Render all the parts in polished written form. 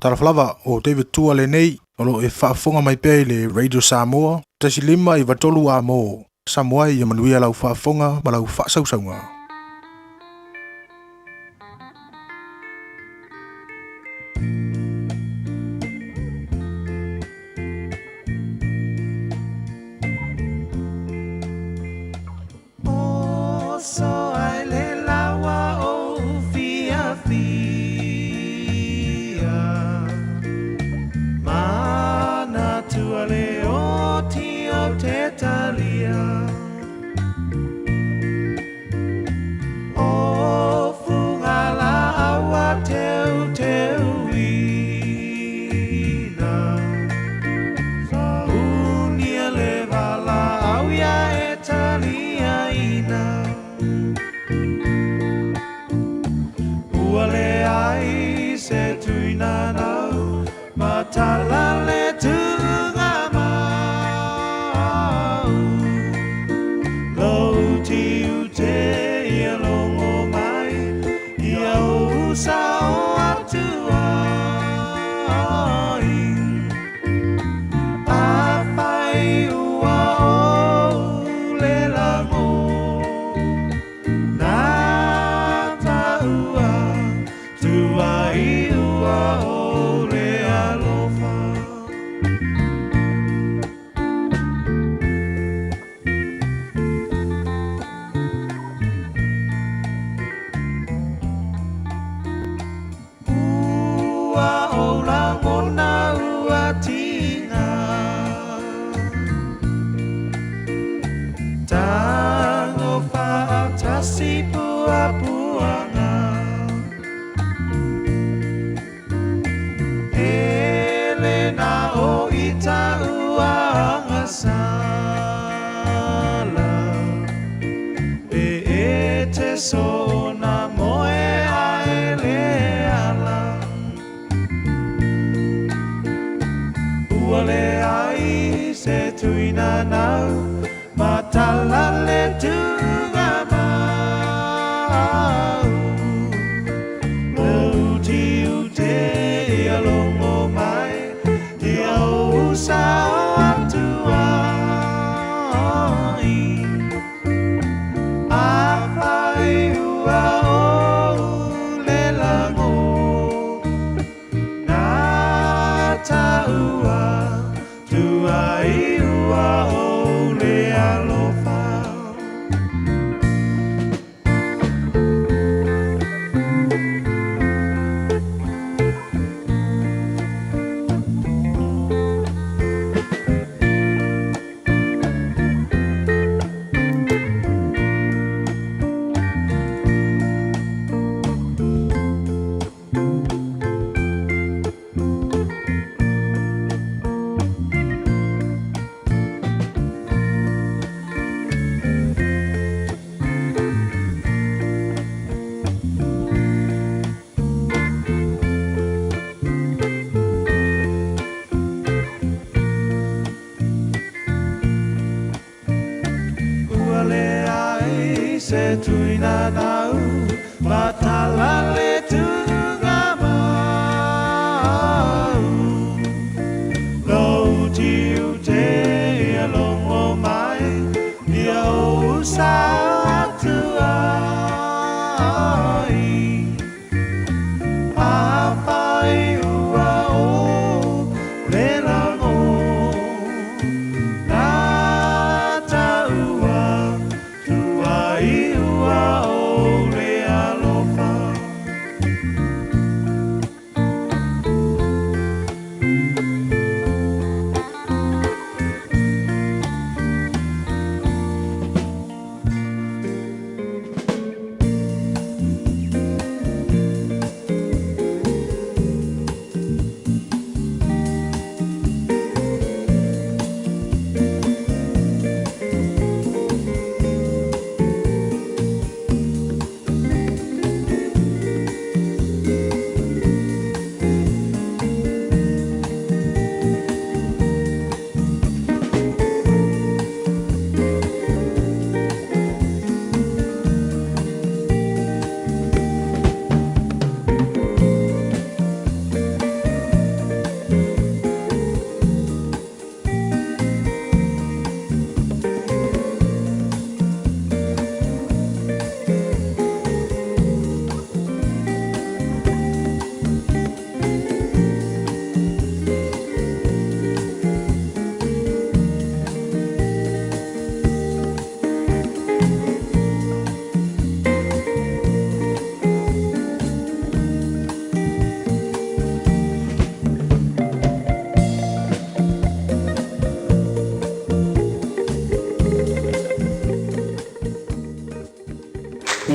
Talaflava o David Tua le nei, o lo e whaafonga mai pei le Radio Samoa, tasi lima i watolu a mo, Samoa i manuia lau whaafonga ma lau whaasausaunga.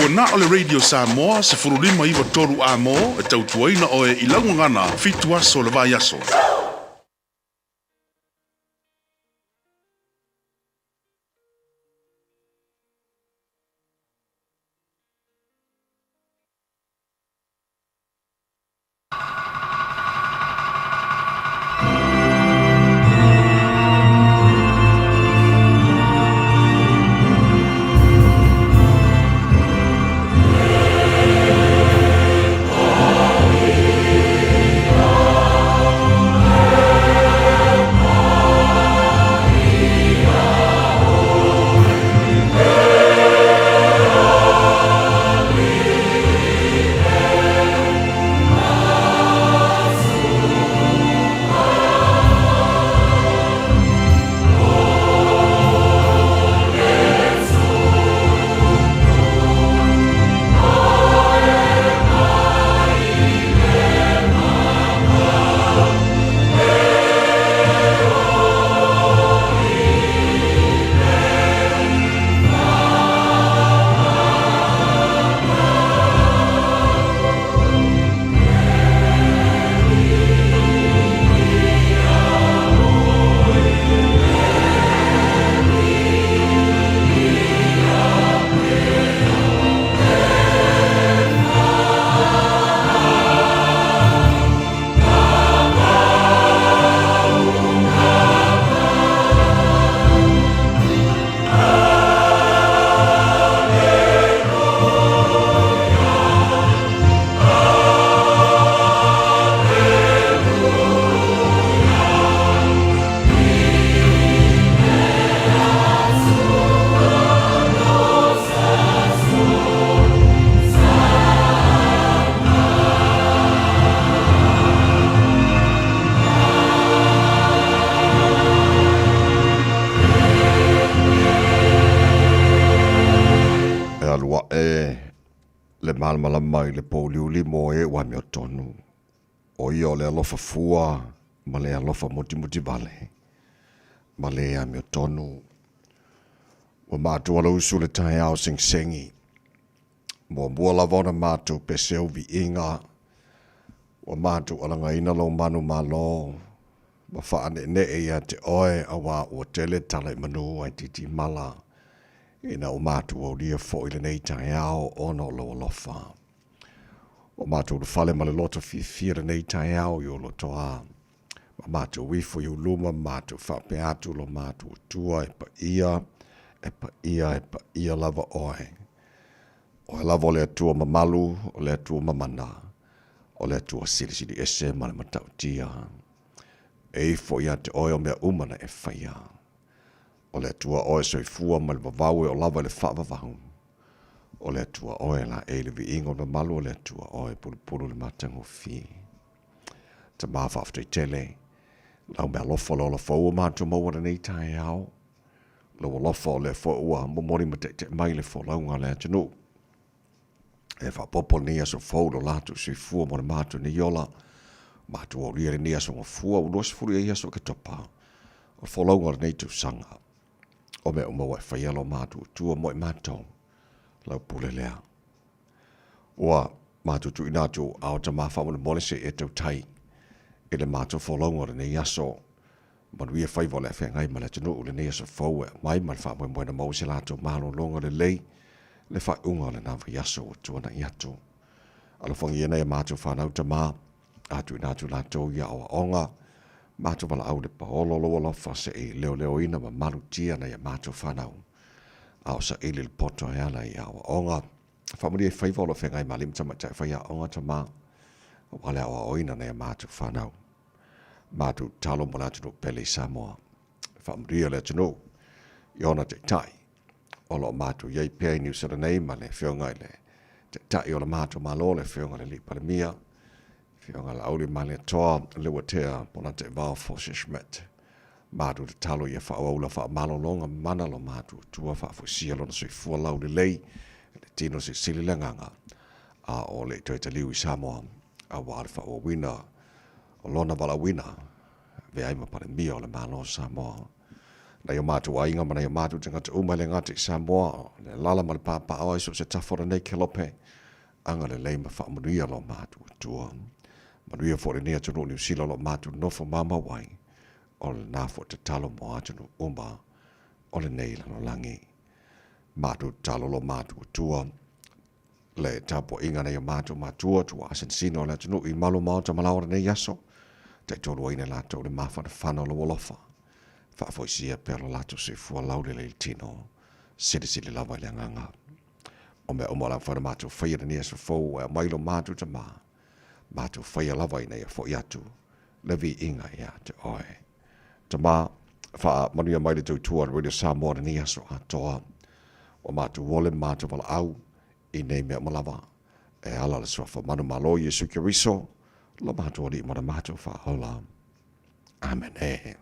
na o le Radio Samoa se furulima iwa toru a mo e tautuaina o e ilangu ngana fitua so le vai aso. Le malmala mai le poliuli mo e wa mi tonu. O io le alofa fua, ma le alofa muti vale. Ma le a mi tonu. Wa mātua la usu le Taeao sing-sengi. Mo mua la vona mātua pe selvi inga. Wa mātua alanga ina lo manu malo. Ma whaane ne e a te oe a wā ua tele tala i manu ai titi mala. Ina o mātua o lia fo ile nei Taeao ono lo alofa. O mātua le fale ma le loto fia nei Taeao i o lo toa. Ma mātua wifo i uluma mātua whape atu lo mātua tua e pa ia lava oe. O e lava o le atua ma Malu, o le atua ma mana. O le atua siri ese ma le matau tia. E ifo ia te oe o mea umana e whaia. O le atua oe soifua ma le vavau e o lava le whaavavahu. O le atua oe la e le vi ingo na Malu o le atua oe pulu le matango fi. Ta mafa after tele. Lau mea lofa lo la fau mātua maua nei Taeao. Lau lofa o le fau momori ma te mai le fau launga le atunu. E whapopo ni aso fau lo latu soifua mo le mātua ni yola. Mātua o ria ni aso ngafua o nosi furi e aso ke topa. O fau launga nei tu sanga. O mea umaua e whaialo mātua tua mo e mātou. Lau pule lea. Oa mātua tu inatu au ta mawha mo mole se e tau tai. E le mātua wholaunga nei aso. Manu ia whaiva le whengai ma le tunu le nei aso fau e mai ma le wha moe moe na mau se lātou mahalo longa le lei. Le wha unga le nawa yaso o tuana i atu. Alo whangi e nei a mātua whanau ta mā. Atu inatu lātou ia o onga. Mātua wala au le paolo loa lofa se e leo ina ma malu tia na ia mātua whanau. Ao sa e le poto e ala i awa onga. Whamuri e whaiva lo whengai ma limta ma tai whaia onga ta mā. Wale awa oina na ia mātua whanau. Mātua talo mo nātunu pele Samoa. Whamuri e le tunu. Iona te tai. Olo mātua iei pēi New Zealand nei ma le whiongai le. Te tai o le mātua malo le whionga le lipa le mia. Whionga le auli ma le toa lewa tea pona te vau foshe schmet. Mātua te talo ia whaoaula wha malo longa mana lo mātua tua wha fusia lona sui fua lau le lei. Le tino se sili langanga. A o le toi te liu i Samoa. A wāre wha wina. O lona wala wina. Ve aima pare mia o le malo Samoa. na yo mātu ainga mana yo mātu tangata umale ngati Samoa, le lala ma le pāpāo iso se tafora nei ke lope, anga le leima whaamanuia lo mātu atua. Manuia fore nea tunu New Zealand lo mātu nofo mama wai, o le nāfo te talo mo atunu umba, o le neila no langi. Mātu talo lo mātu atua, le tapo inga na yo mātu mātua tua asensino le tunu I malu mao ta malaora nei yaso, te tolu aina lato le mawhana whana lo wolofa. Whaafoisia pero lato se fua laure le tino, sili lava le nganga. O mea umala whana mātu whaia ni esa fau e mailo mātu ta mā. Mātu whaia lava ina ia fo iatu, le vi inga ia te oe. Ta mā, wha manuia mai le tautua Radio Samoa ni aso a toa. O mātu wole mātu wala au, I nei mea malawa. E ala le sofa manu malo Yesu Kiriso, lo mātu ori mana mātu wha hola. Amen e.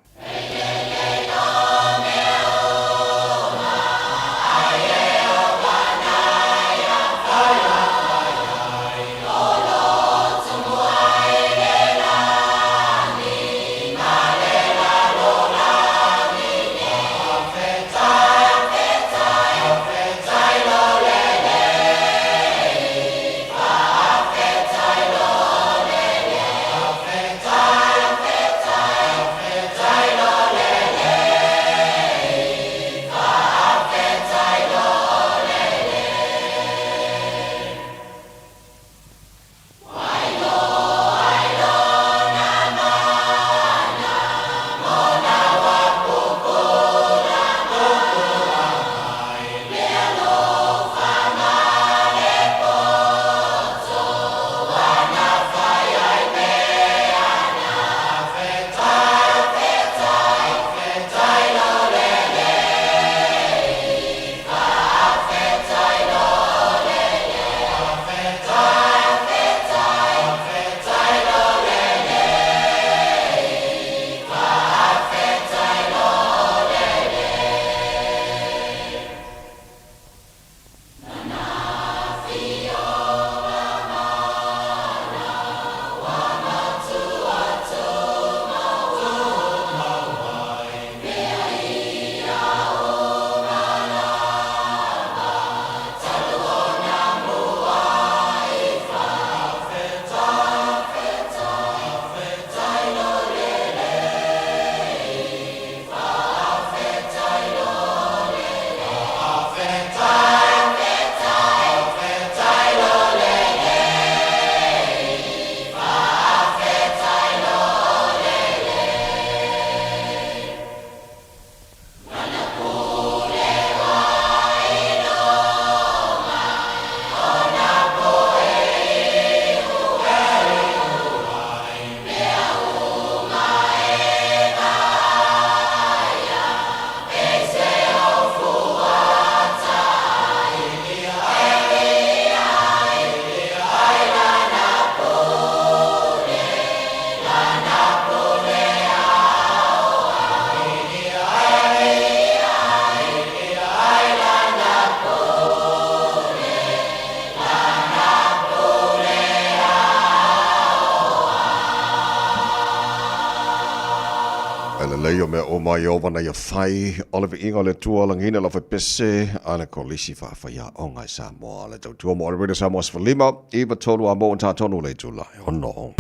Leo me o mai o wana ia whai, ole inga le tua langina la whai pese, ale ko lisi wha o ngai Samoa, le tau tua mo ole rida Samoa sfalima, iwa tolu a mo ta tonu le tula, ono.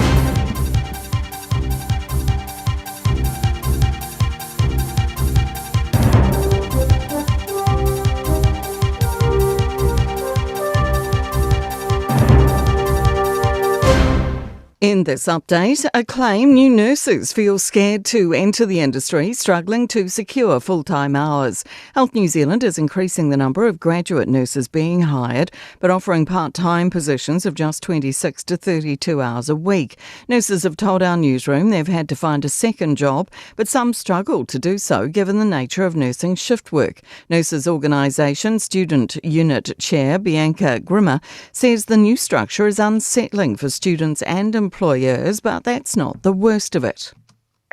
In this update, a claim new nurses feel scared to enter the industry, struggling to secure full-time hours. Health New Zealand is increasing the number of graduate nurses being hired, but offering part-time positions of just 26 to 32 hours a week. Nurses have told our newsroom they've had to find a second job, but some struggle to do so given the nature of nursing shift work. Nurses Organisation Student Unit Chair Bianca Grimmer says the new structure is unsettling for students and employers, but that's not the worst of it.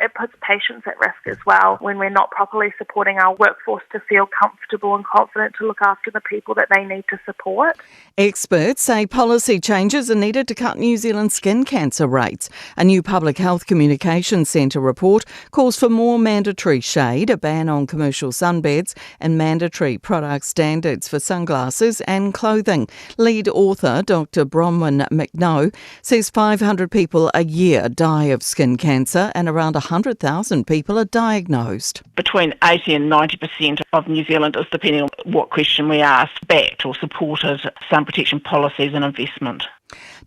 It puts patients at risk as well when we're not properly supporting our workforce to feel comfortable and confident to look after the people that they need to support. Experts say policy changes are needed to cut New Zealand's skin cancer rates. A new Public Health Communications Centre report calls for more mandatory shade, a ban on commercial sunbeds, and mandatory product standards for sunglasses and clothing. Lead author Dr. Bronwyn McNoe says 500 people a year die of skin cancer and around 100,000 people are diagnosed. Between 80 and 90% of New Zealanders, depending on what question we ask, backed or supported sun protection policies and investment.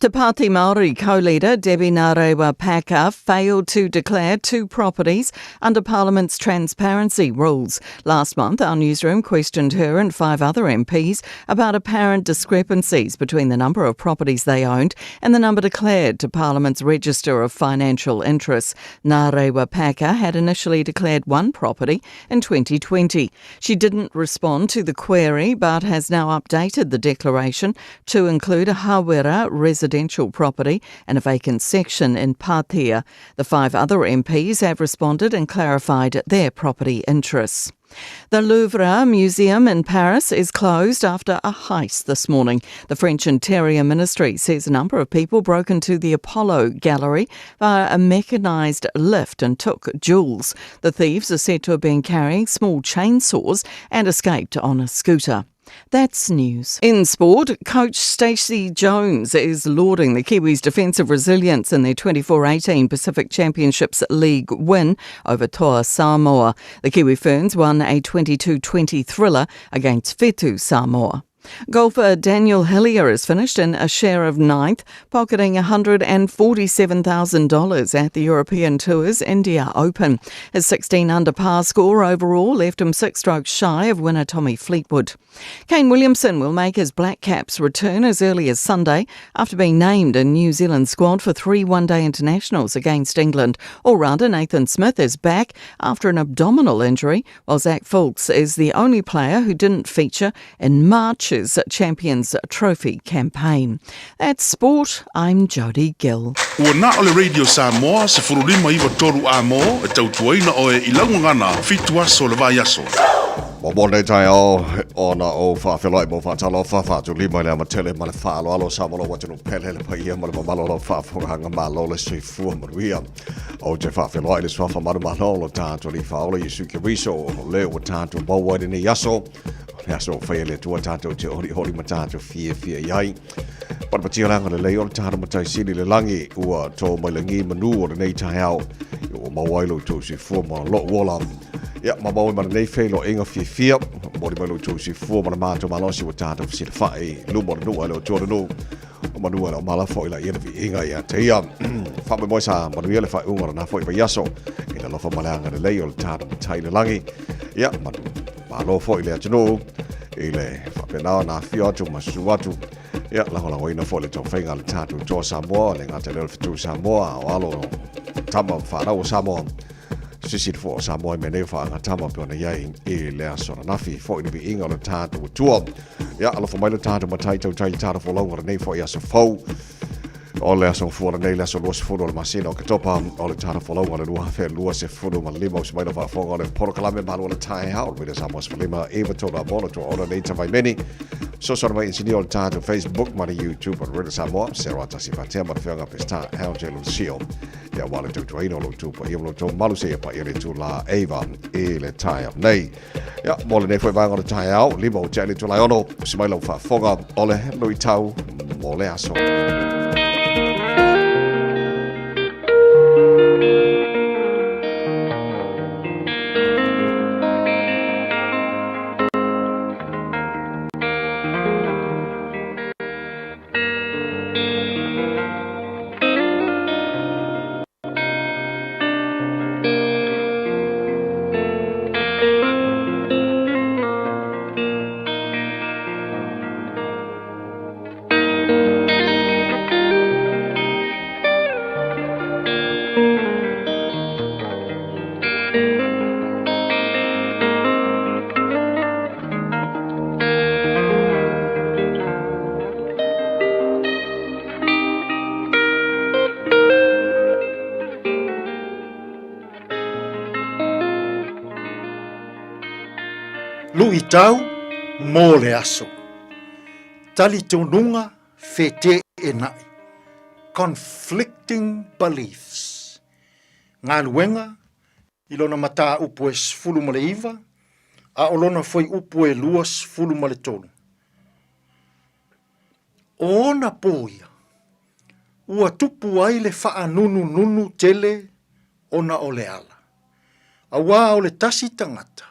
Te Pāti Māori co-leader Debbie Ngarewa Paka failed to declare 2 properties under Parliament's transparency rules. Last month, our newsroom questioned her and 5 other MPs about apparent discrepancies between the number of properties they owned and the number declared to Parliament's Register of Financial Interests. Ngarewa Paka had initially declared 1 property in 2020. She didn't respond to the query but has now updated the declaration to include a hawera residential property and a vacant section in Pātea. The 5 other MPs have responded and clarified their property interests. The Louvre Museum in Paris is closed after a heist this morning. The French Interior Ministry says a number of people broke into the Apollo Gallery via a mechanised lift and took jewels. The thieves are said to have been carrying small chainsaws and escaped on a scooter. That's news. In sport, coach Stacey Jones is lauding the Kiwis' defensive resilience in their 24-18 Pacific Championships League win over Toa Samoa. The Kiwi Ferns won a 22-20 thriller against Whetu Samoa. Golfer Daniel Hillier has finished in a share of 9th, pocketing $147,000 at the European Tour's India Open. His 16-under par score overall left him 6 strokes shy of winner Tommy Fleetwood. Kane Williamson will make his Black Caps return as early as Sunday after being named in New Zealand squad for 3 one-day internationals against England. All-rounder Nathan Smith is back after an abdominal injury, while Zach Fultz is the only player who didn't feature in March's Champions Trophy campaign. That's sport. I'm Jodie Gill. Ua na ole Radio Samoa se furulima iwa toru a mo e tautuaina o e ilaungangana fitua so le vai aso. Mone Taeao ona o whawhelai mo whatalo whawhatu lima le amatele ma le whaalo alo samalo watino pele le paia ma le mamalo lo whawhonganga malo le seifua maruia. O te whawhelai le swafa maru malo tātua li whaola i suke riso o le o tātua mauaini ni yaso. Yaso whaele tua tātua te hori ma tātua fia iai. Parapatia langa le leo le tātua matai sini le langi ua tō mai le ngi manu o le nei Taeao. O mauailo tō seifua ma lo wola. Ja, maar mooi maar nee veel inga fia mooi maar lo si voor maar maand maar los je wat taat of zit fai lo maar no lo jorno maar no maar foi la inga ja Taeao fa me mooi sa maar weer fa unger na foi yaso in lo fa malanga de leo taat taile langi ja maar lo foi le tno ile fa pena na fia tu masuatu ja la hola ina foi le to fenga le taat to Samoa le ngata le tu Samoa o alo tama fa na o Samoa Sisit for Samoa me nei whaanga tama peona iai e lea sora nafi fo ina bi inga o le tātou tua. Ia, alo wha mai le tātou matai tau tai tātou fo launga nei fo ia sa fau. O lea so fuara nei lea so lua se furu o le masina o katopa o le tātou fo launga le lua hawhea lua se furu ma lima o se mai na whafonga o le porokalame malu o le Taeao. Rida Samoa se lima ewa tōna mono tō ora nei tawai meni. So sora mai insini o le tātou Facebook ma le YouTube o Rida Samoa. Sera atasi whatea ma le whianga pesta hao jelo sio. Ia wale tau tuaino lo tupa ia lo tau malu se pa ia le tu la Eva e le Taeao nei. Ia mole nei foi vanga o le Taeao lima o tele tu la ono se mai lo whafonga o le lui tau mo le aso. tau mō le aso. Tali tonunga fete e nai. Conflicting beliefs. Ngā luenga, ilona mata upo e sfulu ma le iwa, a olona foi upo e lua sfulu ma le tolu. O ona poia, ua tupu ai le faa nunu tele ona o le ala. Awa o le tasi tangata,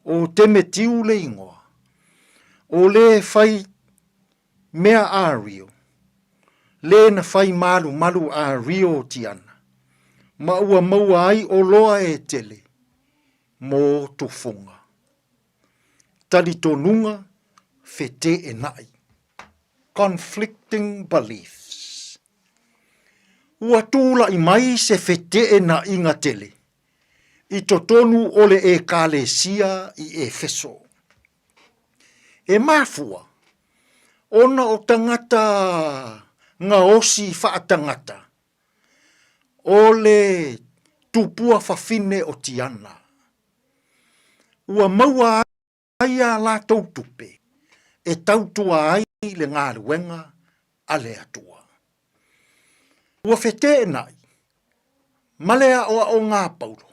o teme tiu le ingoa, o le fai mea a rio, le na fai malu a rio tiana, ma ua maua ai o loa e tele, mo tufunga. Tali tonunga fete e nai. Conflicting beliefs. Ua tūla i mai se fete e na inga tele. I totonu ole e kalesia i e feso. E mafua, ona o tangata ngā osi wha tangata. Ole tupua whawhine o tiana. Ua maua ai a la tau tupe. E tautua ai le ngā ruenga a le atua. Ua fete e nai. Malea o ngā paulo.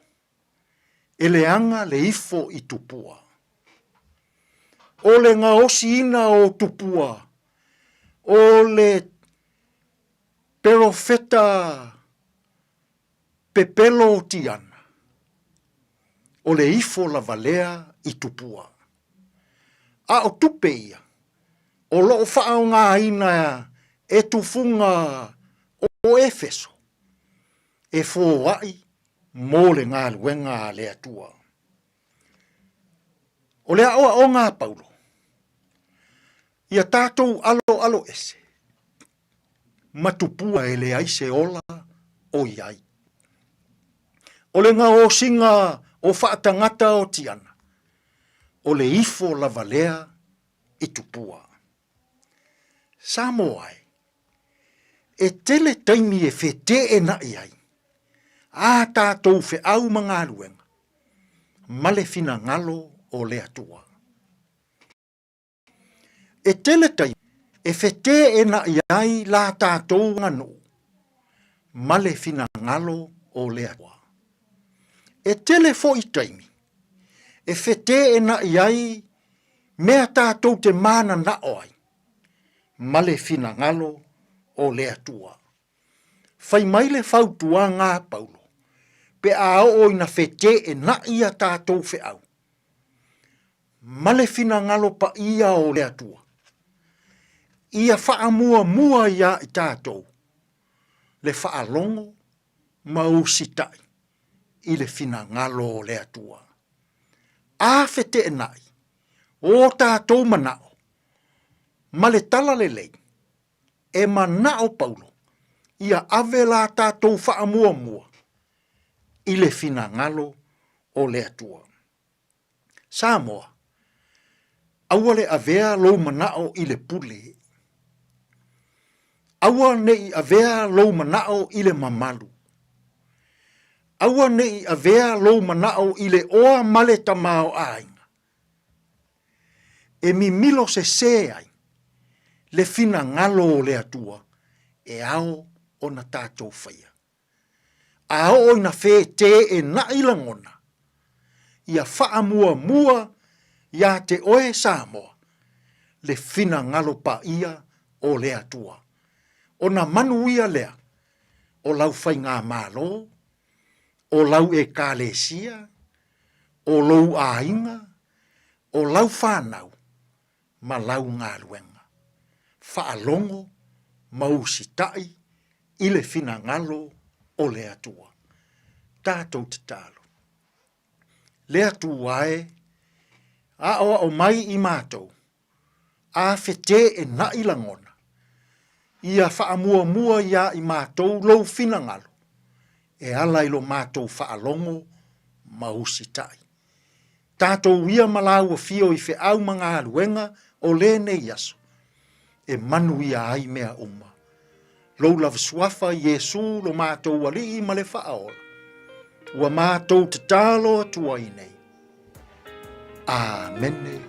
E le anga le ifo i tupua. O le ngā osi ina o tupua. O le perofeta pepelo tiana. O le ifo la valea i tupua. A o tupe ia. O loo whao ngā ina e tufunga o Efeso. E fōwai mō le ngā luenga le atua. O le aoa o ngā paulo. Ia tātou alo ese. Matupua e le aise ola o iai. O le ngā o singa o whaatangata o tiana. O le ifo la valea i tupua. Samoa e tele taimi e fete e na iai. A tātou fe au mga luenga. Male fina ngalo o le atua. E tele taimi e fete e na iai la tātou ngano. Male fina ngalo o le atua. E tele fo i taimi. E fete e na iai mea tātou te mana na oai. Male fina ngalo o le atua. Fai maile fautua ngā paulo. Pe a o ina fete e na ia tātou fe au. Male fina ngalo pa ia o le atua. Ia faa mua ia i tātou. Le faa longo mausitai. I le fina ngalo o le atua. A fete e nai. O tātou manao. Male tala le lei. E manao paulo. Ia ave la tātou faa mua. I le fina ngalo o le atua. Samoa. Aua le avea lou manao i le pule. Aua ne i avea lou manao i le mamalu. Aua ne i avea lou manao i le oa male tamao ainga. E mi milo se ai. Le fina ngalo o le atua. E ao o na tātou whaia. Ao o ina whē te e na ilangona. Ia wha mua ia te oe Samoa. Le fina ngalo pa ia o le atua. O na manu ia lea. O lau whai ngā mālo. O lau e kālesia. O lau ainga. O lau whanau. Ma lau ngā luenga. Whaalongo. Mausitai. I le fina ngalo o le atua. Tātou te tālo. Le atua e. A o mai i mātou. A fete e na ilangona. Ia wha mua ia i mātou lou fina ngalo. E ala ilo mātou whaalongo mausitai. Tātou ia malau a fio i fe au mga aluenga o le nei aso. E manu ia ai mea uma. Lou lava suafa Yesu lo mātou wali i male whaola. Ua mātou te tālo atua i nei. Amene.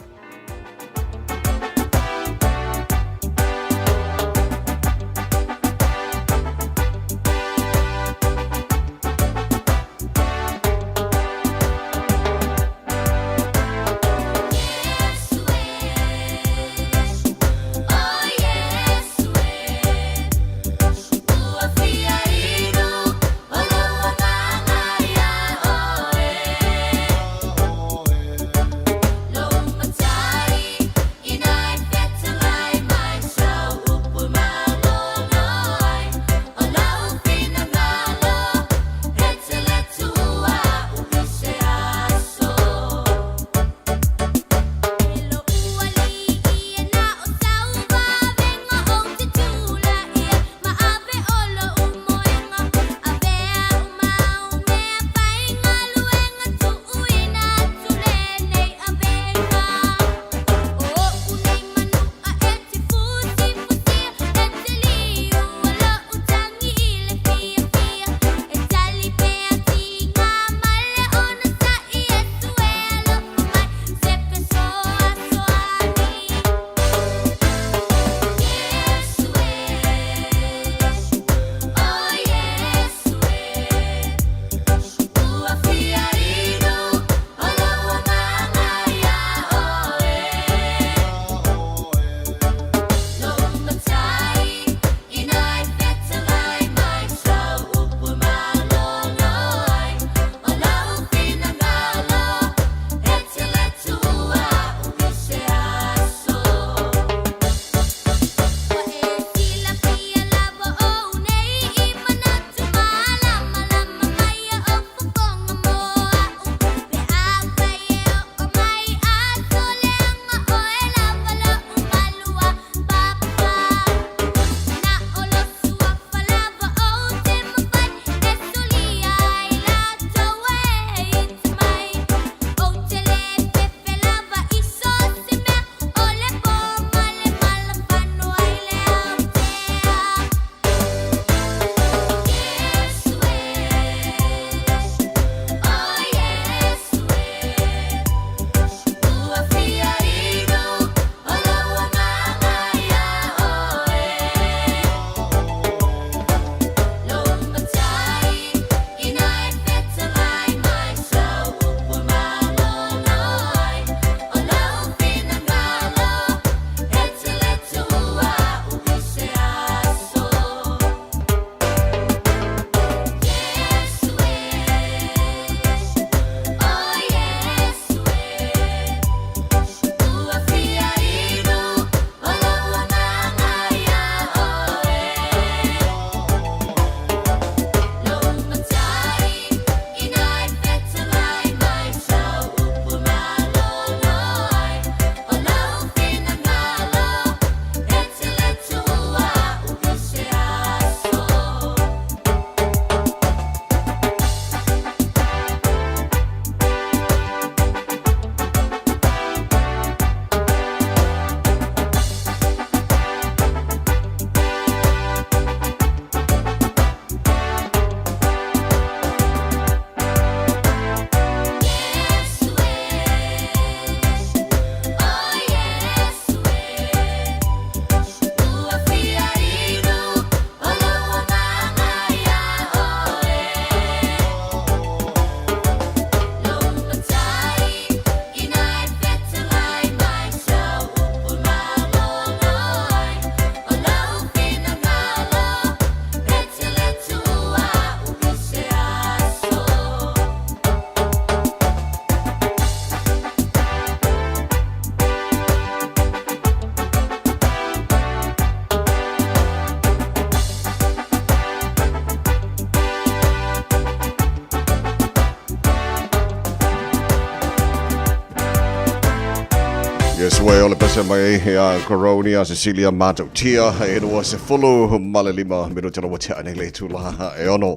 Yes, we ole pese mai ya Coronia Cecilia Mato Tia e no se follow malalima mino tala wate ane le tula e ono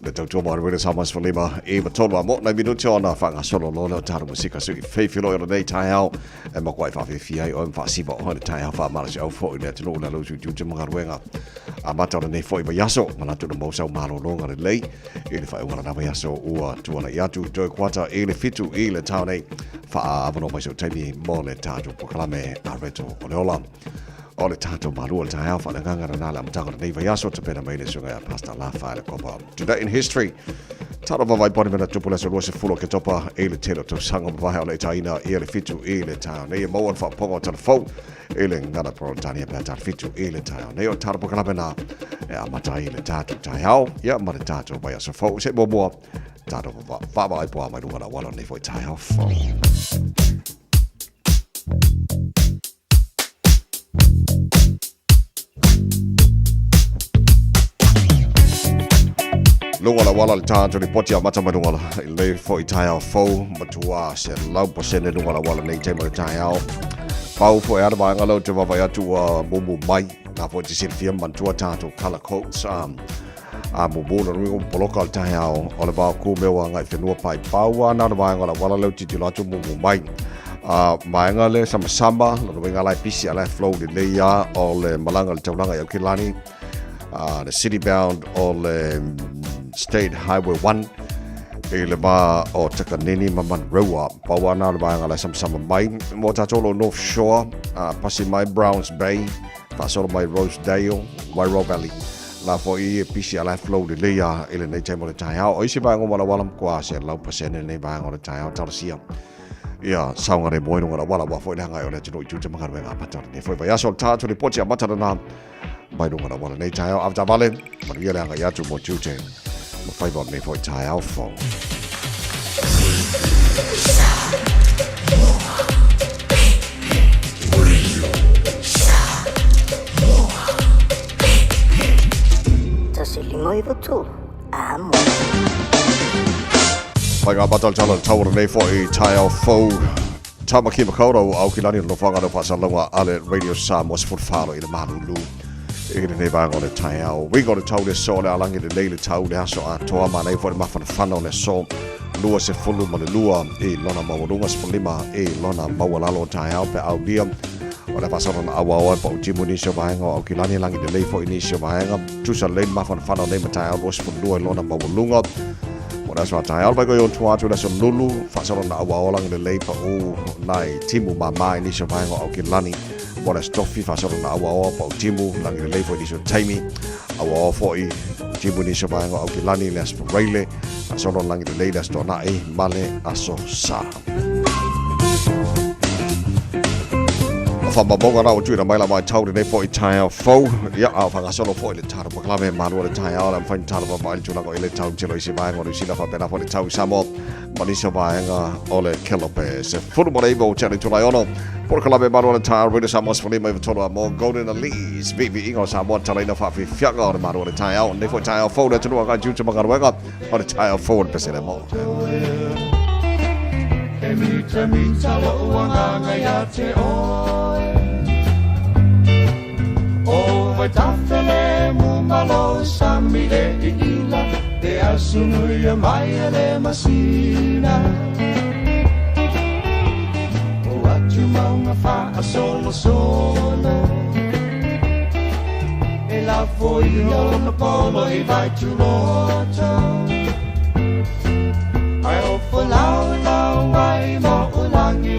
Le tau tua mara wera samas whalima e matolo a mo na minuti ona whanga solo lona o tāra musika sui whewhilo i nei Taeao e makwai whawhewhiai o mwhasiba o hana Taeao whamara si au fo i nea tino na lau juju mga ruenga a mata ona nei fo i yaso mana tuna mausau malo longa le lei e le whaeungara na yaso ua tuana i atu toi kwata e le fitu i le tau nei wha avano mai so taimi mo le tātu pokalame a reto o le ola o le tātou Malu o le Taeao whanangangara nā le amatanga nei yaso te pena mai le sunga pasta la whae le kopa. Today in history, tara vavai pone mena tupula se ruase fulo ke topa e le telo to sanga mawai o le taina e le fitu e le tau. Nei e mauan whaponga o telefou e le ngana protania pia tar fitu e le tau. Nei o tara pokalapena e amata i le tātou Taeao ia ma le tātou vai aso fau. Se moa tātou vavai poa mai runga na wala nei foi Taeao fau. Lunga la wala le tātou ni poti a mata mai lunga la le fo i Taeao fau matua se lau pasene lunga la wala nei teima le Taeao pau fo e ana mai ngalo te wawai atu a mumu mai na fo te silfia mantua tātou color coats a mumu na runga poloka le Taeao o le bao ku mewa ngai whenua pai pau a nana mai ngala wala leu titi latu mumu mai mai ngale sama la runga lai pisi a lai flow le leia o le malanga le taulanga i au kilani the city bound o le State Highway 1 e le ba o Takanini Maman Rewa pawana le ba ngala sama mai mo tatolo North Shore pasi mai Browns Bay pasolo mai Rosedale Wairau Valley la fo i pisi ala flow de leia ele nei temo le Taeao o isi ba ngoma wala kwa se lau pasene nei ba ngona Taeao tarsia ia saunga re moino ngala wala wa fo le hanga o le tino i tama karwe nga patar ne fo ba ya so tatu le poti a matara na mai ngona wala nei Taeao after vale ma ia le hanga ya tu mo tute my favorite me for Taeao fo. Tasilingoi votu. Amo. Pai ngā batal tala tawara nei fo i Taeao fo. Tamaki Makoro au kilani no whangaro pasalonga ale Radio Samoa se furwharo i le Malu. E nei vanga o le Taeao. We got to tau le so le alangi le leile tau le aso a toa ma nei fo le mawhana whana o le so. Lua se fulu ma le lua e lona mawarunga se fulima e lona mawalalo Taeao pe au dia. O le pasara na awa pa ujimu nisio vahenga au kilani langi le leifo i nisio vahenga. Tusa lein mawhana whana o nei ma Taeao lua se fulua e lona mawalunga. O le aso a Taeao bai koe o tuatu le so lulu. Pasara na awa langi le leipa o nai timu ma mai nisio vahenga au kilani. Mora stofi fasoro na awa pa timu langi le leifo ni so taimi awa fo i timu ni so bainga au kilani le aspiraile fasoro langi le leida sto na e male aso sa fa mabonga na utu na maila mai tau nei fo i Taeao fo ia a fa solo fo le taro paklame Malu le Taeao la fa taro pa mai tula ko ile tau tilo isi bainga o sila fa pena fo le tau Samoa Manisha bainga o le kelope se furu mo le bo chale tula ono por kalame Malu le Taeao rida Samoa fo mai tolo mo golden elise vivi ingo Samoa tala ina fa fi fianga o Malu le Taeao nei fo Taeao fo le tulu ka juju magarwega o le Taeao fo pe se le mo Mita lo uanga ya te o vai tafele mumalo samile ila te asunu ya mai le masina o atu maunga fa solo e la foi o na polo e vai tu loto ai o folau ai mo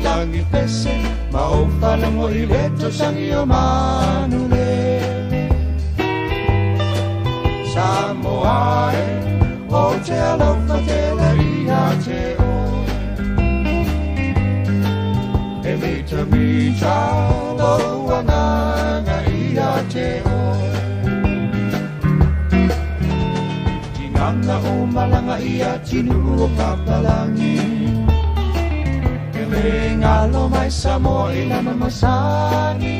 langi pese ma o fala mo i leto sangi o manule Samoa o te alofa te la ia te o e mita lo ananga ia te o tinanga o malanga ia tinu o papalangi ngalo mai Samoa ilana masani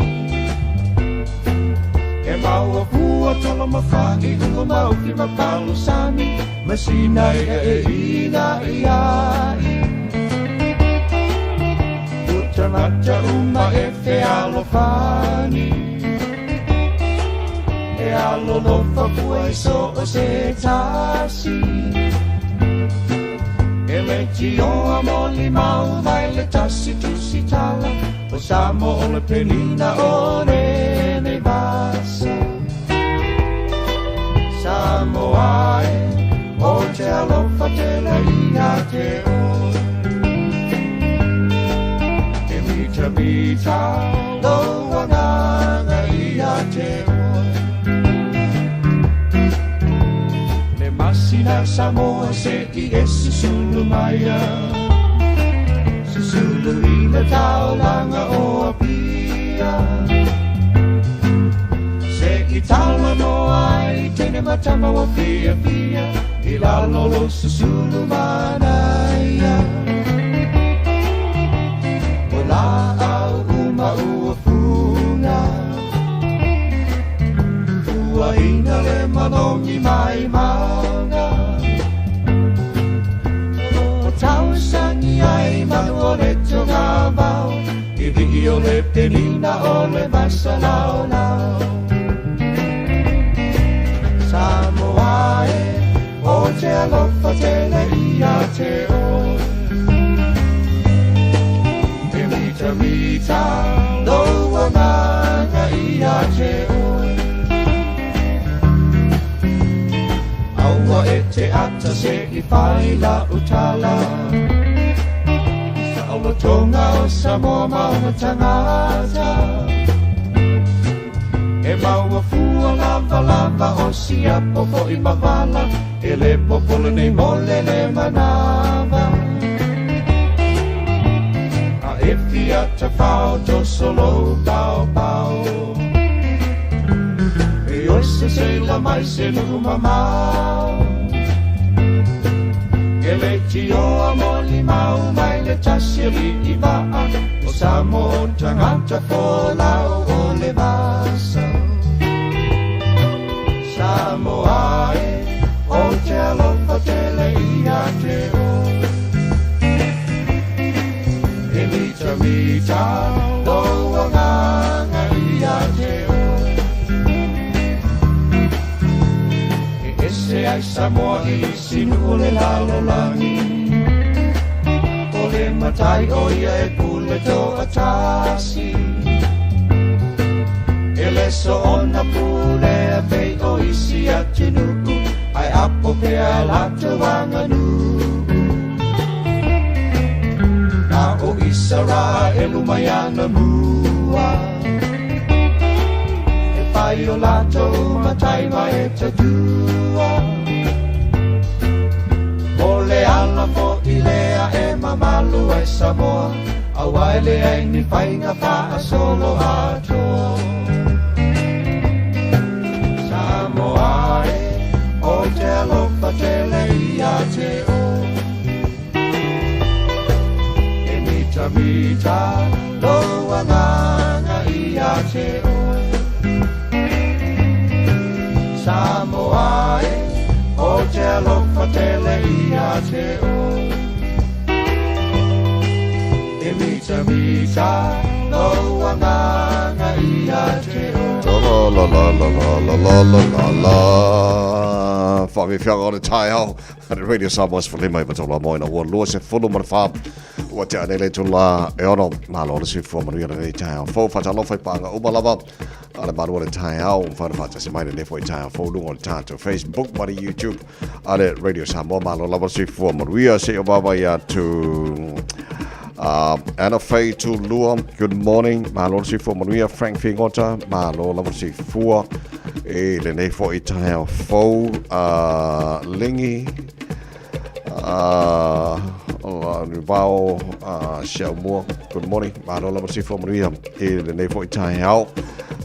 e mau fua tolo mafangi kungo mau ki mapalo sami masina e ina iai utanata uma e fe alofani e lalo fa pua so o se tasi e le tio amoli mau mai le tasi tu si tala o Samoa o le pelina o ne basa Samoa o te alofa te la ia te o e mita loa nganga ia te o le masina Samoa se i e sisulu maia sisulu i le taulanga o apia I tala no ai tene matama wa fia fia I lalo lo susulu manaya O la au uma ua funga Ua ina le manongi mai maunga O tau sangi ai manu o le tonga vau I viki o le pelina o le masa lau lau Samoa o te alofa te le ia te o E mita loa nganga ia te o Aua e te ata se I whai la utala Sa aula tonga o Samoa maunga tangata E maua fua lava o sia popo I mavala E le popolo nei mole le manava A e fia ta fao to solo pao E oise se la mai se luma mau E le tio amoli mau mai le tasiri I vaa O Samoa tangata folau o le vasa Samoa o te alofa te le ia te o E mita loa nganga ia te o E ese ai Samoa I sinu o le lalolangi O le matai o ia e pule to atasi E le so ona pule a pei o isi atu nuku Ai apo pe a lata wanganu Na o isara e lumayana mua E pai o lato matai mai e tatua O le ala fo I lea e mamalu ai Samoa Awai le ai ni whainga wha a solo atoa Samoa o te alofa te le ia te o E mita loa nganga ia te o Samoa o te alofa te le ia te o E mita loa nganga ia te o La Whami whianga o le Taeao at Radio Samoa's for Lima Iwatola Moina Ua Lua se whulu mana wha Ua te anele tu la e ono Malo le sifu manuia le Taeao Fo whatalo whai panga umalava Ale marua le Taeao Whara whata se mai le nefo I Taeao Fo lungo le tātou Facebook mari YouTube Ale Radio Samoa Malo lava sifu manuia se o wawa ia tu Anna Faye to Lua, good morning. Malo si for Maria Frank Fingota, Malo lava si fua. E le nei fo I Taeao fo Lingi. Rivao Xiaomua, good morning. Malo lava si for Maria. E le nei fo I Taeao.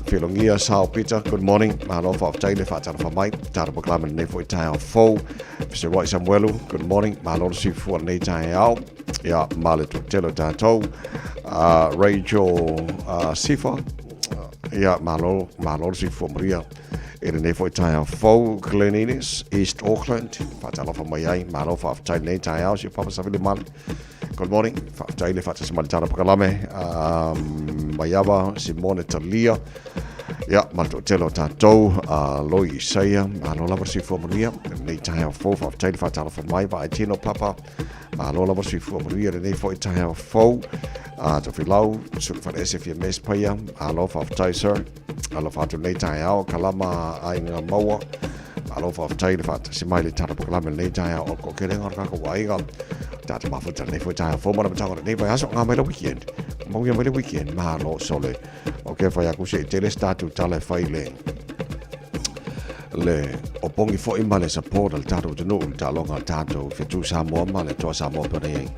Filongia Sao Peter, good morning. Malo fa taile fa tara fa mai. Tara proklama le nei fo I Taeao fo. Fise Roy Samuelu, good morning. Malo si for nei Taeao. Ja, male telo tātou. Rachel Sifa. Ja, malo Sifa Maria. E le nefo I Taeao fo Glenenis, East Auckland. Whatala fa mai ai. Malo fa aftai nei Taeao. Si papa sa vile male. Good morning. Fa aftai le fata sa male tana pakalame. Maiawa, Simone Talia. Ja, malto telo tātou, lo I seia, lo lava sifu manuia, nei tahe o fau, wha taile wha tala wha mai, wa ai tino papa, lo lava sifu manuia, nei fo I tahe o fau, to whilau, suk wha ese fia mes paia, lo wha tai sir, lo wha tu nei tahe au, kalama ai ngā maua, lo wha taile wha si mai le tara pukalame nei tahe au, ko kerenga raka waiga, tātou mafuta nei fo tahe o fau, mana matanga nei vai aso ngā mai la weekend, Mauia mai le weekend, lo sole. Ok, whai aku se tele statu tala whai le opongi fo ima le support al tātou tanu, tālonga tātou whetu Samoa ma le toa Samoa pere ei.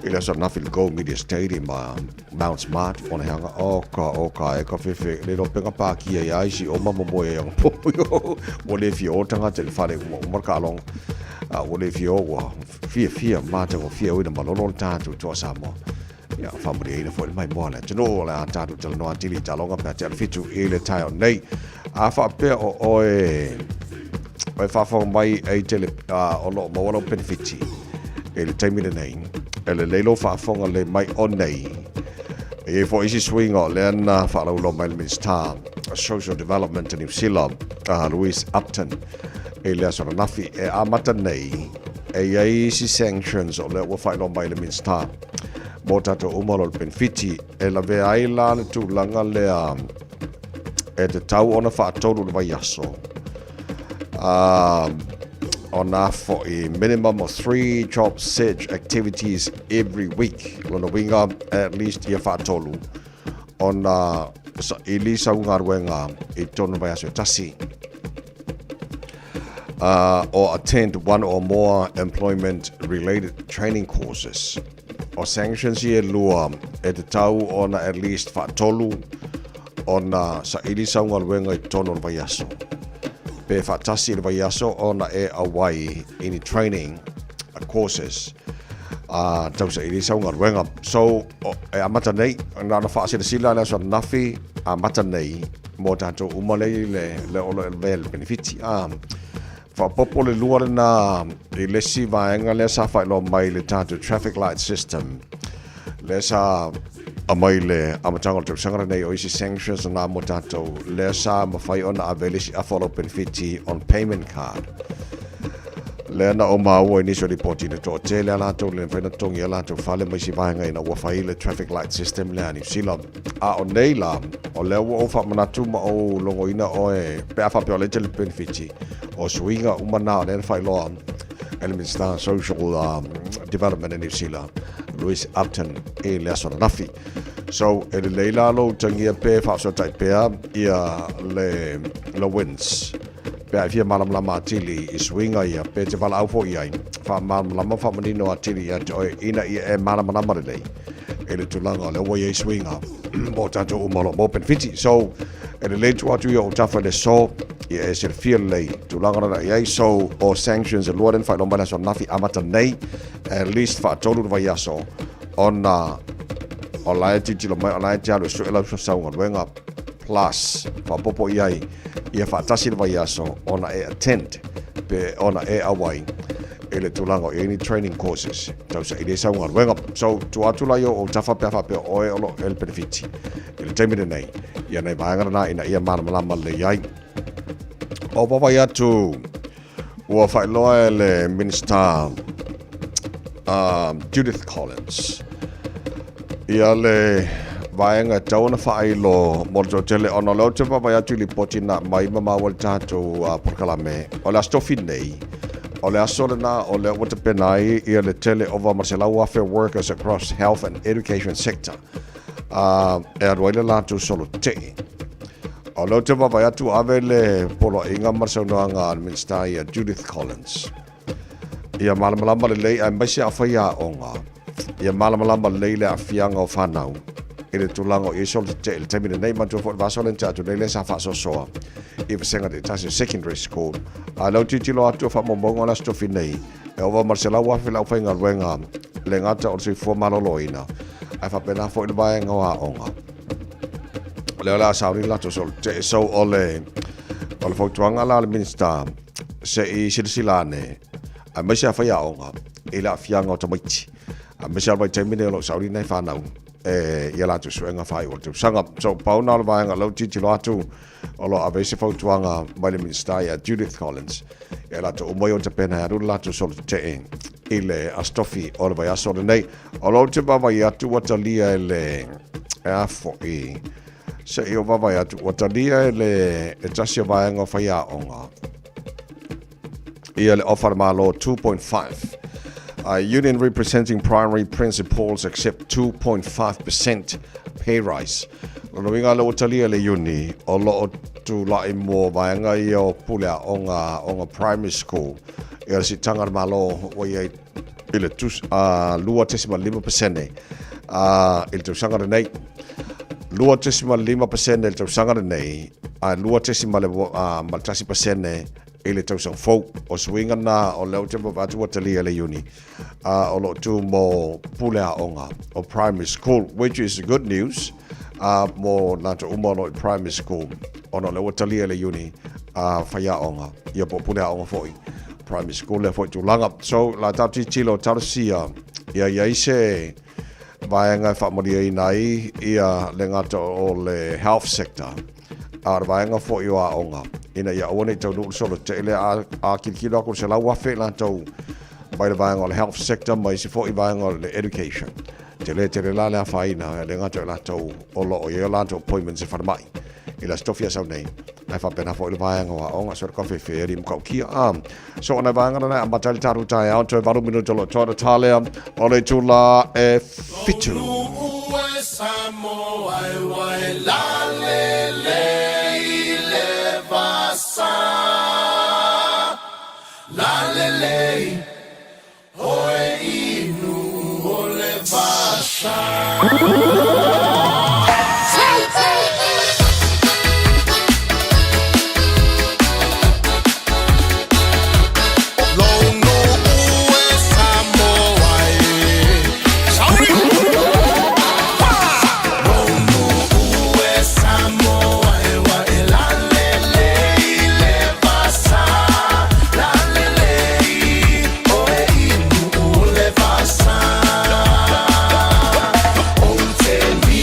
Ila so nafil Go Media Stadium Mount Smart, ona hanga oka e ka whiwhi, le ropenga pākia i aisi o mamamoe e ang poyo, o le fia o tanga te le whare umarka along, o le fia o wa fia mātango fia uina malolo tātou toa Samoa. Ja, family ina fo mai mola. Tino la tatu tala no atili talonga pa tala fitu ele Taeao nei. A fa pe o fa fo mai e tele o lo mo lo benefiti. Ele taimina nei. Ele lelo fa fo le mai on nei. E fo isi swing o le na fa lo mai minister social development in New Zealand, Louis Upton. Ele so nafi e amata nei. E isi sanctions o le wo fa lo mai le minister. Mo tato umalo benefiti e la vea ai la le tūlanga lea e te tau ona whaatolu le vai aso. Ona for a minimum of 3 job search activities every week. Lona winga at least ia whaatolu. Ona i lisa unga ruenga I tonu vai aso tasi. Or attend one or more employment related training courses. O sanctions ia lua e te tau ona at least whaatolu ona sa ili saunga luenga I tono le vai aso. Pe whaatasi le vai aso ona e awai ini training courses tau sa ili saunga luenga. So e amata nei, nana whaasira sila le aso nafi amata nei mo tātou umalei le olo e le benefiti. Whapopo le lua na I lesi vaenga le sa whaelo mai le tātou traffic light system. Le sa amai le amatanga le sangara nei o isi sanctions na mo tātou le sa mawhai ona avelisi a follow benefiti on payment card. Le na o maua initial reporting to te le alatou le whaina tongi alatou whale mai si vaenga ina wawhai le traffic light system le New Zealand. A o nei la o le ua o whamanatu ma o longo ina o e pea whapea o le tele benefiti. O swinga umana le whailoa Minister Social Development in New Zealand, Louis Upton e le asona nafi. So e le leila lo tangia pe whaaso tai pea ia le wins. Pea fia malamlama atili I swinga ia pe te wala aufo iai. Wha malamlama whamanino atili ia te oe ina ia e malamalama le lei. E le tulanga le ua iai swinga. Mo tato umalo mo benefiti. So e le leitu atu ia o tafa le so ia e se fia lei tulanga na iai so o sanctions e luaren whai lombana so nafi amata nei at least wha tolu vai aso ona o lae titilo mai o lae tiaru so elau so saunga luenga plus wha popo iai ia wha tasi vai aso ona e attend pe ona e awai e le tulanga o any training courses tau sa ile saunga luenga so tu atu lai o tafa pea wha pea oe olo el benefiti ile taimine nei ia nei vaengana na ina ia malamalama le iai. O papa atu ua whailoa le Minister Judith Collins. Ia le vaenga tauna whailo morto tele ona leo te papa atu li potina mai mama wal tātou porkalame. O le astofi nei. O le asole na o le wata penai ia le tele over Marcella welfare workers across health and education sector. E aduaile lātou solo te. O leo te wawai atu ave le polo inga marsaunoanga Minister ia Judith Collins. Ia malamalama le lei ai maisi a whaia onga. Ia malamalama le lei le a fianga o whanau. I le tulango I sol te il temine nei mantua fo vasolen te atu nei le sa whaso soa. I wasenga te tasi secondary school. A lau titilo atu wha momonga la stofi nei. E ova Marcella wafi lau whainga ruenga. Le ngata o sui fua maloloina. Ai whapena fo il vaenga wa onga. Le la sauri lato sol te so ole fotuanga la Minister se I silsilane a mai sa fai aonga I la fianga o tamaiti a mai sa vai temine lo sauri nei whanau ia lato suenga whai o te sanga so pauna la vaenga lau titi lo atu o lo ave se fautuanga mai le minister ia Judith Collins e la to umoi o te pena e rula to solo te i le astofi o le vai aso nei o lo te bava ia tu watalia e le e afo i se i o bava ia tu watalia e le e tasi o vaenga whai a onga ia le offer malo 2.5 union representing primary principals accept 2.5% pay rise. Lo winga lo talia le uni o lo tu la mo vaenga I o pulea onga primary school. Ia si tangar malo o ia ile tu lua tesima 5% il tu sangara nei lua tesima 5% il tu sangara nei lua tesima le maltasi pasene ele tau sang fou o swinga na o leo te mawatu watalia le uni o lo tu mo pulea onga o primary school, which is good news mo nata umono primary school o no leo watalia le uni whaia onga ia po pulea onga foi primary school le foi tu langa so la tauti chilo tarsia ia ise vaenga whamaria I nai ia le ngata o le health sector ar vaenga fo yo a onga ina ia one tau no solo te le a kilkilo ko se la wa fe la tau by the vaenga o le health sector mai se fo I vaenga o le education te le la faina le ngata la tau o lo o ia la tau appointments e farmai ila stofia sau nei ai fa pena fo le vaenga o onga so ka fe fe rim ko kia so ona vaenga na matali taru Taeao to varu minuto lo to tale o le tula e fitu Samoa wai la le la le oe inu o le vasa Tell me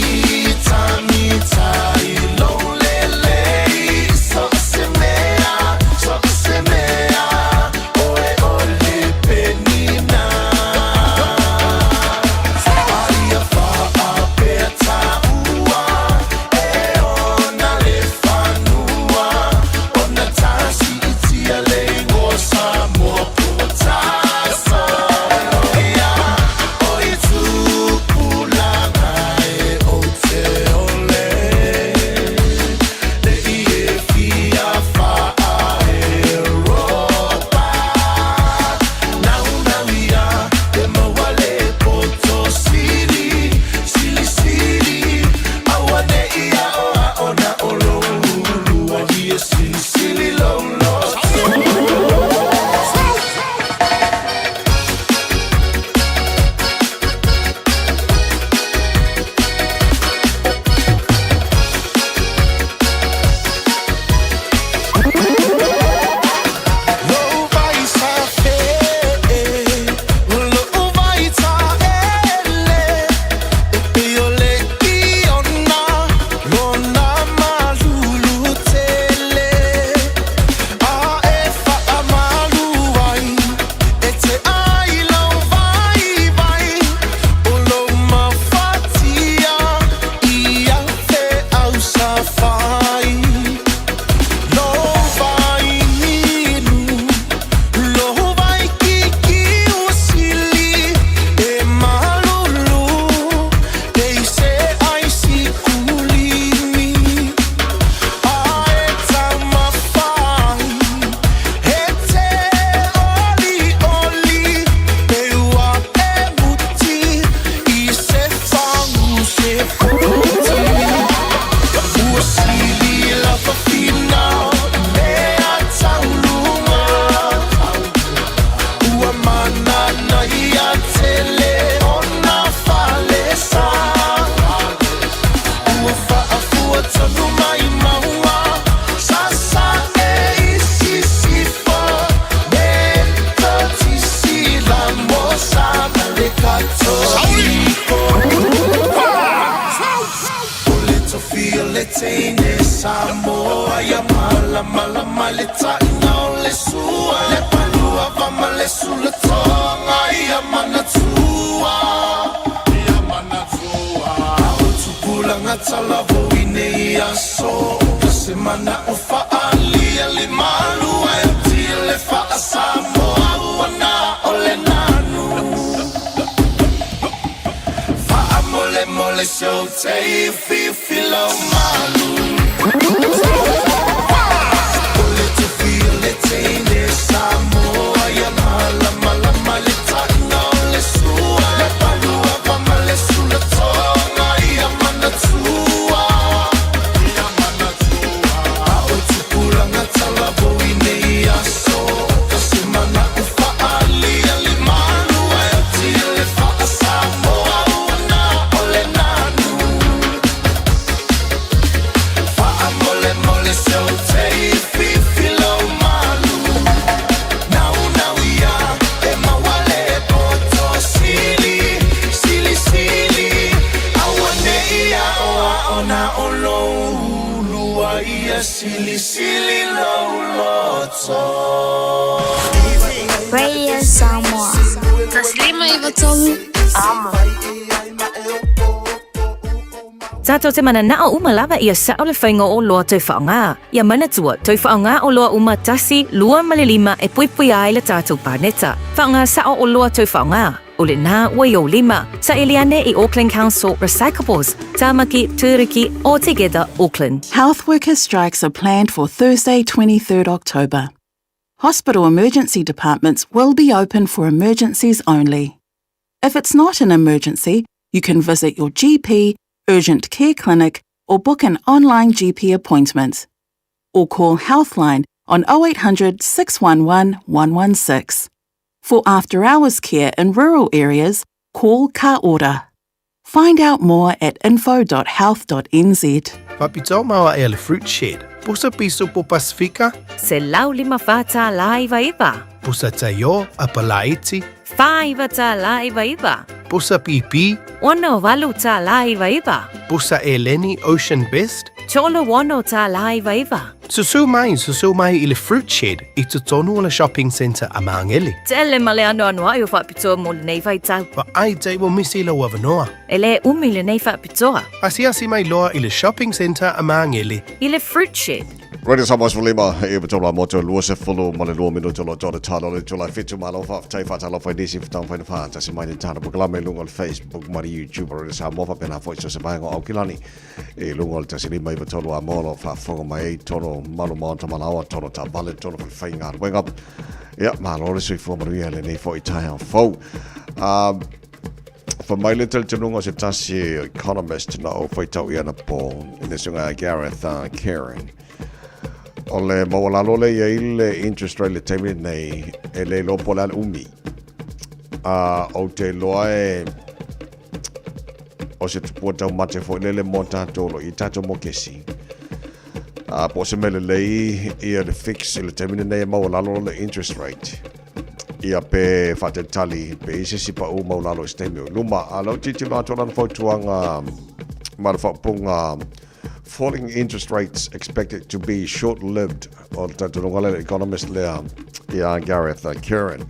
Samoa ya mala le taina o le sua le palua vama le sula tonga ia manatua o tupula ngata la voine ia so se mana o faalia le malu ai le fa Samoa wana o le nanu fa mole so te filo malu Radio Samoa. Taslima ivatolu. Amo. Tato te mana nao umalava ia sao le whainga o loa tau whaonga. Ia manatua, tau whaonga o loa umatasi, lua malilima e puipui ai le tātou pāneta. Whaonga sao o loa tau whaonga. O le nā wai o lima. Sa Eliane I Auckland Council Recyclables. Tāmaki, Tūriki, all together Auckland. Health workers' strikes are planned for Thursday, 23rd October. Hospital emergency departments will be open for emergencies only. If it's not an emergency, you can visit your GP, urgent care clinic, or book an online GP appointment. Or call Healthline on 0800 611 116. For after-hours care in rural areas, call Ka Ora. Find out more at info.health.nz. Papito maua e le fruit shed. Pusa piso po Pasifika. Se lau lima whātā la iwa iwa. Pusa Taeao a Palaiti. Whaiva tā la iwa iwa. Pusa Pipi. Wano walu tā la iwa iwa. Pusa Eleni Ocean Best. Cholo wano tā la iwa iwa. Susu mai I le fruit shed I te tonu o le shopping centre a Maangeli. Tele male ano anua I o whapitoa mo le nei whaitau. Wa ai te wo misi la wavanoa. Ele umi le nei whapitoa. Asi mai loa I le shopping centre a Maangeli. I le fruit shed. Radio Samoa's Fulima, Eva Tola Moto, Luasa Fulu, Malalo Minuto, Jota Talo, July Fitu Malofa, Taifata, Fidisi, Town Fine Fans, as in my Tana, Buklame, Lung on Facebook, Mari YouTuber, Samoa, Pena Voice, Sabango, Okilani, Lungol Tassilima, Eva Tola Molo, Fafonga, my Tono, Malumon, Malawa, Tono, Tabalet, Tono, Fang, wake up. Yeah, Maloro, for Maria, and for Italian foe. For my little Janungo Setasi economist, no, for Italian Paul, in the Sunga Gareth Karen. O le mawalalo le ia le interest rate le teimi nei e le lopo le umi. O te loa o se tupua tau mate fo le mo tātolo I tātou mo kesi. Po se mele lei ia le fix le teimi nei mawalalo le interest rate. Ia pe whate tali pe isi sipa u mawalalo I stemio. Luma, alo titi loa tolan fautuanga marafaupunga falling interest rates expected to be short-lived. O tātou economist lea ia Gareth Kieran.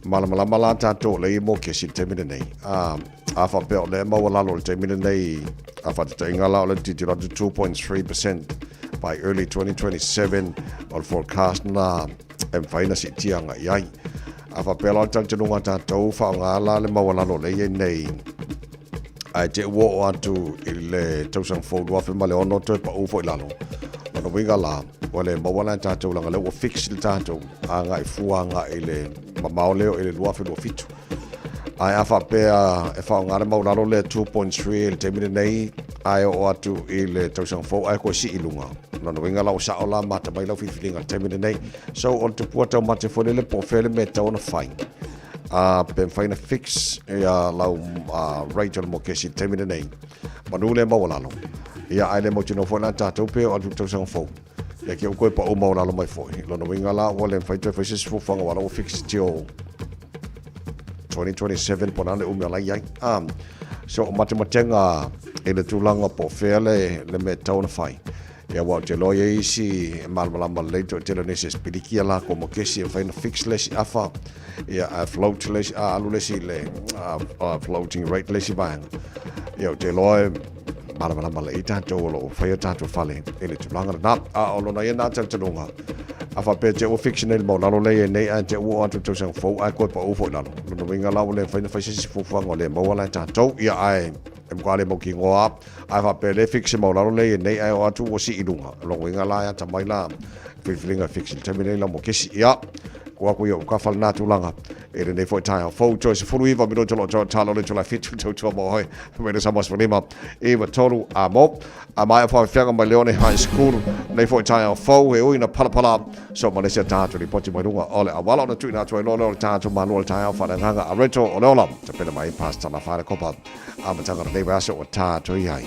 Malamala tātou le I mo kesi te mine nei. A whapeo le mawalalo te mine nei. A whate ingala o le titira to 2.3% by early 2027. O forecast na whaina si tianga iai. A whapeo la tātou tātou whaongala le mawalalo le nei. Ai te ua o atu I le tausang fold wafe ma le ono toi pa ufo I lalo. Lano winga la, wa le mawana tātou langa le ua fix le tātou a ngai fuanga I le mamao leo I le luafe lua fitu. Ai awha pēa e whao ngare mau lalo le 2.3 le te mine nei ai o atu I le tausang fold ai koe si I lunga. Lano winga la o sa o la mata mai lau whiwhiringa te mine nei. So on te pua tau mate fo le po fele me tau na whain. Ben faina fix ia lau rate mo kesi te mine nei. Manu le mawalalo. Ia ai le mo tino fo na tātou pe o atu tausang fo. Ia ki o koe pa o mawalalo mai fo. Lono winga la o le whaitoi whaisi sifu whanga wala o fix tio 2027 ponane umia lai ai. So matematenga e le tūlanga po whea le me tauna whai. Ia wau te loia isi malmalama leito te nese spirikia la ko mo kesi e whaina fix lesi afa. Ia float lesi alu lesi le floating rate lesi vanga. Ia te loia malmalama le i tātou lo whaia tātou whale e le tūlanga na olo na ia nā tātunga. Afa pe te o fictional mo lalo le nei an te o atu tau sang fo ai ko pa o fo lalo. No winga lawo le whaina whaisisi fufuanga le maua lai tātou ia ai. Mkwale mo ki ngoa ai fa pe le fix mo lalo le nei ai o atu o si ilunga lo winga la ya tamai la filinga fix terminate la mo kesi ia ko ko yo ka fal na tulanga e le nei fo tai fo choice fo luiva mino tolo talo le tola fit to mo hoi me le samos lima e va tolu a mo a mai fa fianga mai leone high school nei fo tai fo e o ina pala so mo le se tatu li poti mai runga ole a wala na tu na tu lo tatu manual tai fa na nga a reto o lola te pena mai pasta la fa copa a matanga nei va so tatu ia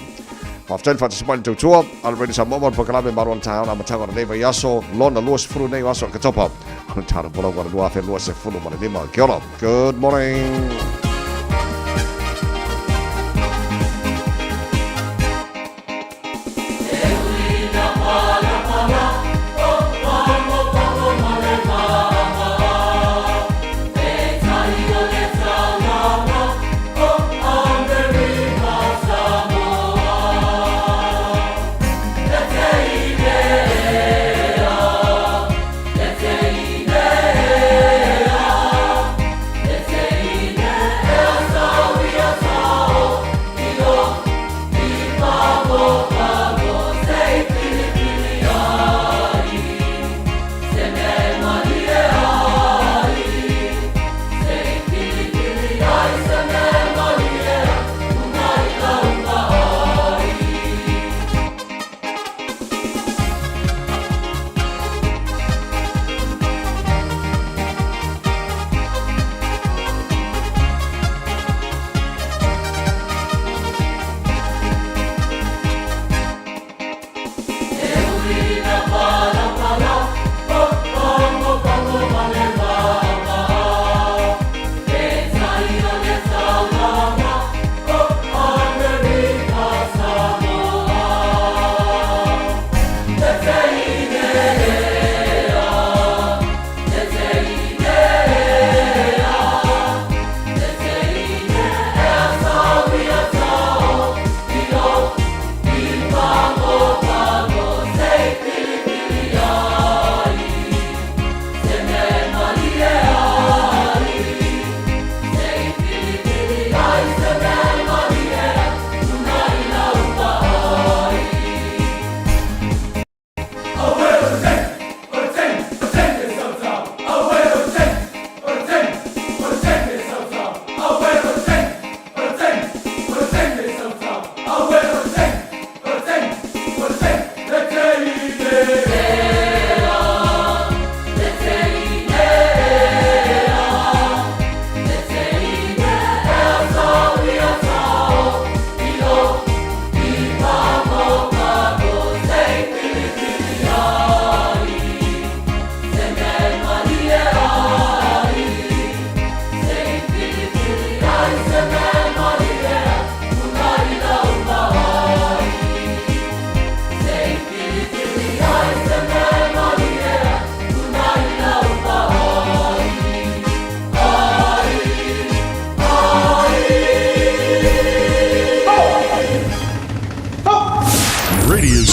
After fa smile to tour already Samoa po kalabe maron town a matanga nei va yaso lona luas furu nei waso ka topa on tara bola wa lua fe luas fulu ma nei ma good morning.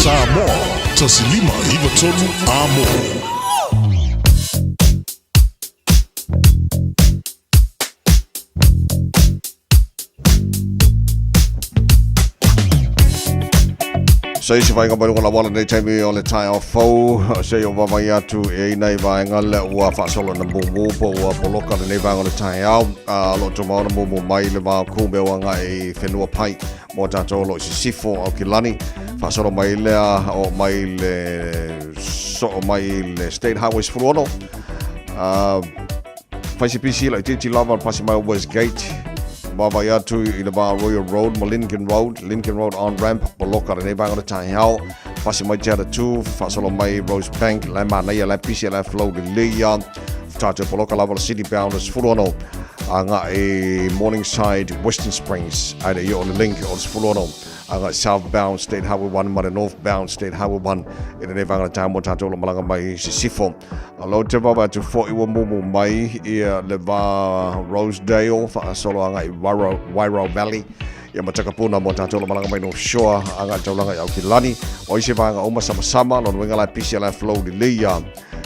Samoa, tasilima iwa tolu amo. Sei se vai ngabalo la wala nei taimi o le Taeao fou sei o vavai atu e nei vai ngale ua fasolo na mumu po ua poloka le nei vai o le Taeao lo tomo na mumu mai le va ku me wanga e whenua pai mo tato lo sifo o kilani fasolo mai le o mai le so mai le State Highways furono faisi pisi la titi lava pasi mai West Gate Vavai atu i le va Royal Road, Lincoln Road on ramp, poloka le nei vai o le Taeao, pasi mai te tu, fasolo mai Rose Bank, le manai le pisi le flow le lia, tato poloka lava le City Bounders furono, anga e Morningside, Western Springs, aida i o le link o le furono, anga southbound state highway 1 ma northbound state highway 1 ina ne vanga tamo tato lo malanga mai sifo alo te baba tu fo iwa mumu mai ia le va Rosedale fa solo anga i Wairo Valley ia matakapuna mo tato lo malanga mai no shore anga taulanga i Aukilani o ise vanga oma sama lo wenga la pisia la flow di lia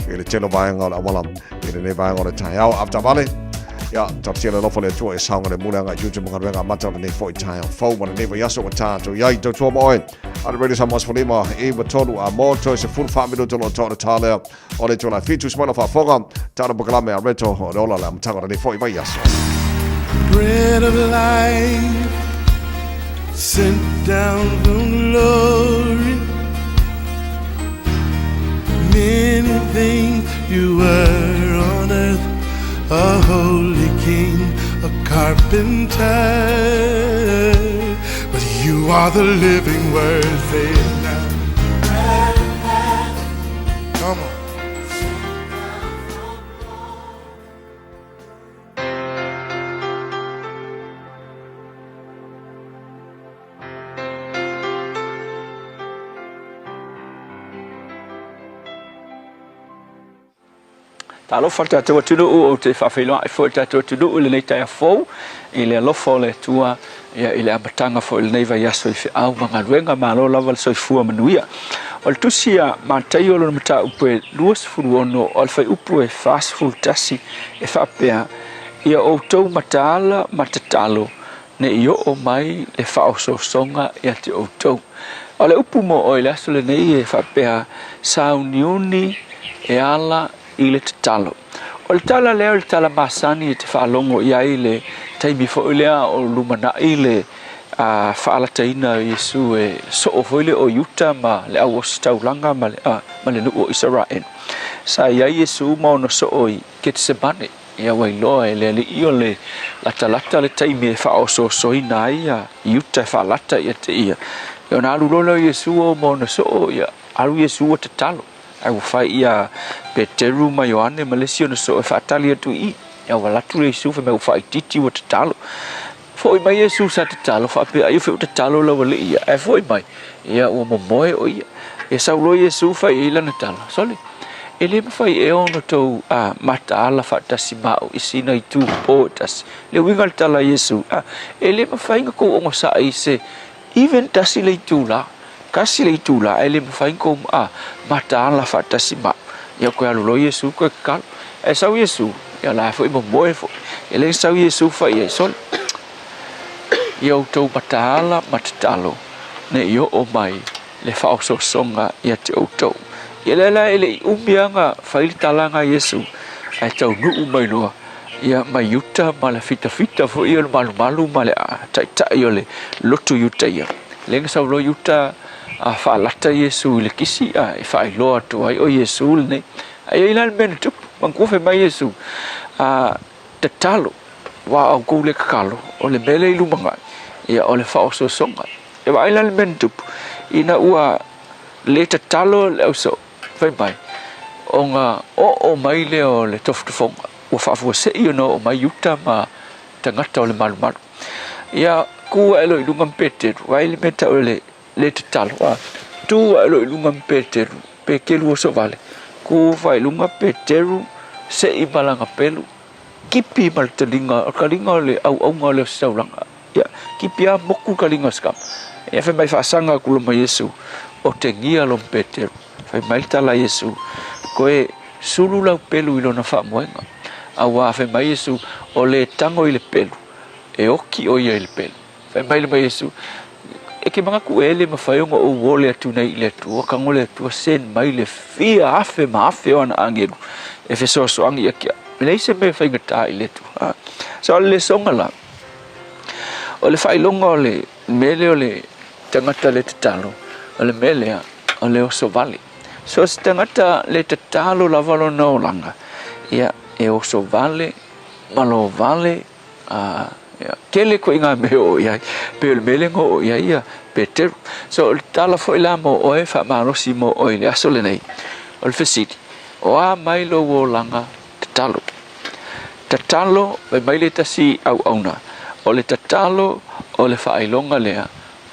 ile telo vanga la wala ile ne vanga le Taeao after valley ya tapsia le lofo le tua e saunga le mulanga YouTube mga renga mata le foi Taeao fo mo ne yaso tato ya to to mo Ada radio Samoa Spolima e batolu a moto se full family to to tale o le tola fitu smala fa foga tara bokalame a reto o ola la mtanga le foi vai yaso Bread of life sent down from glory. Many things you were on earth, a holy king, a carpenter, but you are the living word. Say it now. Come on. Talo falta te watu o te whawhilo ai fo te watu o le nei tai fo i le lofo le tua ia i le abatanga fo i le nei vai aso i whiau mga ruenga malo lava le soifua manuia. O le tusia mātai o lona mata upu e luas furu ono o le whai upu e fast full tasi e whapea ia o tau mataala matatalo ne i o mai le whao so songa ia te o tau. O le upu mo o i le aso le nei e whapea sauniuni e ala i le tatalo. O le tala leo le tala masani e te whaalongo ia i le taimi fo ilea o lumana i le whaalataina Yesu e so o foile o Utah ma le au o staulanga ma le nu o Israel. Sa ia Yesu ma ono so o i Getsemane ia wailoa e le i o le lata le taimi e whao so soina ia Utah whaalata ia te ia. Ia na alu lolo Yesu o ma ono so o ia alu Yesu o tatalo. Ai fai ia Peteru ma Ioane Malesio no so e fatali tu I ia walatu le Yesu fe me fai titi o tatalo foi mai Yesu sa tatalo fa pe ai fe tatalo la wale ia e foi mai ia o momoe o ia e saulo Yesu fai ila na tala sole ele me fai e ono to mata ala fa tasimao isina I tu potas le winga tala Yesu ele me fai ko o sa I se even tasile tu la kasi le tula ele me fai ko mata ala fa tasima ia ko alu Yesu ko kal e sau Yesu ia la foi mo moe fo ele sau Yesu fai e sol ia o tau mata ala matatalo ne io o mai le fa so songa ia te o tau ia la ele umbianga fai talanga Yesu ai tau nu mai loa ia mai Utah ma la fita fo ia malu ma le tai ia le lotu Utah ia lenga sau lo Utah a whaalata Yesu le kisi e whaailoa tu ai o Yesu ne ai ilan mena tup mangkuwhe mai Yesu te talo wa au kou le kakalo o le mele ilumanga ia o le whao so songa e wa ilan mena tup ina ua le te talo le au so whai mai o ngā o mai le o le tofutufonga ua whaafua se i ono o mai Utah ma tangata o le malu ia kua elo ilunga mpeteru wa ili meta o le te talo tu alo ilunga Peteru pe kelu o so vale ku vai lunga Peteru se I malanga pelu kipi mal telinga kalinga le au ngale saulanga ya kipi a moku kalinga skam e fe mai fasanga ku lo Yesu o te ngia lo Peteru fai mai tala Yesu ko e sulu la pelu ilo na fa moenga awa fe mai Yesu o le tango I le pelu e oki o ia I le pelu fai mai le Yesu e ke mga kuele mawhaiunga o wole atu nei le tua kangole tua sen mai le fia afe ma afe o ana angeru e fe so angi akia me se me whainga tā I le tua so le songa la o le whailonga o le mele o le tangata le tatalo o le mele o le oso vale so se tangata le tatalo la valo na o langa ia e oso vale malo vale kele ko inga me o ia pe le melengo o ia Peter so tala foi la mo o e fa marosi mo o ile aso le nei o le fesiti o a mai lo o langa tatalo e mai le tasi au auna o le tatalo o le failonga lea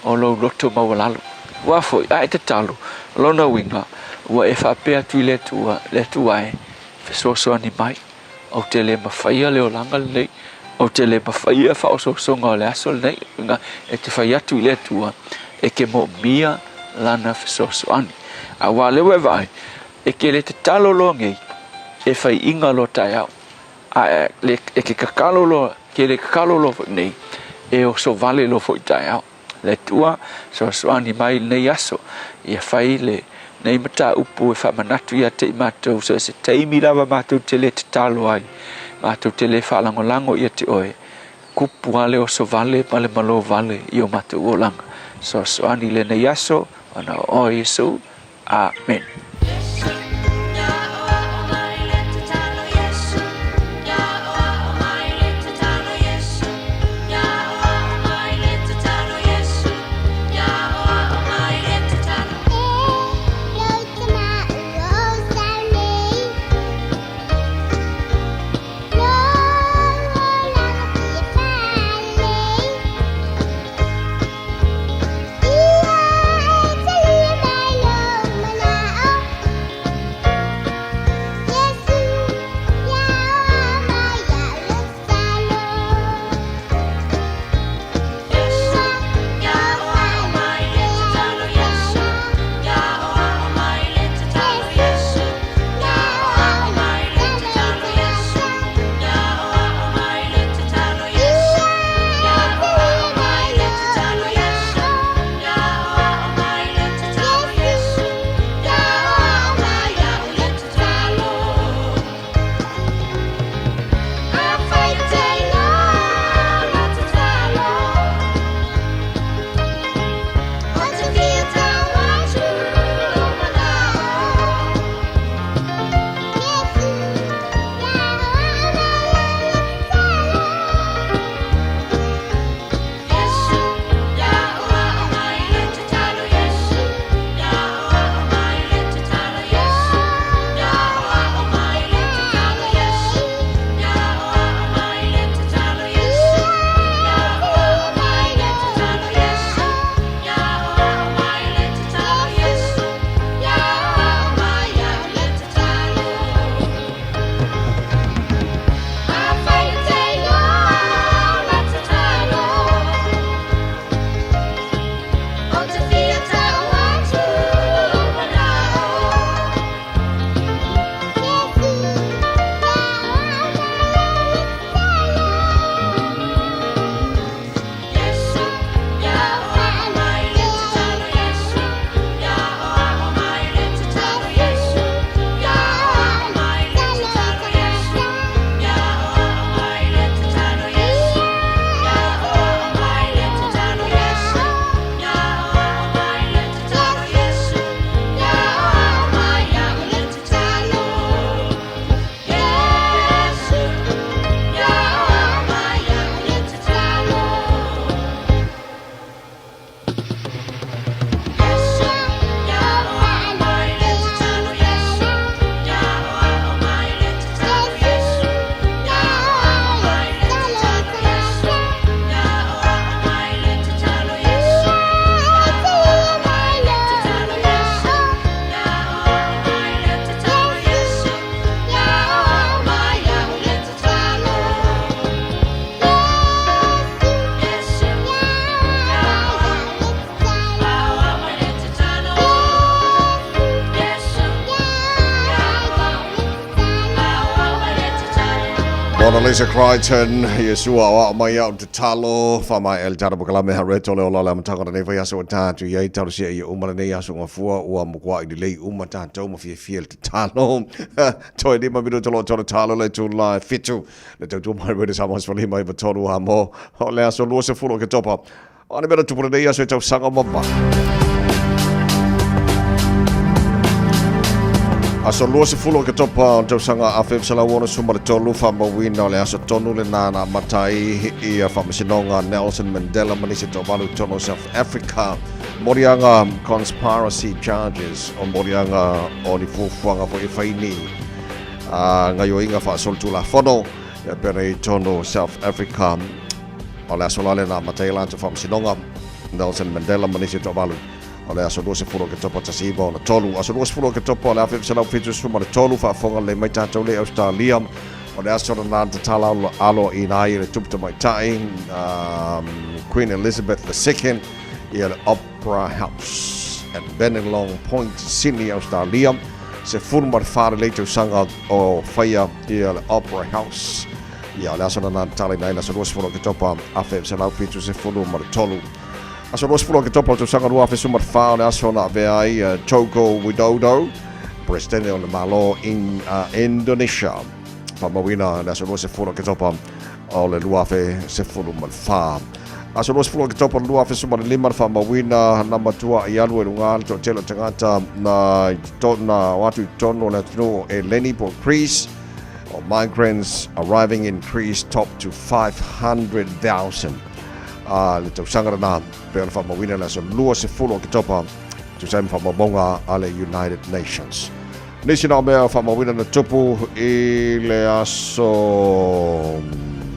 o lo loto mawalalu wa foi ai te talo lona winga wa e fa pe atu le tua e so ni mai o te le mawhaia le o langa le o te le mawhaia fa o so nga le aso le nga e te whai atu le tua e ke mo mia lana so ani a wa le vai e ke le te talo lo ngai e whai inga lo Taeao a le e ke kakalo lo ke le kakalo lo nei e o so vale lo fo Taeao le tua so ani mai nei aso ia whai le nei mata upu e whamanatu ia te mātou so se teimi lava mātou te le te talo ai mātou te le whalangolango ia te oe kupu ale o so vale pale malo vale i o mātou o langa so ani le nei aso ana o Yesu amen. Mona Lisa Crichton, Yesua wa mai au te talo, whamai el tara bukalame ha reto leo lola matangana nei vai aso tātu iei tau sia i umana nei aso ngafua ua mukwa i lei uma tātou ma fia te talo. Toi ni mamiru tolo tolo talo le tu lai fitu. Le tau tu mai rede samas wali mai vatonu ha mo. Ho le aso lua se fulo ke topa. Ane mera tupura nei aso tau sanga mama. Aso lua se fulo ke topa tau sanga a fem sala wana suma le tolu whama wina le aso tonu le nana matai i a whamasinonga Nelson Mandela manise to Malu tono South Africa. Morianga conspiracy charges o morianga o ni fufuanga po i whaini. Ngayo inga wha soltu la whono e pere i tono South Africa o le aso lale na matai la to whamasinonga. Nelson Mandela manisi to Malu. Ole aso luo se fulo ke topo tasiva o na tolu. Aso luo se fulo ke topo le awhi fisalau fitu suma le tolu whaafonga le mai tātou le Australia. Ole aso na nā te tala alo I nai le tupta mai tai. Queen Elizabeth II I le Opera House at Bennelong Point, Sydney, Australia. Se fulo mar whare le tau sanga o whaia I le Opera House. Ia le aso na nā te tala I nai aso luo se fulo ke topo awhi fisalau fitu se fulo mar tolu. Aso los fulo ke topo tu sanga rua fesu mar fa le aso na ve ai Joko Widodo president o le malo in Indonesia. Pa mawina le aso los fulo ke topo o le rua fe se fulo mar fa. Aso los fulo ke topo rua fesu mar lima fa mawina na matua I alu e lunga to telo tangata na tona watu tono le tino e Lenny por Greece. Migrants arriving in Greece top to 500,000. Le tau sangara nā pe ona whamawina na so lua se fulo ki topa tu sai whamabonga a le United Nations. Nisi nā mea whamawina na tupu I le aso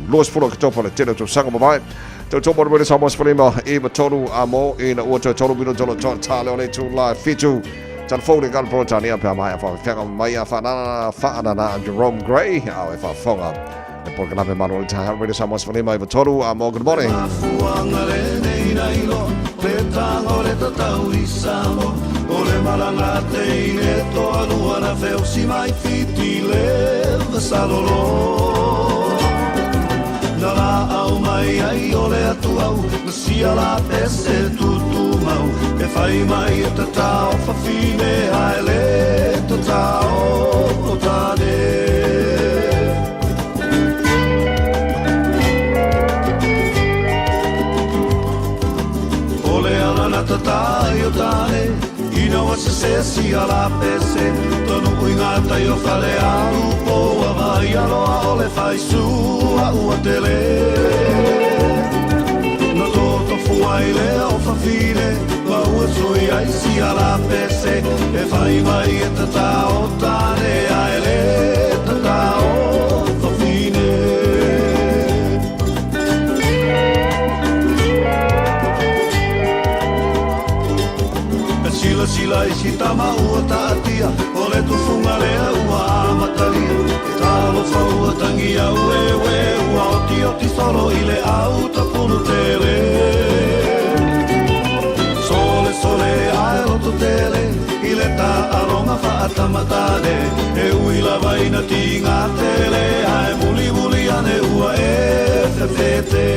lua se fulo ki topa le tēnā tau sangara mawai. Tau topa rwere Samoa Spalima I matonu a mo I na ua tau tolu mino tolo tā leo nei tu lai fitu. Tan fōne gan protania pe mai a whawhenga mai a whanana Jerome Gray a e whawhonga. E porka nape Malu le taha rwere Samoa Spalima I matonu a mo good morning. Le tango le tatau I Samoa O le malanga te le toa lua na feo si mai fiti le vasalolo Na la au mai ai o le atu au Na sia la pese tutu mau E fai mai e tatao fafine ai le tatao o tane Tatai o tane Ina wa se sesi ala pese Tonu uingata I o whale alu Po a vai aloa o le whai sua ua tele No toto fuai le o whawhine Wa ua sui ai si ala pese E whai mai e tata o tane Ai le tata o whawhine Sila I si tama ua tātia O le tufunga lea ua amatalia E talo whaua tangi au e ua oti solo I le au tapunu tele Sole ae loto tele I le tā aronga whaatamatane E ui la vaina tinga tele Ae muli ane ua e whewhete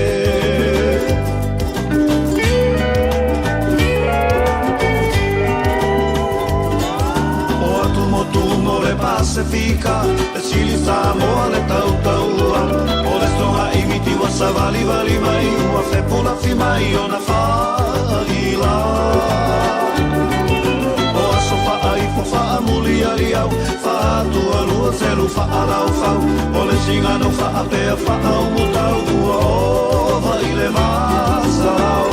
Tumo le Pasifika, le sili Samoa le tautaua O le songa imiti wa savali vali mai Ua whepula fi mai o na whaila O aso whaai po wha muli ali au Whaatua lua selu whaalau whau O le singano whaapea whaau mutau Ua ova I le masa lau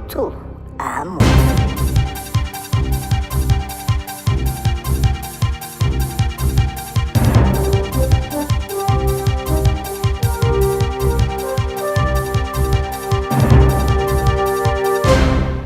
tu amo.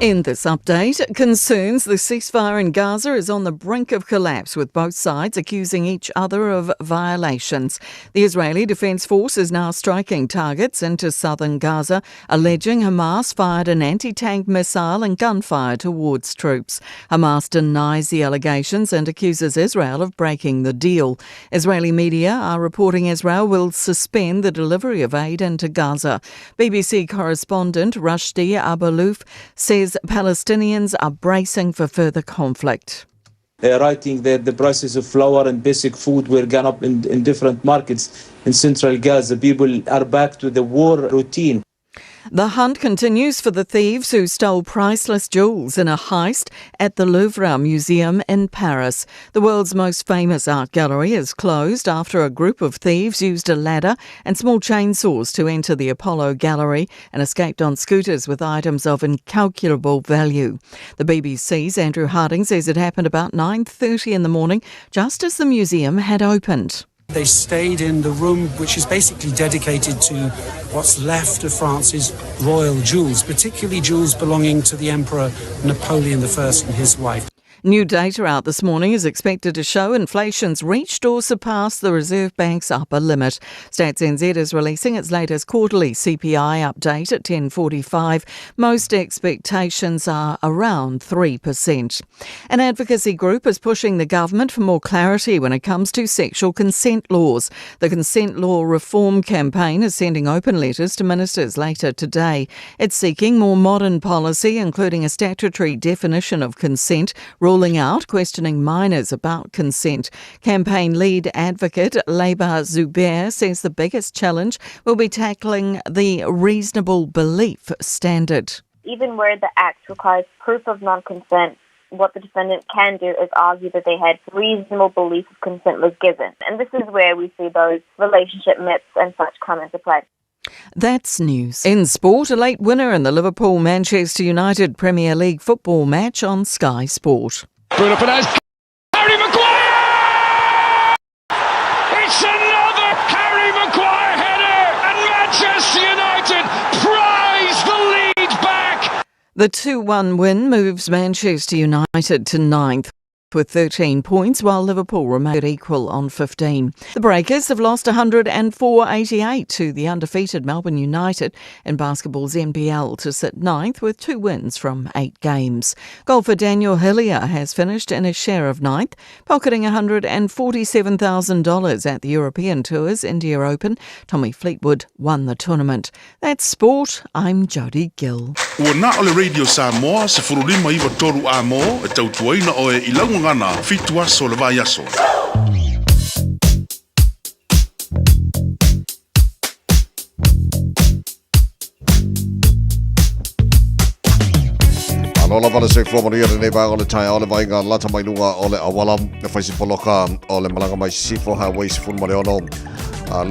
In this update, concerns the ceasefire in Gaza is on the brink of collapse, with both sides accusing each other of violations. The Israeli Defense Force is now striking targets into southern Gaza, alleging Hamas fired an anti-tank missile and gunfire towards troops. Hamas denies the allegations and accuses Israel of breaking the deal. Israeli media are reporting Israel will suspend the delivery of aid into Gaza. BBC correspondent Rushdie Abalouf says Palestinians are bracing for further conflict. Writing that the prices of flour and basic food were gone up in different markets in central Gaza. People are back to the war routine. The hunt continues for the thieves who stole priceless jewels in a heist at the Louvre Museum in Paris. The world's most famous art gallery is closed after a group of thieves used a ladder and small chainsaws to enter the Apollo Gallery and escaped on scooters with items of incalculable value. The BBC's Andrew Harding says it happened about 9:30 in the morning, just as the museum had opened. They stayed in the room which is basically dedicated to what's left of France's royal jewels, particularly jewels belonging to the Emperor Napoleon I and his wife. New data out this morning is expected to show inflation's reached or surpassed the Reserve Bank's upper limit. Stats NZ is releasing its latest quarterly CPI update at 10:45. Most expectations are around 3%. An advocacy group is pushing the government for more clarity when it comes to sexual consent laws. The Consent Law Reform Campaign is sending open letters to ministers later today. It's seeking more modern policy, including a statutory definition of consent, ruling out questioning minors about consent. Campaign lead advocate Labour Zubair says the biggest challenge will be tackling the reasonable belief standard. Even where the Act requires proof of non-consent, what the defendant can do is argue that they had reasonable belief of consent was given. And this is where we see those relationship myths and such come into play. That's news. In sport, a late winner in the Liverpool-Manchester United Premier League football match on Sky Sport. Bruno Fernandes, Harry Maguire! It's another Harry Maguire header, and Manchester United prize the lead back. The 2-1 win moves Manchester United to 9th. With 13 points, while Liverpool remained equal on 15. The Breakers have lost 104-88 to the undefeated Melbourne United in basketball's NBL to sit 9th with 2 wins from 8 games. Golfer Daniel Hillier has finished in his share of 9th, pocketing $147,000 at the European Tour's India Open. Tommy Fleetwood won the tournament. That's sport. I'm Jodie Gill. Ua na ole Radio Samoa se furulima iwa toru a mo e tautuaina o e ilaungangana fitua so le vai aso. Alola vale se fo maria nei ba ole Taeao le vai nga lata mai lunga ole awala e faisi poloka ole malanga mai sifo highway sifo mare ono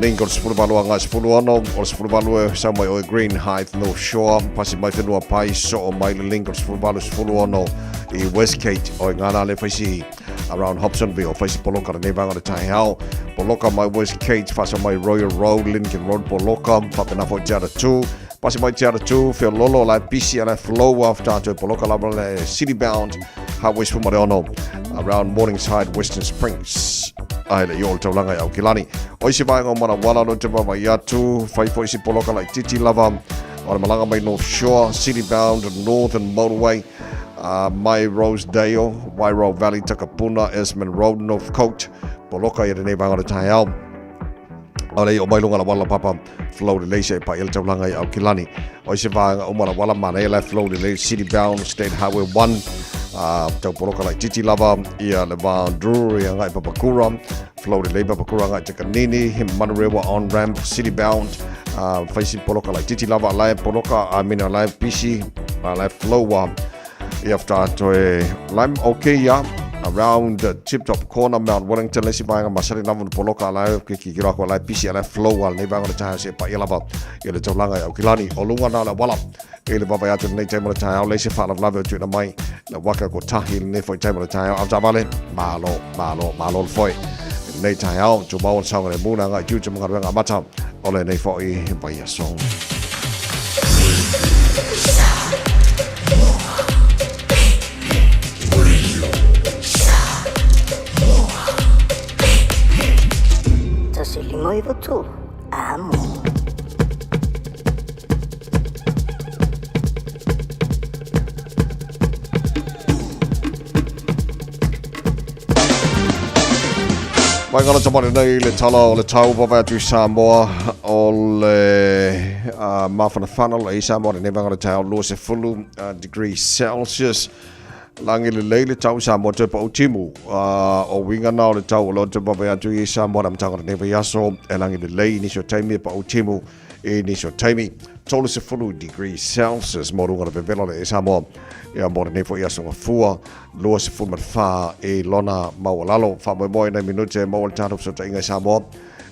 Lincoln sifo balu anga sifo ono o sifo balu sa mai o Green Heights North Shore pasi mai fenua pai so o mai Lincoln sifo balu sifo ono I Westgate o ngana le faisi around Hobsonville faisi poloka nei ba ole Taeao poloka mai Westgate fasa mai Royal Road Lincoln Road poloka papena fo jara 2 Pasi mai tiara 2, feo lolo la bisi ala flow after to poloka la city bound highway sfumare ono around Morningside Western Springs. Ai le yol taulanga ya Kilani. Oisi vai ngo mana wala no te ba ya 2, fai fo isi poloka la titi lava. Ora malanga mai North Shore city bound Northern Motorway. Mai Rosedale, Wairau Valley Takapuna, Esmond Road North Coast. Poloka ya nei banga Taeao. Ole o mai lunga la wala papa flow the leisure pa el taulanga ya Kilani. O se va o mala wala mana la flow the city bound state highway 1 tau poloka la titi lava ia le va Drury ngai Papakura flow the labor Papakura ngai Takanini him Manarewa on ramp city bound facing poloka la titi lava la poloka amina la PC la flow ia after to lime okay ya around the tip top corner Mount Wellington lesi banga masari namun poloka la ki kira ko la PC la flow al nei banga ta se pa ia lava ia le taulanga ya Kilani o lunga na la wala ele baba ya nei time ta lesi fa la lava tu na mai la waka ko tahi nei foi time ta au vale malo foi nei ta tu ba song le muna nga ju chum nga mata ole nei foi vai song Noivo tu, amo. Mai ngana tamari nei le tala o le tau bava tu Samoa o le mawhana whanau e Samoa ne vangana tau lo se fulu degrees Celsius. Langi le leile tau Samoa te pa o timu o winga nao le tau o lo te bava atu I Samoa na mtangana neva yaso e langi le lei nisho taimi pa o timu e nisho taimi tolu se fulu degree Celsius mo runga le velo le Samoa ia mo nei fo ia so fua lo se fu fa e lona mawalalo fa mo na minute mo wal tatu so inga Samoa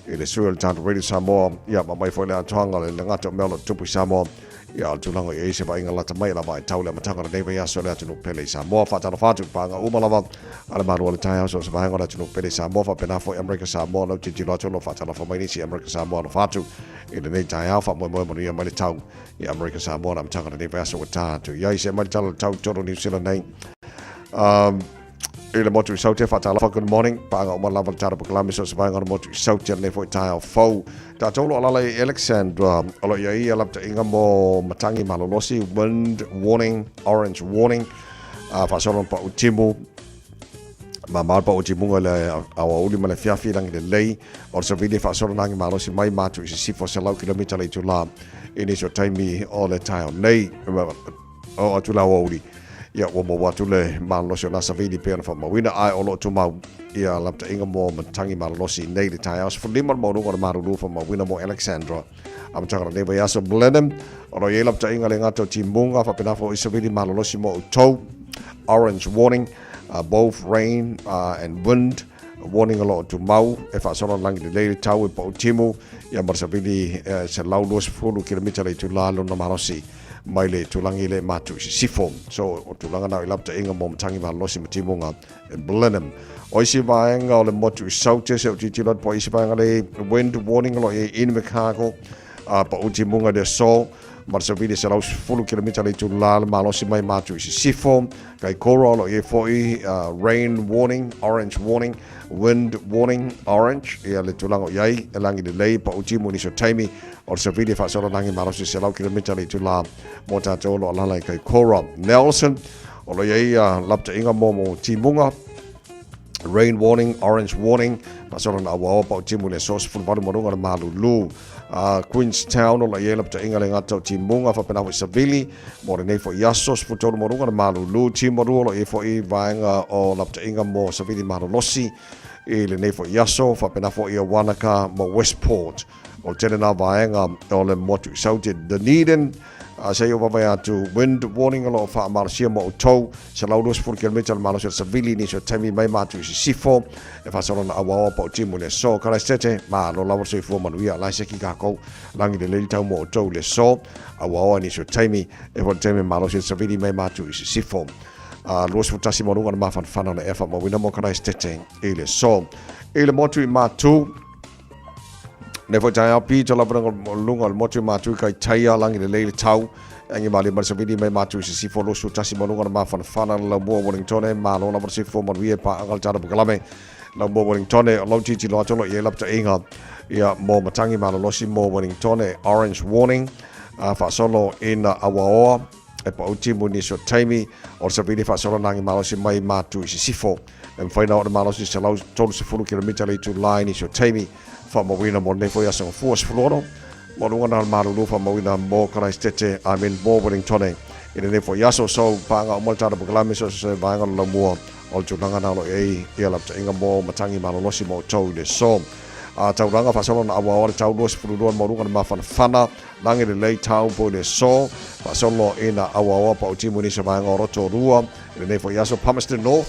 e le suel tatu radio Samoa ia ma mai fo le tonga le ngato melo tupu Samoa ia tulango e se ba inga lata mai la mai tau le matanga nei ia so le tunu pele Samoa fa tano fatu pa nga umalava ala maru le Taeao so se ba nga tunu pele Samoa fa pena fo America Samoa lo titi lo tolo fa tano fa mai si America Samoa lo fatu e le nei Taeao fa mo ia mai le tau i America Samoa na matanga nei ia so tatu ia se mai tau toro New Zealand nei e le motu saute fatala good morning pa nga uma lava tara proklami so sa nga motu saute le fo Taeao fo ta tolo ala Alexandra alo ia lapta inga mo matangi malolosi wind warning orange warning fa solo pa utimu ma malpa utimu le awa uli male fiafi lang le lei or so vidi fa solo nang malosi mai matu si fo sa lau kilomita le tula ini so taimi o le Taeao nei o atula uli ia wa mo watu le malolosi na sa vidi pe fa mawina ai o lo tu mau ia lapta inga mo matangi malolosi nei le Taeao so lima mo no marulu fa mawina mo Alexandra am tanga ne ba yaso blenum o ia lapta inga le ngato timunga fa pena fo isa vidi malolosi mo to orange warning both rain and wind warning a lot to mau e fa solo lang le tau e po timu ia marsa vidi se laudos fulu kilomita le tu lalo na malosi mai le tulangi le matu sifo so o tulanga na ilapta inga mo mtangi malosi mtimunga blenum o isi vaenga o le motu saute se o titilot po isi vaenga le wind warning lo e in Chicago pa utimunga de so marsa vidi se laus fulu kilomita le tu lalo malosi mai matu sifo kai koro lo e foi rain warning orange warning wind warning orange ia le tulango iai e langi de lei pa utimu ni so taimi o se vidi fa solo langi marosi se lau kilomita le tula mo tatou lo ala kai koro Nelson o lo iai lapta inga mo timunga rain warning orange warning pa solo na awa pa utimu le sos fulu valu morunga na Malu Queenstown o la iai lapta inga le ngata timunga fa pena sa vili mo le nei fo yasos fu tolu morunga na Malu timoru lo e fo i vaenga o lapta inga mo sa vili marolosi e le nei fo yaso fa pena fo ia Wanaka mo Westport o tene na vaenga o le motu saute Dunedin se yo vai atu wind warning lo fa marsia mo to se laudos fur kilometer malo se vili ni so temi mai matu sifo e fa solo na awa po timu le so kala sete ma lo lawo se fo manu ia la se ki ka ko langi de le tau mo to le so awa ni so temi e fo temi malo se vili mai matu sifo los futasi mo runga ma fan na e fa mo wina mo kala sete e le so e le motu matu ne fo Taeao pi to labra lunga motu matu kai taia langi le le tau angi mali mar sabidi mai matu si fo lo su tasi mo lunga ma fana la mo Wellington ma lo na si fo mo wie pa angal tara bukalame la mo Wellington lo titi lo to lo ye lapta inga ia mo matangi ma lo si mo Wellington orange warning fa solo in awaoa e pa utimu ni so taimi o sabidi fa solo nangi ma lo si mai matu si fo en faina o ma lo si salau tolu se fulu kilomita le tu line so taimi fa mo wina mo ne fo ya so force floro mo lunga na Malu fa mo wina mo kana stete I mean mo Wellington ina ne fo ya so pa nga mo tara bukalame so se va nga lo mo o tu nga na lo e ia lapta inga mo matangi ma lo si mo to le so tau ranga fa solo na awa o tau dos fulu mo lunga ma fana langi le lei tau po le so fa solo ina awa pa utimu ni se va nga roto rua ina ne fo ya so Palmerston North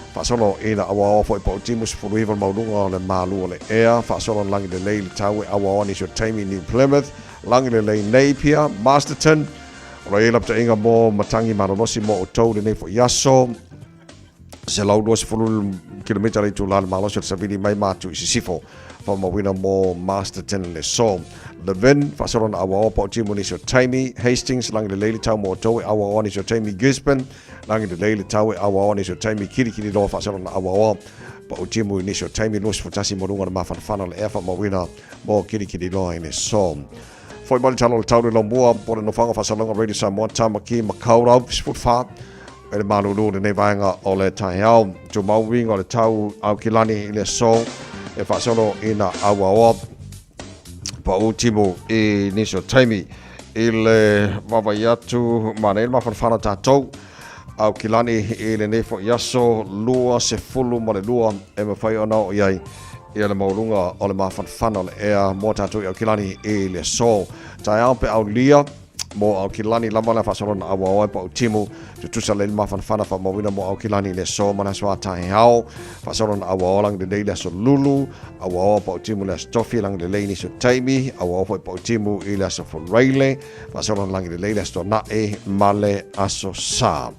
fa solo ina awa fo po timus fo rival maulunga le Malu le air fa solo langi le lei tawe awa ni so taimi New Plymouth langi le lei Napier Masterton o le lapta inga mo matangi marolosi mo o tau le nei fo yaso se lau dos fo kilomita le tu la malosi se vidi mai matu sifo fa mo wina mo Masterton le so le vin fa solo na awa po timu ni so taimi Hastings langi le lei tau mo tau awa ni so taimi Gisborne langi de leile tawe awa ni so taimi kiri lo fa solo na awa pa utimu ni so taimi nos futasi mo runga ma fana le efa mo wina mo kiri lo ni so foi mal talo tawe lo mua po no fanga fa solo radio Samoa tamaki makaura sport fa ele Malu de ne vanga o le Taeao jo mau winga le tau au kilani le so e fa solo ina awa pa utimu e ni so taimi ile mavayatu manel ma fana tatou au kilani e le nefo yaso lua se fulu mo le lua e me fai ona o iai ia le maulunga o le mawhanwhana le ea mō tātou au kilani e le so. Taeao pe au lia mo au kilani lama le whasorona awa oe pa au timu tutusa le mawhanwhana wha mawina mo au kilani le so mana soa Taeao whasorona awa o lang le leile so lulu awa oe pa au timu le stofi lang le leini so taimi awa oe pa au timu i le so foreile whasorona lang le leile so nae male aso sa.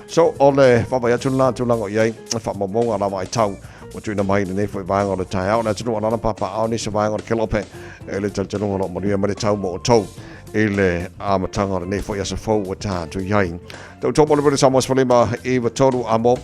So ole whawai atu la tulango iei whamamonga rawa i tau o tuina mai nei foi vaanga o le Taeao na tunu ana papa au ni se vaanga o Kelope e le tunu o maria mai tau mo tau e le amatanga o nei foi asa fou o ta tu iai tau tomo le Samoa Falima e wa toru amo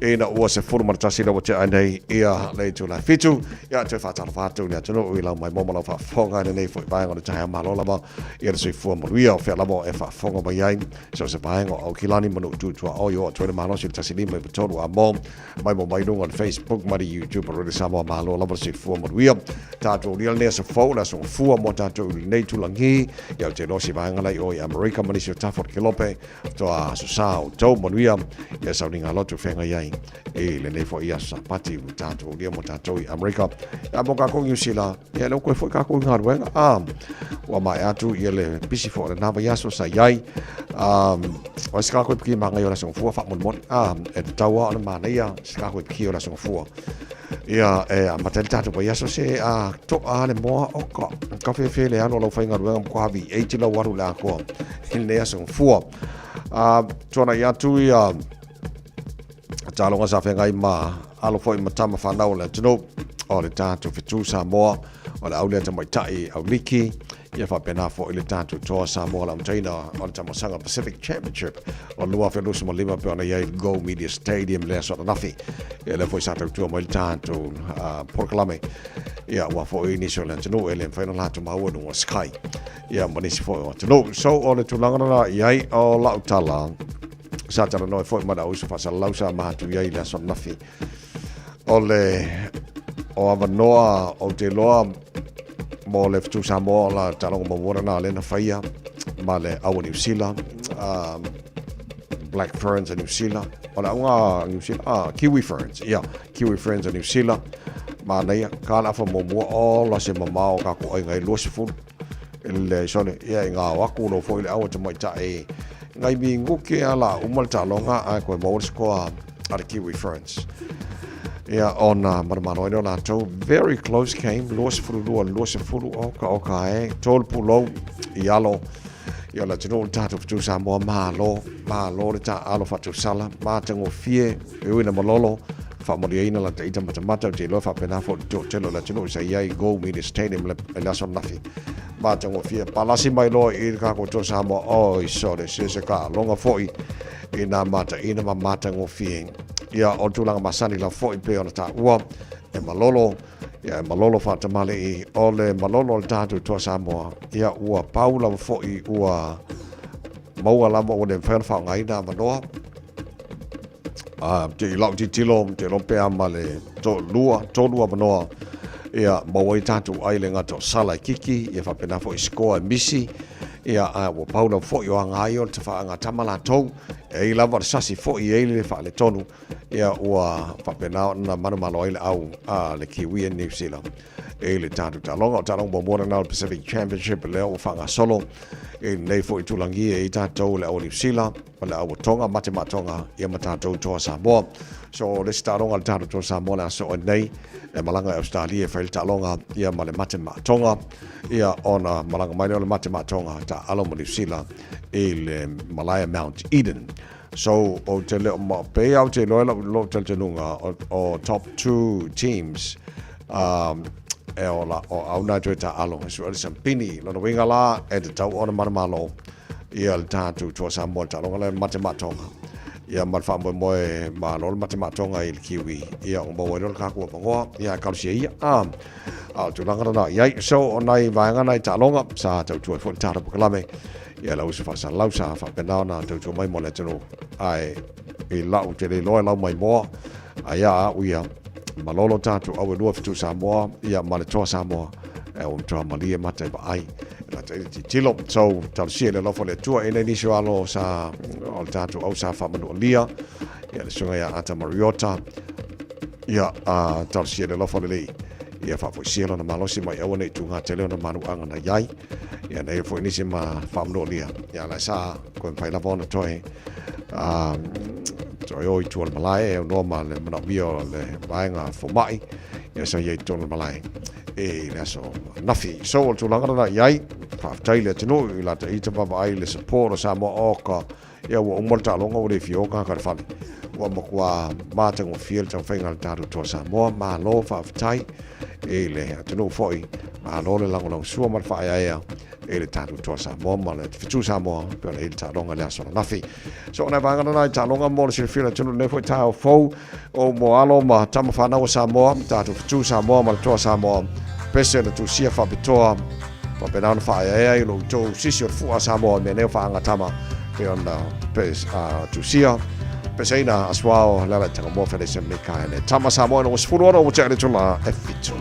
e na ua se furu maratasi o te anei ia le tu la fitu ia te whatara whatu ni atunu i lau mai momo lau whafonga nei foi vaanga o le Taeao malolama ia le sui fua maruia o whea lamo e whafonga mai ai so se vaanga o kilani manu tutua o yo tuere malo si tasi lima i wa toru amo mai mo mai nunga on Facebook mari YouTube o le Samoa malolama sui fua maruia tātou lia nea se fau na so fua mo tātou nei tulangi ia te no si vaanga lai o i Amerika mani si o tafot Kelope toa so sao tau manuia ia sauninga lotu whenga iai e le nei fo ia sa pati u tātou lia mo tātou i Amerika ia mo kako New Zealand ia leo koe fo kako i ngaruenga ua mai atu ia le bisi fo le nava iaso sa iai o si kako i piki manga i o la songfua whakmonmon e te taua o le mana ia si kako i piki o la songfua ia e matali tātou pa iaso se to a le moa o ka whewhe le ano lau whainga ruenga mo kwa vi eiti lau waru le akoa il nea songfua tuana i atu ia tālonga sa whengai ma alo fo i matama whanau le tino o le tātou fitu Samoa o le aulea tamai tai au liki ia whapena fo i le tātou toa Samoa la mtaina o le tamasanga Pacific Championship o lua whelusa ma lima pe ona iai Go Media Stadium lea sota nafi ia le fo i sātou tua mo i le tātou Porkalame ia ua fo i niso le tino e le mwhaina lātou maua nunga Sky ia manisi fo i o tino so o le tulangana iai o lau tala sa tala noi fo i mana usu whasa lausa mahatu iai lea sota nafi o le o avanoa o te loa mo le fitu Samoa la talonga mawara na lena whaia ma le awa New Zealand Black Ferns a New Zealand o le aunga New Zealand Kiwi Ferns Kiwi Ferns a New Zealand ma neia ka la fa momua o la se mamao ka ko ai ngai losiful le sone ia nga waku no foi le awa te mai ta e ngai mi nguke ala umal talonga a ko mo sko a Kiwi Ferns ia ona marmano ino la to very close game losifulu o ka e tol pulo ialo ia la tino tato fitu Samoa malo le ta alo fatu sala ma tango fie e uina malolo fa moriina la te ita matamata te lo fa pena fo to telo la tino sa ia Go Media Stadium la son nafi ma tango fie palasi mai lo i ka ko to Samoa o i sore se ka longa foi ina mata ina mata ngo fie ia o tulanga masani la foi pe ona ta ua e malolo ia malolo fa tamale i ole malolo le tatu to Samoa ia ua paula foi ua maua lama o le fa ngai na manoa te lau te lo pe amale to lua manoa ia maua i tatu ai le ngato sala kiki ia fa pena foi score misi ia ua paula foi o ngai o te fa nga tamala tou e lava sasi foi e le fa le tonu ia ua fa pena na manu malo ile au le Kiwi in New Zealand e le tatu talonga mo na Pacific Championship le o fa nga solo e nei foi tulangi e tatu le o New Zealand le au tonga matonga ia matatou to Samoa so le staronga le tatu to Samoa la so nei e malanga Australia fa le talonga ia male matonga ia ona malanga mai le matonga ta alo mo New Zealand e le Malaya Mount Eden so o te le pe au te lo te lunga o top 2 teams e ola o au na tueta alo so le sampini lo winga la e te tau ona marmalo ia le tatu to Samoa talonga le matonga ia malfa mo ma lo matonga il Kiwi ia o mo lo ka ko ngo ia ka sia ia tu langa na ia so onai vanga nai talonga sa tau tu fo tara klame ia la usa fa lausa fa penana tu mai mo le tino ai i lau te le lau mai mo aia uia malolo tatu au lua fitu Samoa ia maletoa Samoa e o mtua malia mate ba ai la te tilo so tal sia le lofo le tua ene ni alo sa o tatu au sa fa manu lia ia le sunga ia ata Mariota ia tal sia le lofo le ia whaafoisia lona malosi mai aua nei tunga te leo na manuanga na iai. Ia nei fo inisi ma whaamnolia. Ia lai sa koe mpai lava ona toi. Toi oi tuol malai e unoma le manawio le vaenga fo mai. Ia sa iei tuol malai. E le aso nafi. So o tulangara na iai. Whaafitai le tinu i la te ita baba ai le support o Samoa oka. Ia ua umolta alonga o le fioka ka whani. Ua makua mātang o fiel tau whainga le tātu tō Samoa. Mā lo whaafitai. E le tinu foi. Mā lo le langolang sua mat whaia e le tātu tō Samoa. Ma le fitu Samoa. Pio le ili tālonga le aso nafi. So na vangana nai tālonga mo le silfila tunu ne foi tāo fau. O mo alo ma tama whanau o Samoa. Tātu fitu Samoa ma le tō Samoa. Pese na tu sia whapitoa. Whapenana whaia i lo tō sisi o fua Samoa. Me neo whaanga tama. Pio na pes tu sia. Peseina aswao lala tanga mo fedese me kaene. Tama Samoa no sfuruora o te tula e fitu.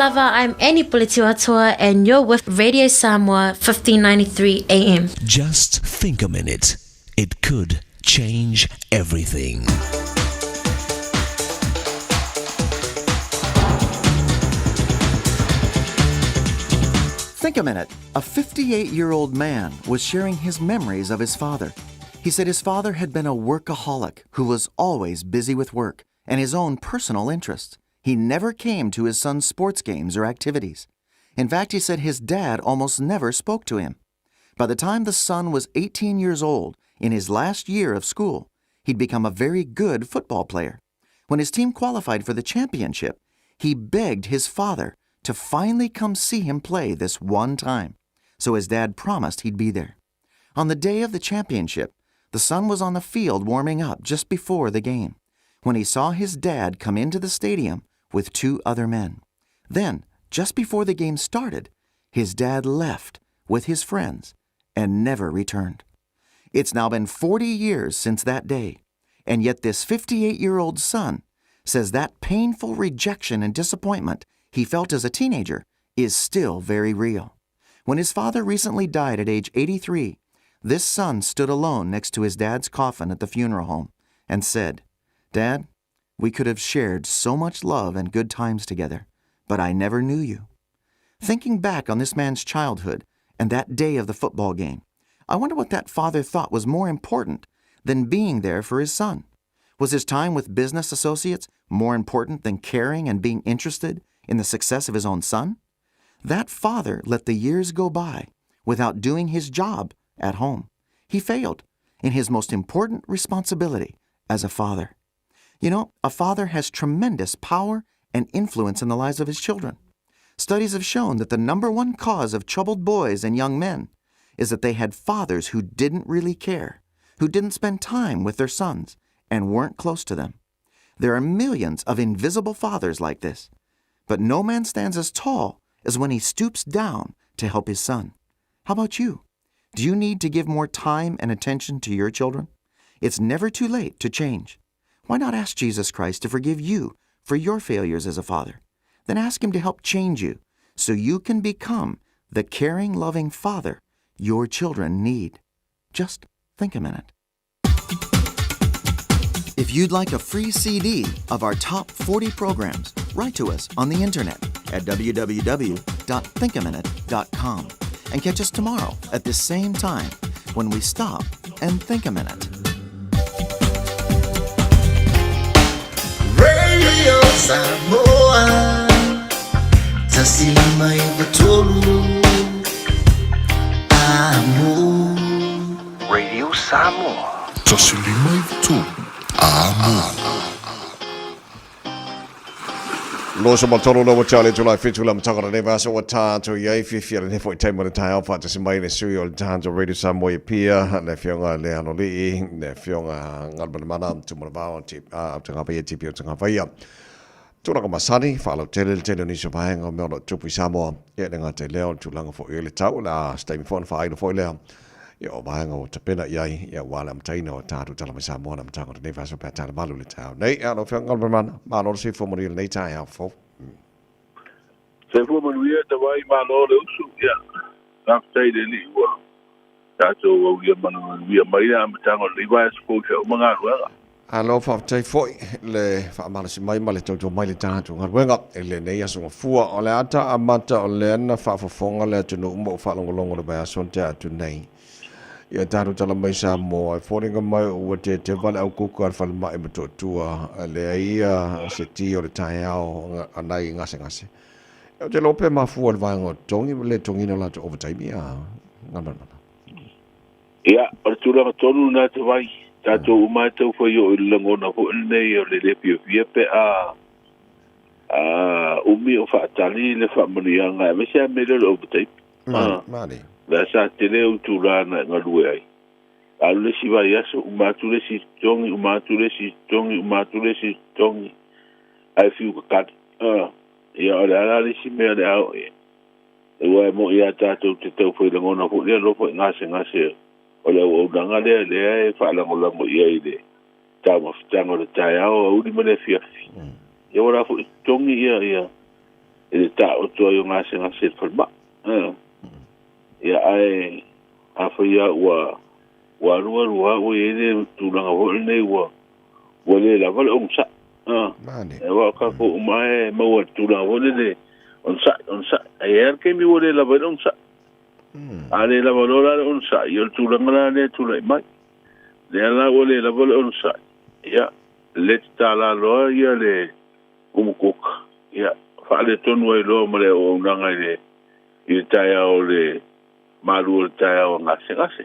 Lava, I'm Annie Pulitiwatua, and you're with Radio Samoa 1593 AM. Just think a minute. It could change everything. Think a minute. A 58-year-old man was sharing his memories of his father. He said his father had been a workaholic who was always busy with work and his own personal interests. He never came to his son's sports games or activities. In fact, he said his dad almost never spoke to him. By the time the son was 18 years old, in his last year of school, he'd become a very good football player. When his team qualified for the championship, he begged his father to finally come see him play this one time. So his dad promised he'd be there. On the day of the championship, the son was on the field warming up just before the game, when he saw his dad come into the stadium with 2 other men. Then, just before the game started, his dad left with his friends and never returned. It's now been 40 years since that day, and yet this 58-year-old son says that painful rejection and disappointment he felt as a teenager is still very real. When his father recently died at age 83, this son stood alone next to his dad's coffin at the funeral home and said, "Dad, we could have shared so much love and good times together, but I never knew you." Thinking back on this man's childhood and that day of the football game, I wonder what that father thought was more important than being there for his son. Was his time with business associates more important than caring and being interested in the success of his own son? That father let the years go by without doing his job at home. He failed in his most important responsibility as a father. You know, a father has tremendous power and influence in the lives of his children. Studies have shown that the number one cause of troubled boys and young men is that they had fathers who didn't really care, who didn't spend time with their sons, and weren't close to them. There are millions of invisible fathers like this, but no man stands as tall as when he stoops down to help his son. How about you? Do you need to give more time and attention to your children? It's never too late to change. Why not ask Jesus Christ to forgive you for your failures as a father? Then ask Him to help change you so you can become the caring, loving father your children need. Just think a minute. If you'd like a free CD of our top 40 programs, write to us on the internet at www.thinkaminute.com and catch us tomorrow at the same time when we stop and think a minute. Radio Samoa, tasilima ibatolu, amo. Radio Samoa. Tasilima ibatolu, amo. Lo so matoro no chale July fitula mtakara neva so watato ye fifia ne foi time on Taeao fa te simai ne sui o tanto Radio Samoa pia ne fionga le ano li ne fionga ngalban mana tumana ba tip tanga pa tip yo tanga fa ya tuna ka masani fa lo tele ni so ba nga me lo tupu Samoa ye nga te leo tulanga fo ile tau la stay phone fa ile fo leo yo ba nga te pena yai ya wala mtaina o tatu tala ma Samoa na mtanga ne fa so pa tala Malu le tau nei ano fionga ngalban mana ma lo si fo mo ile nei Taeao fo se fu mo ia te vai ma lo le usu ya na tai de ni wa ta so o ia mana ia mai na mtanga le vai so ko manga ruanga alo fa tai foi le fa mala si mai male to mai le tatu ngalwenga ele nei aso fua o le ata amata o le na fa fonga le tunu mo fa longo le ba so te atu nei ia tatu tala mai Samoa foringa mai o te vale au kuku al fal mai beto tua le ia se ti o le Taeao anai ngase o te lope mafua le vaenga tongi le tongi na la to overtime ia ngana ia o tula tonu na te vai tato umai tau foi o lango na fo nei o le pio pe a umi o fa tali le fa mrianga me se me le overtime mani la sa tele o tula na ngalu ai alu si vai aso umatu le si tongi ai fiu ka ia ora le si me le au e wa mo ia tato te tau foi lango na fo le lo fo ngase o le o danga le fa la mo ia ile tamo le Taeao o di mele fia ia ora fo tongi ia e ta o to yo ngase ngase falma ia ai a fia wa rua o ele tu langa o nei wa le la val on sa e wa ka ko mai ma wa tu langa o le on sa e ke mi o le la val on sa ale la valora on sa yo tu langa le tu le mai le la o le la val on sa ia le ta la lo ia le umukuk ia fa le tonu ai lo ma le o nanga le i Taeao le Malu le Taeao ngase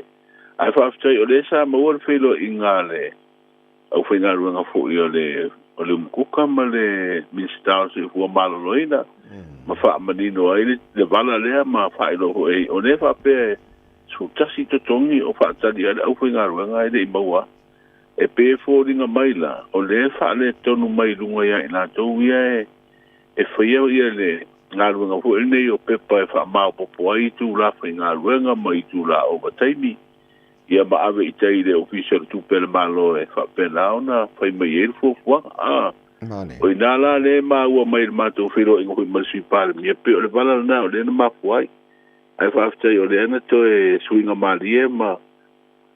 ai fa aftai o le sa ma o felo inga le au fina runga fo i o le umkuka ma le minister se fu malo loina ma fa manino ai le vala le ma fa ilo o le fa pe su tasi to tongi o fa tadi au fina runga ai le maua e pe fo dinga maila o le fa le tonu mai lunga ia ina to ia e fa ia le ngaruanga fu nei o pepa e fa mau popo ai tu la fa ngaruanga mai tu la o bataimi ia ma ave itai le official tu pel malo e fa pelauna fa mai e fu fu o ina la le ma o mai ma to filo in ko municipal mi pe o le bala na o le ma fu ai fa after o le na to e swinga malie ma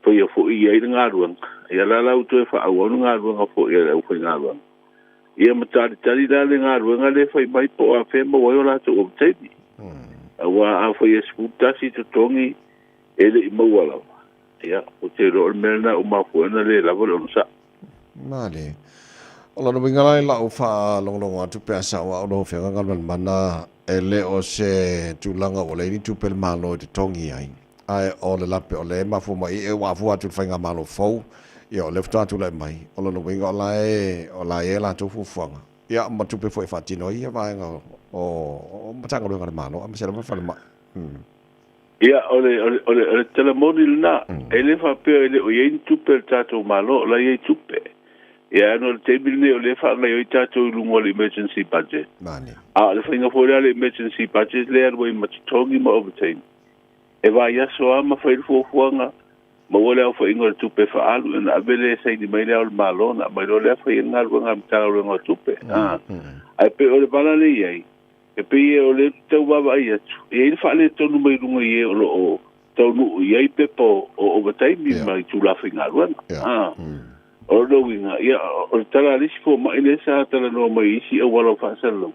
fa ia fu ia ngaruanga ia la la to e fa o ngaruanga fu ia o ngaruanga ia matari la le ngaruanga le fai mai po a fe mo o la to o tedi wa a foi esputa si to tongi ele mo wala ia o te ro melna o ma fu na le la volon sa male ola no bingala la o fa long atu pe sa wa o fe ngal mana ele o se tulanga o le ni tu pel malo te tongi ai o le lape o le ma fu mai e wa fu atu fa nga malo fo ia o lefta tu le mai o lo winga o la e la tu fuanga ia ma tu pe foi fatino ia vai nga o matanga lo nga malo am se la fa ma ia o le telemoni na ele fa pe ele o yen tu per tato malo la ye tu pe ia no te bilne o le fa nga yo tato lungo le emergency budget mani le finga fo le emergency budget le arbo ma tongi ma overtime e vai ya so ma fa fo fuanga ma wole au fa ingol tupe fa alu na abele sai di mai le malo na mai le fa ingal wanga mtala wanga tupe ai pe o le bala le ai e pe o le tau baba ai atu e fa le tonu mai lunga ye o lo tau nu ye pe po o batai mi mai tu la fa ingal wanga o lo winga ia o tala le fo mai le sa tala no mai si o wala fa selo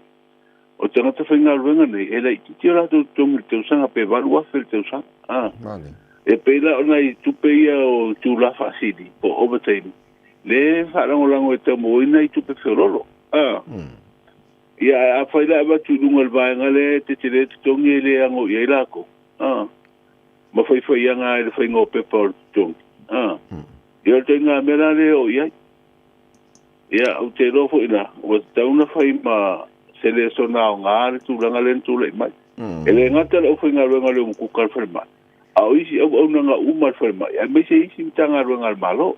o tanga ta fa ingal wanga nei e le ti ora tu tu sanga pe valua fel tu sanga mani e peila ona I tupe ia o tu la fasidi po overtime le farango lango e tamo ina I tupe ferolo ia a faila ba tu lungal ba ngale te tele tongi le ango ia lako ma fai anga le fai ngo pepper tong ia tenga mera le o ia o te rofo ina o tauna fai ma sele sona nga tu langa len tu le mai ele ngata o fai ngalo ku kal ferma au isi au nanga umar fa mai a me se isi tanga runga malo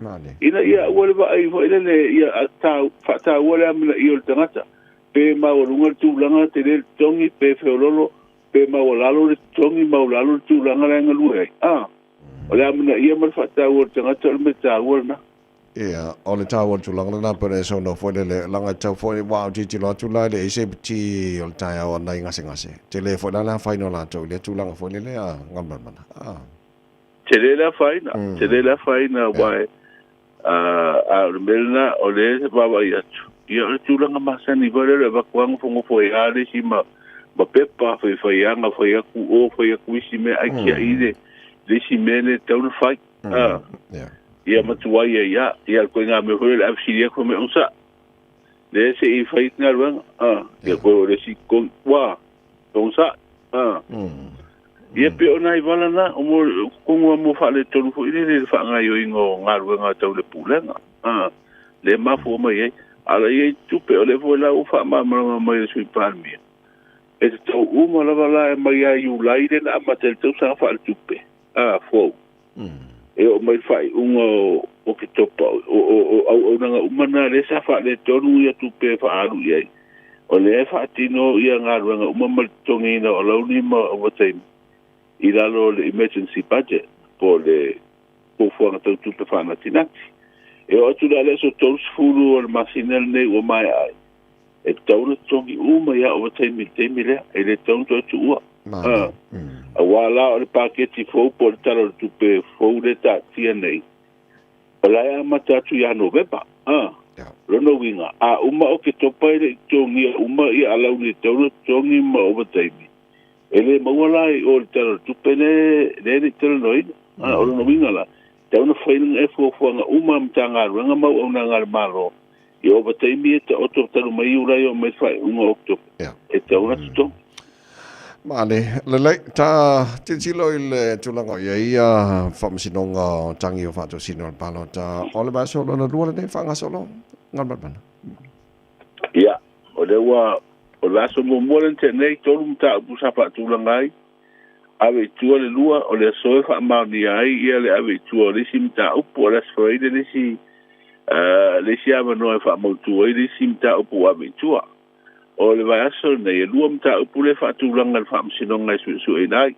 mane ina ia wole ba ai fo ile ia ta wole amla io tangata pe ma runga tu langa te le tongi pe feololo pe ma lalo le tongi ma lalo tu langa nga lue ole amna ia ma fa ta wole tangata me ta wole na ia ole ta wole tu langa na pe so no fo le langa ta fo wa ti lo tu la le se ti ol ta o na ngase te le fo la final la to le tu langa fo le ngamba mana te le la faina wai a melna ole baba ia tu langa masani vale le ba kwang fo fo ia le si ma pepa fo yanga fo ya ku o fo ya ku si me ai kia ide le si mene te un fai ia matua ia ko nga me ho le afsiria ko me onsa le se I fai nga ruang ia ko le si ko wa onsa ia pe ona I vala na o mo ko mo fa le tonu fo ile le fa nga yo ingo nga ruanga tau le pulenga le ma fo mai ala ia tu pe ole fo la u fa ma mai sui palmi e tau u mo la vala mai ai u lai le na ma tel tau sa fa tu pe fo e o mai fai ungo o ke topa o nanga umana le sa fa le tonu ia tu pe fa alu ia o le fa tino ia nga ruanga umama tongi na o launi ma o time I lalo le emergency budget po le po fuanga tau tu pe fa na tinati e o tu le so tos fulu o masinel ne o mai ai e tauna tongi uma ia o taimi le e le tauna tu ua a wala o le paketi fo po le talo tupe fo le ta tia nei ola ia mata tu ia November lono winga a uma o ke topa le tongi uma ia ala ni tauna tongi ma o taimi ele mawala o le talo tupe le talo noi o lono winga la tauna faina e fo nga uma mtanga nga mau ona ngal malo e o taimi te o to talo mai ura yo mai fai unga okto e tauna to Mane, lelai, ta tilo il tulanga ia whamasinonga tangi o whato sino palo ta ole ba solo na rua ne whanga solo ngal ban. Ia, o le wa o la so mo te nei tolu mta busa pa tulanga ai ave tua le lua o le so fa ma ni ai ia le ave tua le simta upo le sfoide le si ava no fa mo tua le simta upo ave tua o le vai aso nei lua mta upu le fa tulanga le fa msinonga su e nai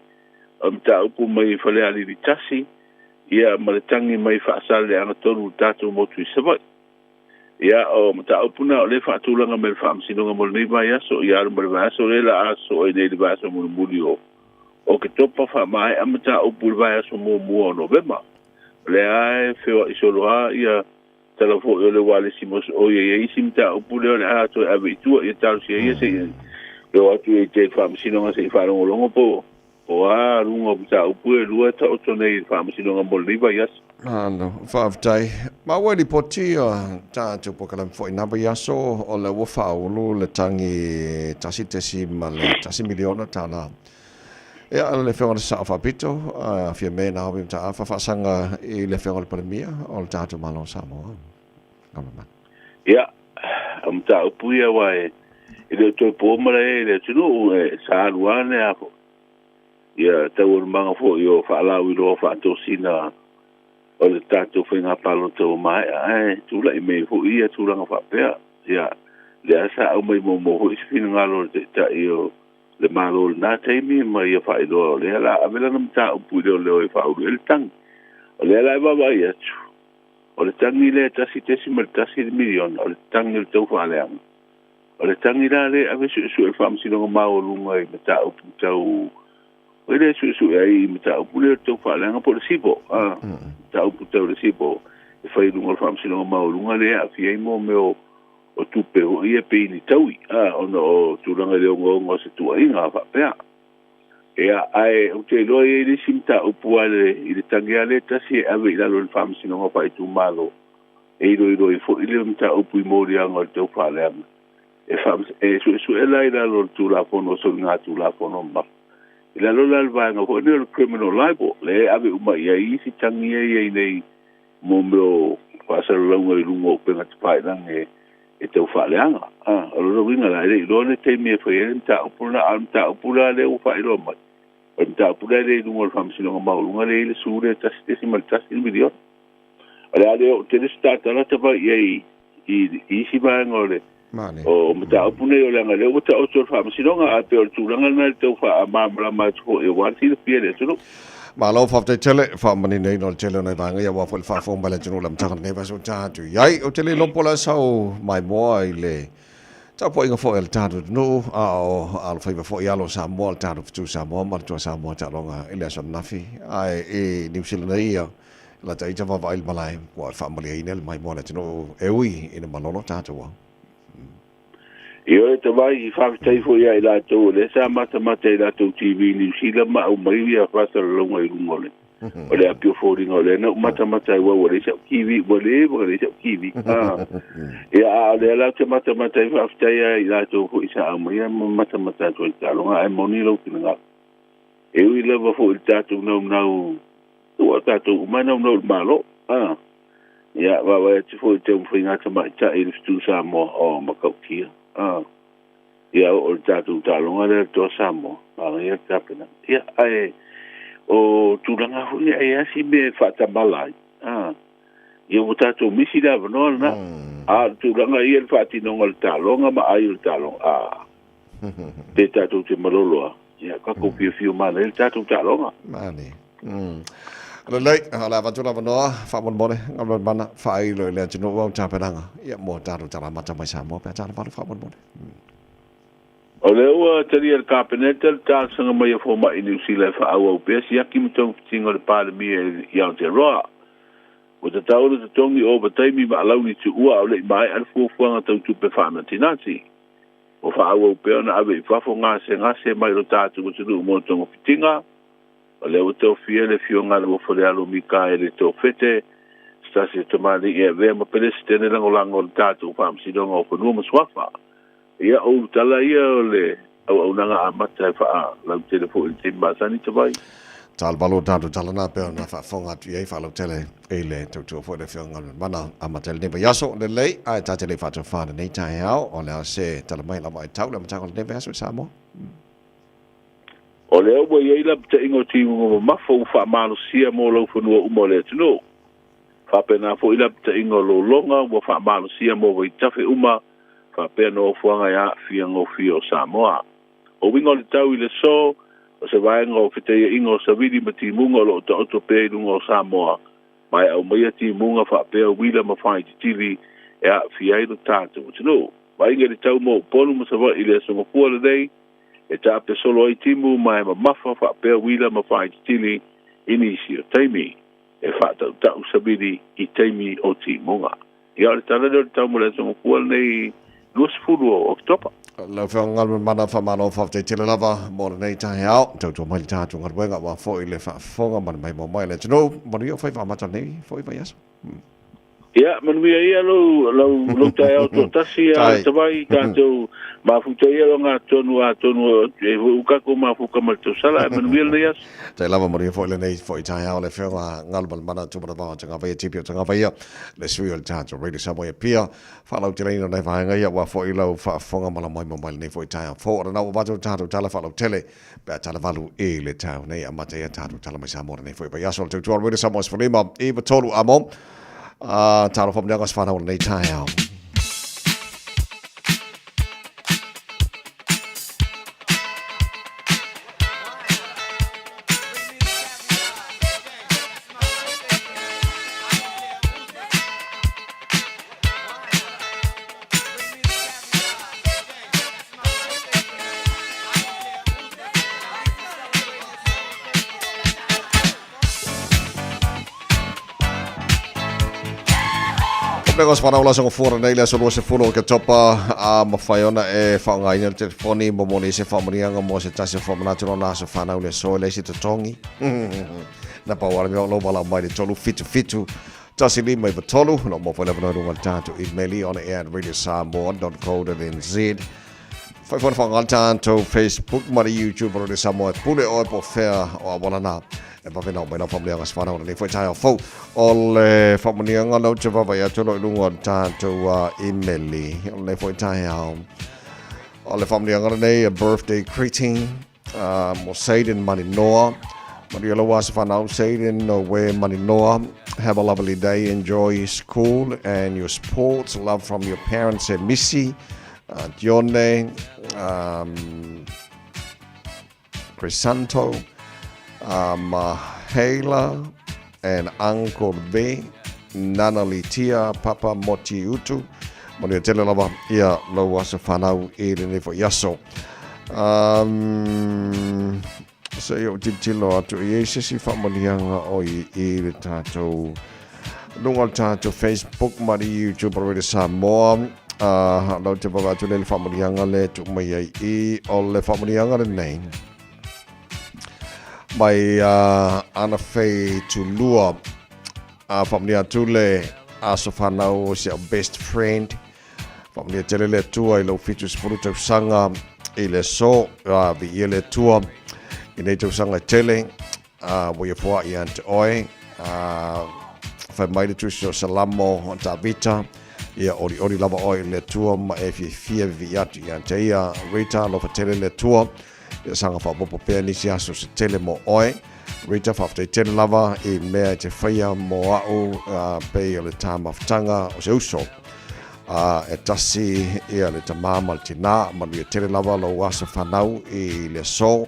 mta upu mai fa le ali tasi ia maletangi mai fa sale ana tonu tatu mo tu savai ia o mta upu na le fa tulanga me fa msinonga mo nei vai aso ia le vai aso le la aso e nei le vai aso mo mulio o ke topa fa mai mta upu le vai aso mo November le ai fe iso loa ia telefo yo le wale simos o ye simta o pule na to abitu e tal se ye se yo atu e te fam sino se fa longo po o a lungo ta o pule lua ta o tone fam sino ngol liba yes no fa tai ma wali poti ta to pokalam fo ina ba yaso o le wo fa o le tangi tasitesi male tasi miliona tala e ala le fenga sa fa pito fia me na o ta fa sanga e le fenga le pandemia o ta to malo Samoa ia ta upuia wai ile to po mare ile tunu sa luane apo ia ta ur manga fo yo fa la wi lo fa to sina o le tato fenga palo to mai tu la me fo ia tu la fa pe ia le asa o mai mo ho isfina ngalo ta io le malo na taimi mai fa ido le la avela nam ta upuio le fa u le tang le la va va ia o le tangi le tasi tasi milion o le tangi le tau whaaleanga o le tangi la le ave su e whamsinonga mao lunga i mata upu tau o le su e ai mata upu le tau whaaleanga po le sipo mata upu tau le sipo e whai lunga le whamsinonga mao lunga le a fia imo me o tupe o ia peini taui ono o tūranga le ongo se tua inga a whapea ea ai o te loa e le simta upu ale i le tangi ale tasi e ave i lalo le whamsinonga pa i tu malo e iro i fo i le mta upu i mori anga le tau whaaleanga e su e lai lalo le tū la pono so ngā tū la pono ma i lalo la le vaenga fo le criminal libel le ave uma ia i si tangi e nei mo meo pasara launga i lungo penga tupai lange e tau whaaleanga o lo winga la e lo le te me fo e mta upu na mta upu la le u whaelo mai o mta upu la le lungo le whamsinonga maulunga le sure tasi tesi mal tasi milion ale ale o te stata la tapa i si vaenga o le o mta upu ne o langa le o ta o tol whamsinonga a pe o tūlanga na le tau wha a mamala mai tuko e wati le pia le tunu ma lo fa te tele fa mani nei no tele nei vanga ia wa fa fo mbale tunu lam taka nei va so ta tu yai o tele lo pola sau mai mo ai le ta po inga fo el ta no o al fa fo ia lo sa mo ta tu sa mo ma tu sa mo ta longa ele so nafi ai e New Zealand ia la ta ita va il malai wa fa mo le inel mai mo le tunu e ui ina malono ta tu io e te vai i whaakitai fo ia i la tau le sa mata i la tau TV New Zealand ma au mai ia whasa longa i rungole o le apio fōringa o le na mata i wawa le siau kiwi wa le siau kiwi ia a le ala te mata i whaakitai i la tau fo i sa au mai mata to i talonga ai moni lau kina ngā e ui lava fo i tātou nau tua tātou umai nau malo ia wawa e te fo i te umwhi ngata mai ta i ristu sa mo o makaukia ia o tātou tālonga le tō Samoa ia tāpena ia ai o tūranga hui ai asi me whātamalai ia o tātou misi la vanoa na tūranga ia le whātinonga le tālonga ma ai le tālonga te tātou te maloloa ia kako pia whio mana le tātou tālonga mani Lei hala va tula no fa mon mone ngam bana fa ai lo le tino wa ta penanga ia mo ta ro tala mata mai sa mo pe ta va fa mon mone o le ua tari al kapeneta ta sanga mai fo ma i New Zealand fa au pe si aki mtong tingo le pale mi i Aotearoa o te tau le tongi o bataimi ma alau ni tu ua o le mai al fuanga tau tu pe fa matinati o fa au pe ona ave fa fo ngase mai ro tatu ko tu mo tongo fitinga o le o te ofia le fionga le fo le alo mika e le to fete stasi to mali e ve ma pelestene lango tatu fa msi dongo ko no mo swafa ia o tala ia le au nanga amata fa la telefon timba sani tabai tal balo tanto talana pe na fa fonga tu e fa lo tele e le tu fo le fionga mana amatel ne yaso le lei ai ta tele fa to fa nei Taeao o le se tala mai la mai tau le mata ko ne yaso Samoa o le o ia la te ingo ti mo mafo fa malo sia mo lo fo no mo le tino fa pena fo ila te ingo lo longa mo fa malo sia mo wi tafe uma fa pe no fuanga ya fiango fio Samoa o wingo le tau i le so o se vai ngo fite ingo sa vidi mati mungo lo to pe lungo Samoa mai au mai ti munga fa pe wila ma fa tv ya fia i tatu no vai nge le tau mo ponu mo sa va i le so mo fu le dei e ta pe solo i timu mai ma mafa fa pe wila ma fa tv inisio taimi e fa tau sa vidi i taimi o ti munga ya le tala le tau mo le so mo fu nei Luas fulu October. La ngal mana fa mano fa te tele lava mo nei Taeao to mai ta tu ngal wenga wa fo ile fa fonga man mai mo mai le no mo io fa mata nei fo i yaso ya man wi ia lo Taeao to tasi a tabai ta to ma fu te ia nga tonu e u ka ko ma fu ka mal to sala man wi le yas te lava mo io fo ile nei fo i Taeao le fa ngal mana tu ba tanga vai tipi tanga vai le sui al ta to radio Samoa pia fa lo te nei nei fa nga ia wa fo ile fa fonga mala mai mo mai nei fo i Taeao fo na wa to ta to tala fa lo tele pe tala valu e le tau nei amata ia ta to tala mai Samoa nei fo i yaso to radio Samoa for lima e ba tolu amo taro from Youngest Fan on the Taeao. Negos para ulas ng fura na ila solo se fulo ke topa mafayona e faunga ina telefoni mo mo se famria nga mo se tasi fo na tro na so fana ule so le si tongi na pa wala me lo bala mai tolu fitu tasi li mai tolu no mo fo le no ngal tanto email on air radio samoa.co.nz fai fo fa ngal tanto Facebook mari YouTube radio samoa pule o po fair o wala na e pa vena mai na family nga sfana ona le foi tayo fo ole family nga no tsa va ya tolo lungo tanto email le foi tayo ole family nga nei a birthday greeting mo saiden maninoa Maria was fana saiden no way maninoa have a lovely day enjoy school and your sports love from your parents and Missy Dione Crisanto Mahela and Uncle B, Nana Litia, Papa Moti Utu. Moni tele lava ia lo wasa fanau e le fo yaso. So yo titilo atu e sesi famolianga o i le tato. Lungal tato Facebook mari YouTube already Samoa. Lo te baba tu le famolianga le tu mai i o le famolianga le nei. Mai ana fei tu lua family tule asofanau se best friend family tele le tua i lo fitu spiritual sanga ile so vi ile tua ine tu sanga tele wo ye fo i ant oi fa mai tu so salamo ta vita ia ori lava oi le tua ma e fi vi atu i ant ia rita lo fa tele le tua sanga fa popo pe ni sia so se tele mo oi Rita fa te tele lava e mea te whaia mo au pe le time of tanga o se uso e tasi e le tamama le tina ma le tele lava lo wasa whanau i le so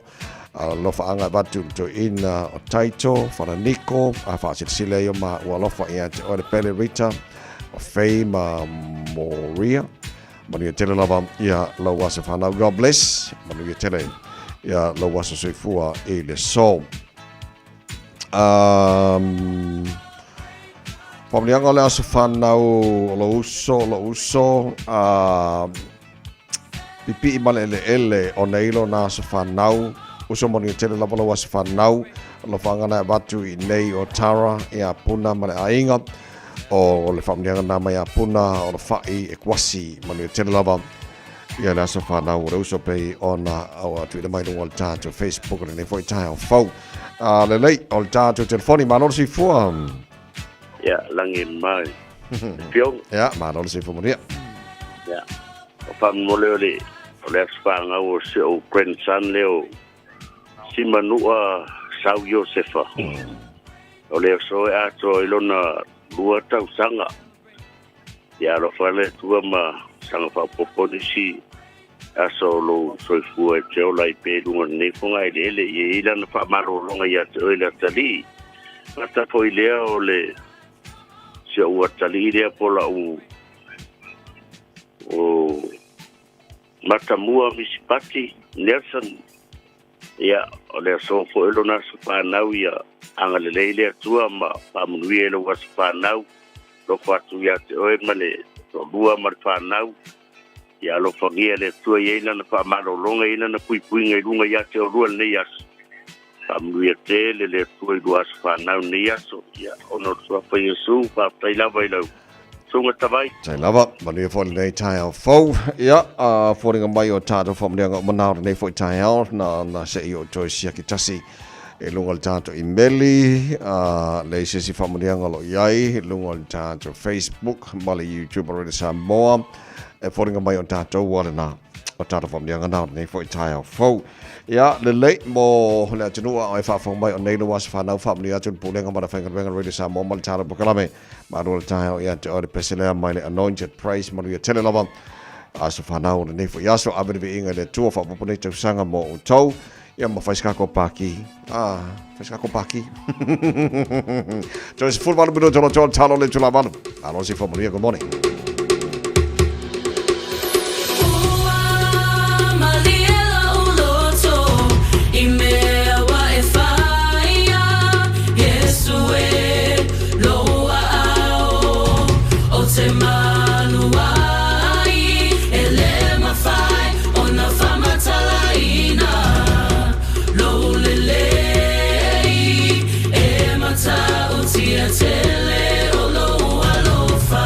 lofa anga batu to ina o taito whananiko a whaasile o ma ua lofa ia te ore pele rita o fei ma moria manu ia tele lava ia lau wasa whanau. God bless manu ia tele ia lau wasa soifua e le so pamlianga le aso whanau lo uso pipi i male ele o neilo na aso whanau uso moni tele lava lo aso whanau lo whangana e watu i nei o Tara e a puna male ainga o le whamnianga na mai a puna o le whai e kwasi moni tele lava ia le aso whanau o le uso pei o na au atu i le mai lunga o le tātou Facebook le nei fwoi Taeao fau le lei o le tātou telefoni manolo si fua ya langi mai piong ya manolo si fua monia ya o whamole o le aswanga o se o grandson leo si manua sau Josefa o le so e ato ilona lua tau sanga ya lo fale tua ma sanga fa poponisi aso lo soifua e teo lai pe lunga nei funga i le i ilana fa maro longa ia te oila tali mata po i lea o le se ua tali lea pola o matamua misipati Nelson ia o le so fo ilona supanau ia anga le leile tua ma pamunui e lo waspanau lo fatu ia te oe male to lua ma fanau ia lo fangia le tua ia ina na pa malo longa ina na pui ngai lunga ia te o rua nei as pamunui te le tua i lua waspanau nei aso ia ono tua pa Yesu pa tailava ilau sunga tavai tailava manu ia foli nei Taeao fau ia fori ngamai o tātou whamleanga o manao nei fwoi Taeao na se i o toisia ki tasi e lunga le tātou emaili le sesi whamunianga lo iai lunga le tātou Facebook ma le YouTube o Samoa e wharinga mai o tātou wale nā o tātou whamunianga nā nei fwoi Taeao fau ia le lei mo le atunua o e whawhong mai o nei luas whanau whamuni atun pulenga ma le whaingaruenga Radio Samoa ma le tātou pokalame ma rua le Taeao ia te ore peselea mai le Anointed Praise ma rua tele lava aso whanau le nei fwoi aso awirivi inga le tua whapapunei tausanga mo o tau ia ma whaiskako paki. Whaiskako paki. Joyce full manu minu tolo talo le tula manu. Alo si whamulia, good morning. Tele o lo alofa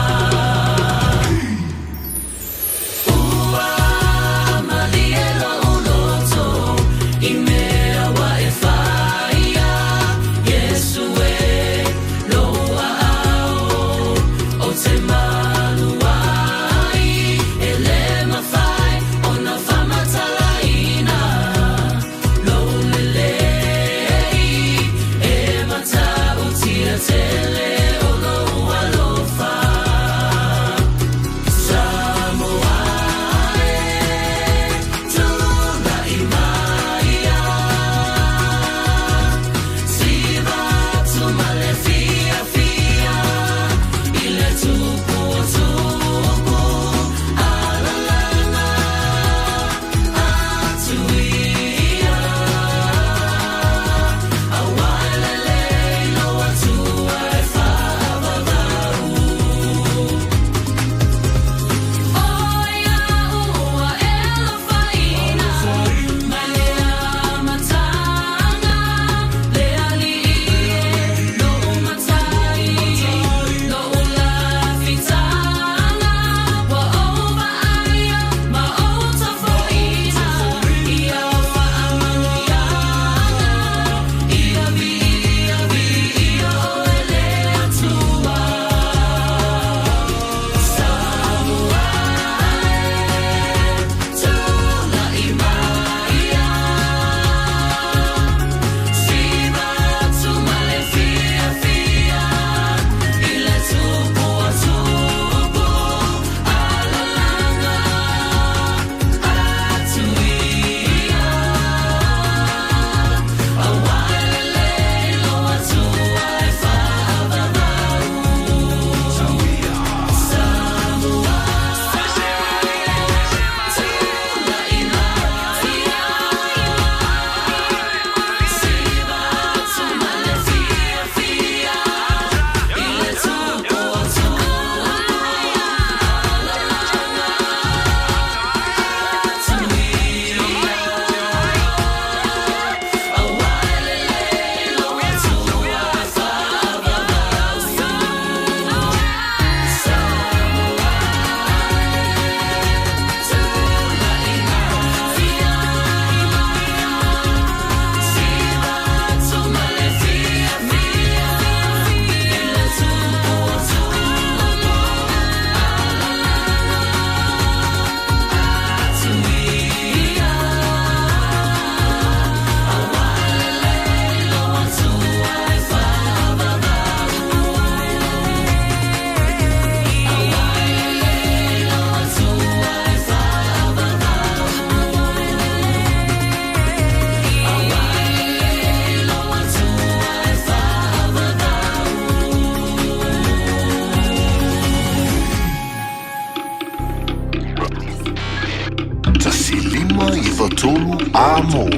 Tolu Amo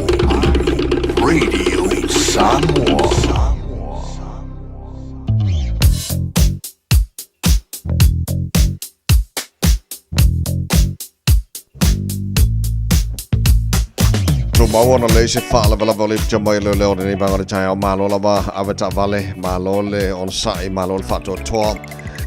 Radio Samoa. Mawana le se fala bala vole jamai le le ni bangare Taeao malo lava avata vale malo le on sai malo fato toa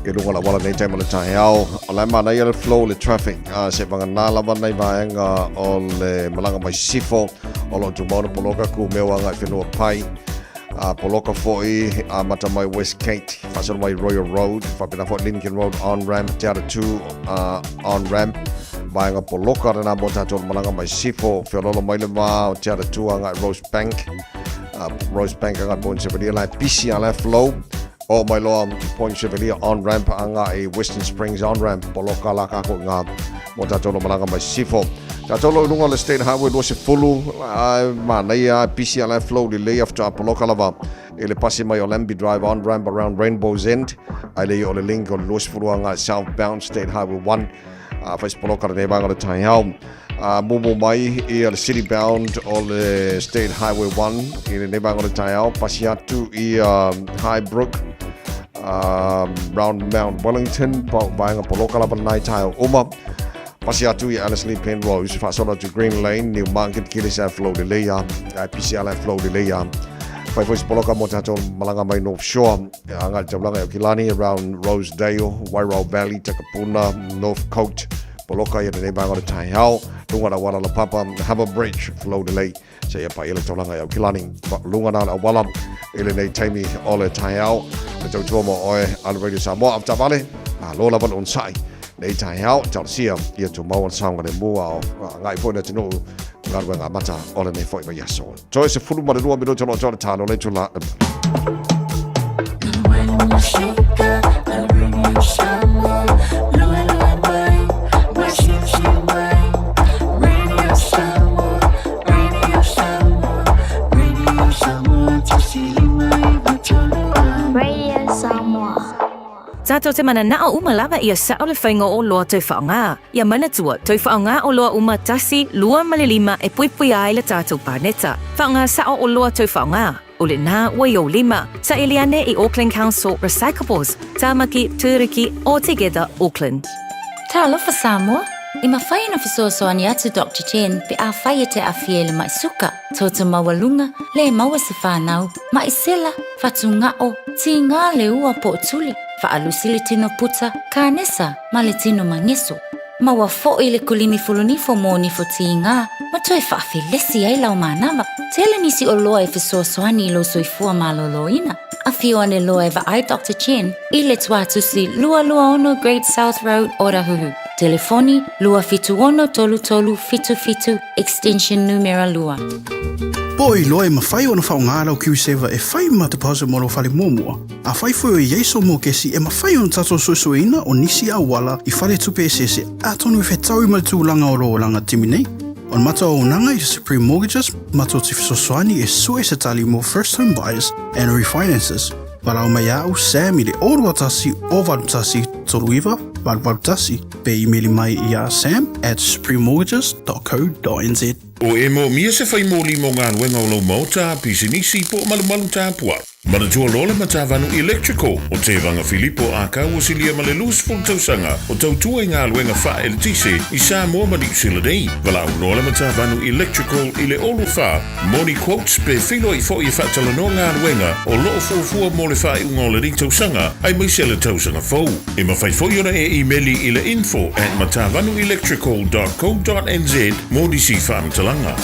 ke lu wala nei time le Taeao la mana ia le flow le traffic se bangana lava nei vaenga o le malanga mai sifo o lo tumona poloka ku mewa nga fenua pai poloka foi mata mai West Gate fashion mai Royal Road fapina fo Lincoln Road on ramp Tiara 2 on ramp Bainga poloka na bota to malanga mai sifo fiololo mai le ma Tiara 2 nga Rose Bank nga Point Chevalier la PCL flow o mai lo Point Chevalier on ramp nga a Western Springs on ramp poloka la ka ko nga bota to malanga mai sifo Tatolo lunga le State Highway lo se fulu ma na PCL flow di lay after poloka lava ele pasi mai Olambi Drive on ramp around Rainbow's End ale o le link o lo se fulu nga southbound State Highway 1 faz poloka ne banga le Taeao mumu mai I le city bound o le State Highway 1 I ne banga le Taeao pasiatu I Highbrook round Mount Wellington banga poloka la night Taeao uma pasiatu I Alice Lee Penrose fasola to Green Lane New Market Kilisa flow de leia PCL flow de leia Pai foi poloka mo tato malanga mai North Shore anga jablanga Kilani around Rosedale, Wairau Valley, Takapuna, North Coast poloka ia nei banga o Taeao lunga na wala la papa Harbour Bridge flow delay se ia pa ile tolanga Kilani lunga na wala ile nei taimi o le Taeao le tau mo oe al radio Samoa after vale lola ban on sai nei Taeao tau sia ia tu mau sanga le mua ngai foi na tino ngarwa mata ole nei foi ba yaso so se fulu ma de 2 minuto no tolo tano le tula Radio Samoa. Tato te mana nao umalawa ia sao le whainga o loa tau whaonga. Ia mana tua, tau whaonga o loa umatasi, lua malilima e puipui ai le tātou pāneta. Whaonga sao o loa tau whaonga. O le nā wai o lima, sa Eliane I Auckland Council Recyclables, Tāmaki, Tūriki, All Together, Auckland. Tā alofa Samoa. I mawhai na fisoasoani atu Dr. Chen pe a whai te a fiele mai suka. Tōta mawalunga, le maua se whanau, mai sela, whatu ngao, ti ngā le ua po tuli. Whaalusi le tino puta, ka nesa, ma le tino mangeso. Maua fo I le kulimi fulunifo mō nifo ti ngā, ma toi whaafilesi ai lau mānama. Tele nisi o loa e fisoasoani I lo soifua maloloina. A fio ane loa e ai Dr. Chen, I le tuatusi lua ono Great South Road, Orahuhu. Telefoni lua fitu ono tolu tolu fitu fitu extension numero lua. Poi loe mawhai o na whaongara o Q7 e whai ma te pause moro whare mōmua. A whai fwoi o Yeso mō kesi e mawhai o na tato sosoina o nisi a wala I whare tupe e sese a tonu e whetau I tūlanga o roolanga timinei. On mata o unanga I Supreme Mortgages, mata o te fisosoani e sue se tali mo first home buyers and refinances. Parau mai au Sam I le oruatasi o varutasi toruiva varutasi pe emaili mai I a sam@suprememortgages.co.nz. O e mo mia se fai mo limo ngā nuenga o lo mauta pisinisi po malu tā pua. Mana tua lola matavanu electrical o te vanga Filipo a kauasilia ma le lus ful tausanga o tautua I ngā luenga wha e le tise I Samoa ma New Zealand ei. Wala au lola matavanu electrical I le olu wha. Moni quotes pe whilo I fo I whatala no ngā luenga o loo fuafua mo le wha I unga o le ring tausanga ai mai se le tausanga fau. E mawhai foiona e emaili I le info@matavanuelectrical.co.nz mo di si whaamtalanga.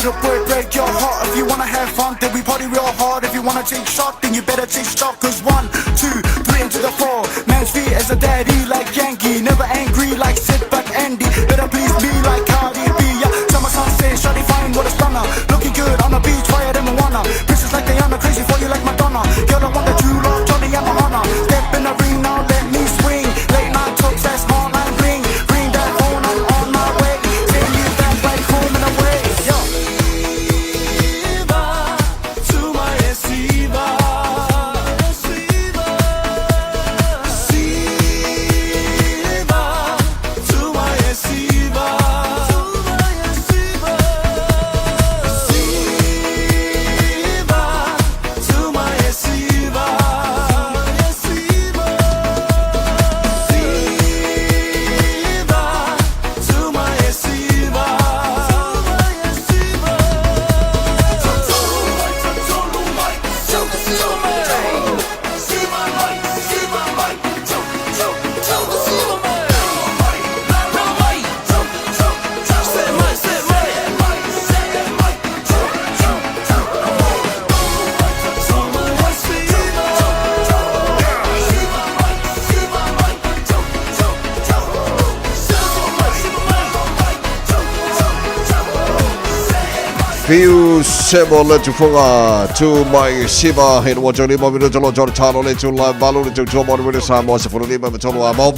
to break your heart. If you wanna have fun, then we party real hard. If you wanna take shot, then you better take stock. Cause 1, 2, 3 into the 4. Man's feet as a daddy like Yankee. Never angry like Sid but Andy. Better please me like Cardi B. Yeah, summer sunset, shawty fine, what a stunner. Looking good on the beach, fire than Moana. Princess like Diana, crazy for you like Madonna. Girl, I want that you love, Johnny, I'm a honor. Step in the ring now, let me swing. Late night talks, that's all I bring. Bring that phone, I'm on my way. Send you back right home and away. Yo. To my Siva. Fiu sebo le tu funga tu mai siba hin wa joni mo video jolo jor chalo le tu la balu le tu mo video Samoa se fulu lima tolo amo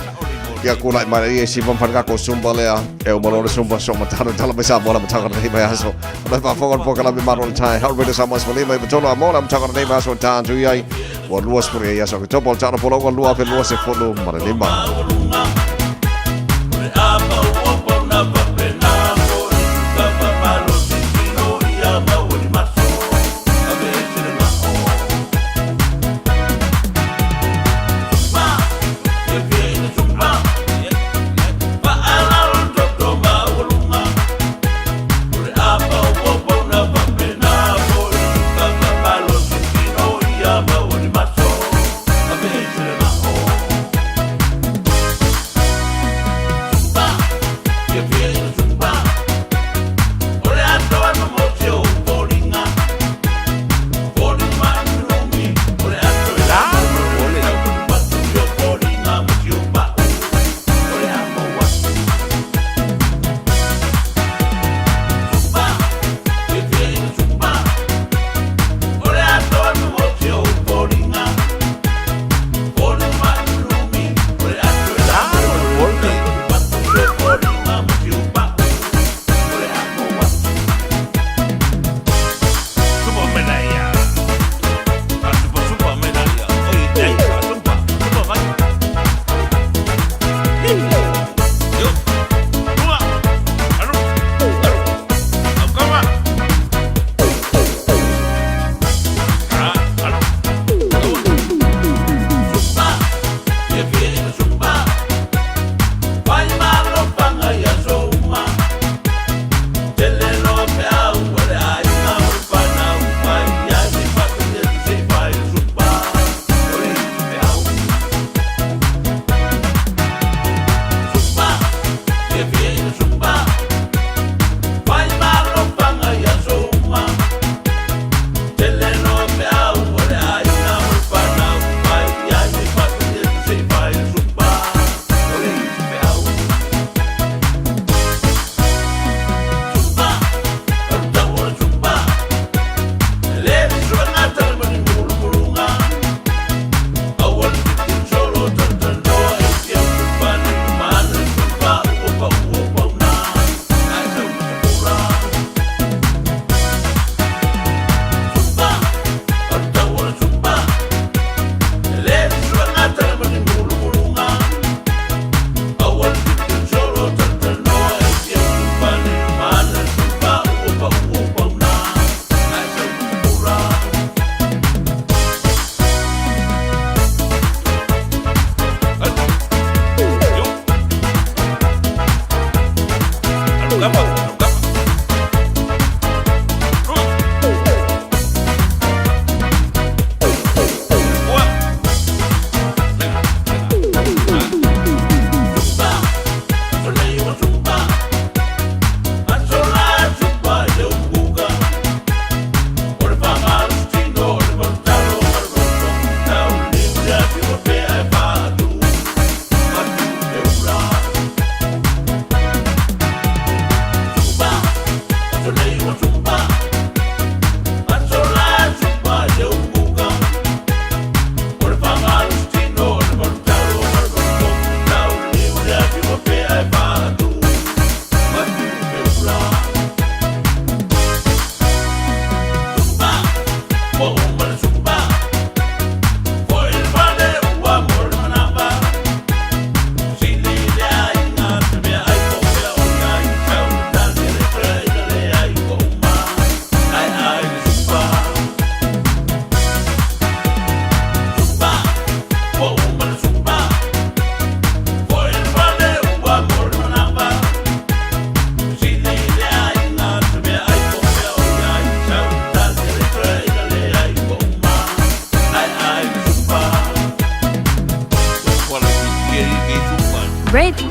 ya ku lai mai si van fanga ko sumba le e o mo le sumba so matano tala mai Samoa la matanga ni mai aso le fa fonga po kala mi maro tai how video Samoa se lima tolo amo la matanga ni mai aso tan tu yai wa luas puri ya so to bol chano polo wa lua pe luas se fulu mara lima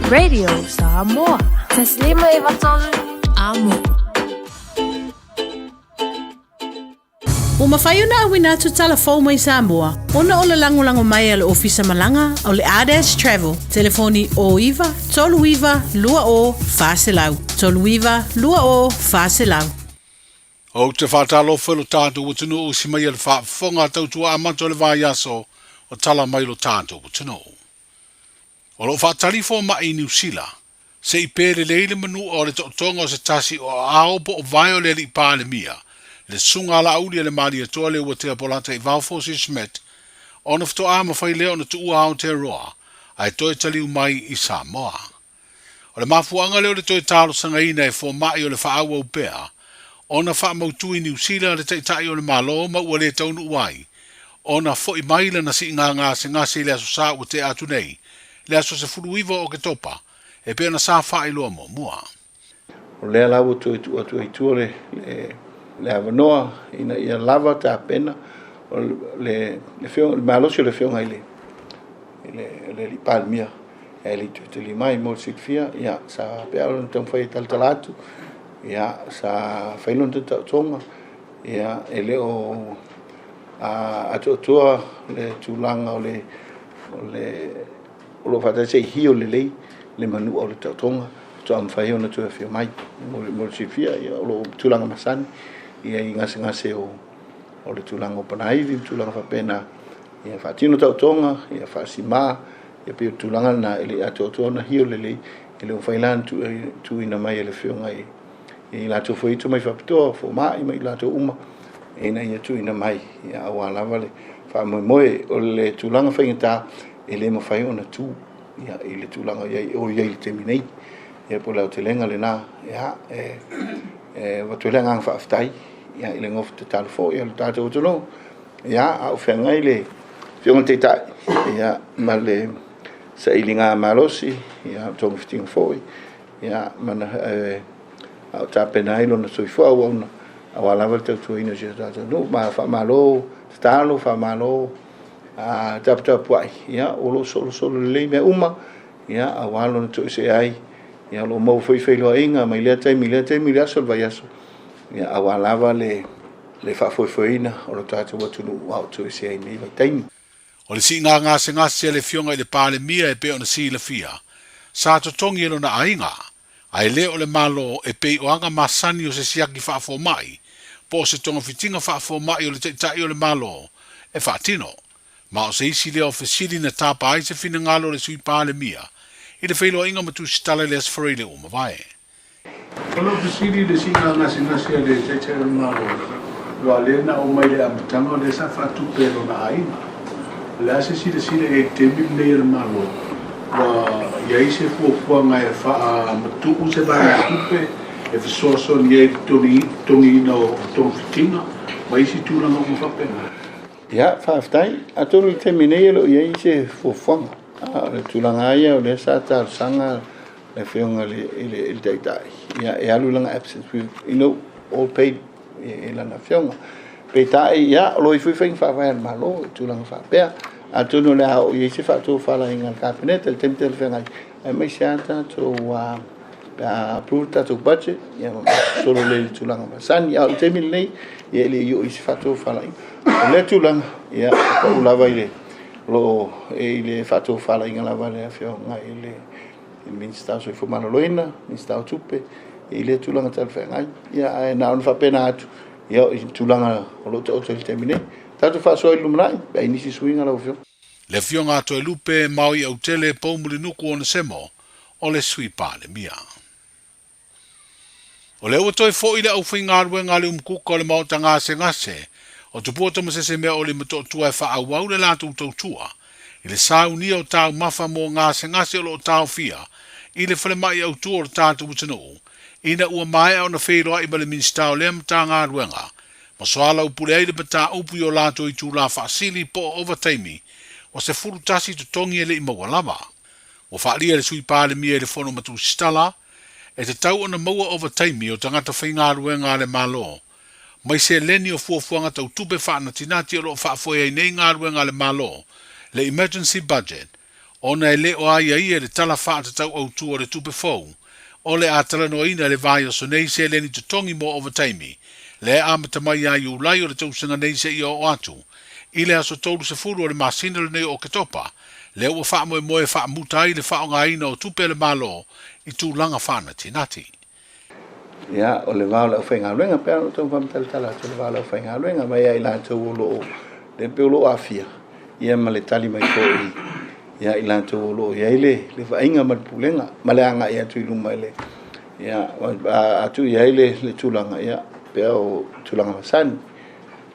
Radio Samoa. Taslima iwatol amo. O mawhai ona awina atu talafou mai Samoa. Ona o le lango mai ale ofisa malanga o le Ades Travel. Telefoni o iwa, tolu iwa, lua o, faselau. Tolu iwa, lua o, faselau. O te whātalo whelo tātou o tunu o si mai le whaafonga tautua a manto le vāiaso o tala mai lo tātou o tunu. O lo whaatarifo mai New Zealand, se i pere leile manu o le totonga o se tasi o ao po o vai o le li pāle mia, le sunga la uli le maria toa le ua te apolata i vauwho si smet, o na fto a mawhai leo na tu ua te roa, ai toi taliu mai i Samoa. O le mafuanga leo le toi talo sanga ina e fo mai o le whaaua upea, ona wha mautu i New Zealand le teitai o le malo ma ua le taunu uai, ona fo i maila na si ngā se le aso sa ua te atu nei, le aso se furu iwa o ke topa, e pēr na sa wha i loa mo mua. O lea lawa tu i tua le avanoa, ina lava ta pena, o le malosi o le whionga i le li palmia, e li tu li mai mo sit fia, ia sa pēr o tau whai talatu, ia sa whailon te tonga, ia e leo atoa le tūlanga o lo whata se hio le lei, le manu o le tonga, to am whai ona tu e whio mai, mo si fia, ia o lo tūlanga masani, ia i ngase o le tūlanga o panaivi, tūlanga whapena, ia whatino tonga, ia whasima, ia pio tūlanga na ele atoa na hio le lei, ele o whailan tu ina mai ele whio ngai, i lato fo itu mai whapitoa, fo mai mai lato uma, ina ia tu ina mai, ia awa lava le wha moe o le tūlanga whaingata, e le mawhai ona tū, ia i le tūlanga o iei te minei, ia po lau te lenga le nā, ia watu lenga ang whaaftai, ia i le ngofu te talafo, ia le tātou o tono, ia au whengai le whionga te tai, ia ma le sa ilinga malosi, ia tonga whitinga fōi, ia mana au tāpena ilo na soifua au na au alawa tau tuaina si tātou no ma whamalo talo whamalo tapta puai ia olo solo le me uma ia au alo na tu se ai ia lo mau foi loa inga mai le tai sol vai aso ia au alawa le whafoifoina o lo tātou watu no au tu se ai nei vai taimi o le si ngā se le whionga i le pāle mia e pe o na si le fia sa to tongi elo na ainga ai leo le malo e pei o anga masani o se siaki whaafo mai, po se tonga fitinga whaafo mai o le teitai o le malo e whaatino, ma o se isi leo fesili na tapa ai se fina ngalo le sui pāle mia, i le whailo inga matu sitale le asfareile o mawai. Kalo fesili le singa ngasi a le teitai o le malo, loa le na o mai le amatanga o le sa whaatupe lo na ainga, le ase sile e temi nei le malo, ia se fuafuanga e wha matuku se vai tupe e fisoso ni e tongi no fitinga ma isi tūranga o whapena. Ia, whaaftai, a tonu i te minei alo ia se fuafuanga. Le tūranga ia o le sa tāru sanga le whionga le teitai. Ia e alulanga absence, all paid e lana whionga. Peitai ia, lo i fuiwhaing whaafai al malo, tūranga whaapea. A tunu le au i se fatu fala inga kabinete le temte le fengai ai mai siata to approve to budget ia solo le tulanga masani au te mil nei ia le i se fatu fala le tulanga ia ko lava ile lo e le fatu fala inga lava le afio ngai le minister so fumano loina minister tupe ile tulanga tel fengai ia na on fa pena atu ia tulanga lo to termine tatu fa so ilumnai ba inisi swinga la ofio le fionga to lupe maui au tele pomuli nuku ona semo o le sui pale mia o le oto fo ile au finga ruenga le umkuko le mauta ngase o tu poto mo se me o le moto tua fa au le latu tua ile sauni o tau mafa mo ngase o lo tau fia ile fale mai au tu o tatu butano ina ua mai au na feiro ai bale minsta o le mtanga ruenga ma soala upule ai le bata upu yo lato i tu la fasili po overtime o se furu tasi tu tongi ele i mawalama. O whaalia le sui pāle mia le fono matu stala, e te tau ona maua overtime o tangata whaingaru e ngā le malo. Mai se leni o fuafuanga tau tupe whaana tinati o lo whaafoia i nei ngāru e ngā le malo, le emergency budget, Ona e le o aia ia le tala wha te tau au tua le tupe fau. O le a tala noina le vai o sonei se le ni tutongi mo overtime. Le a matamai a iu lai o le tausanga nei se ia o atu. I le aso tolu se furu o le masina le nei o ke topa. Le ua wha moe moe wha mutai le wha o ngā ina o tupe le malo i tū langa whana tinati. Ia, o le vau lau whainga luenga, pēr no tau whamtala to le vau lau whainga luenga, mai ai la tau o loo, le peolo a fia. Ia ma le tali mai kōi, ia i la tau o loo, ia ile, le whainga ma le pulenga, ma le anga ia tui luma ile. Ia, atu ia ile le tūlanga, ia, pēr o tūlanga masani,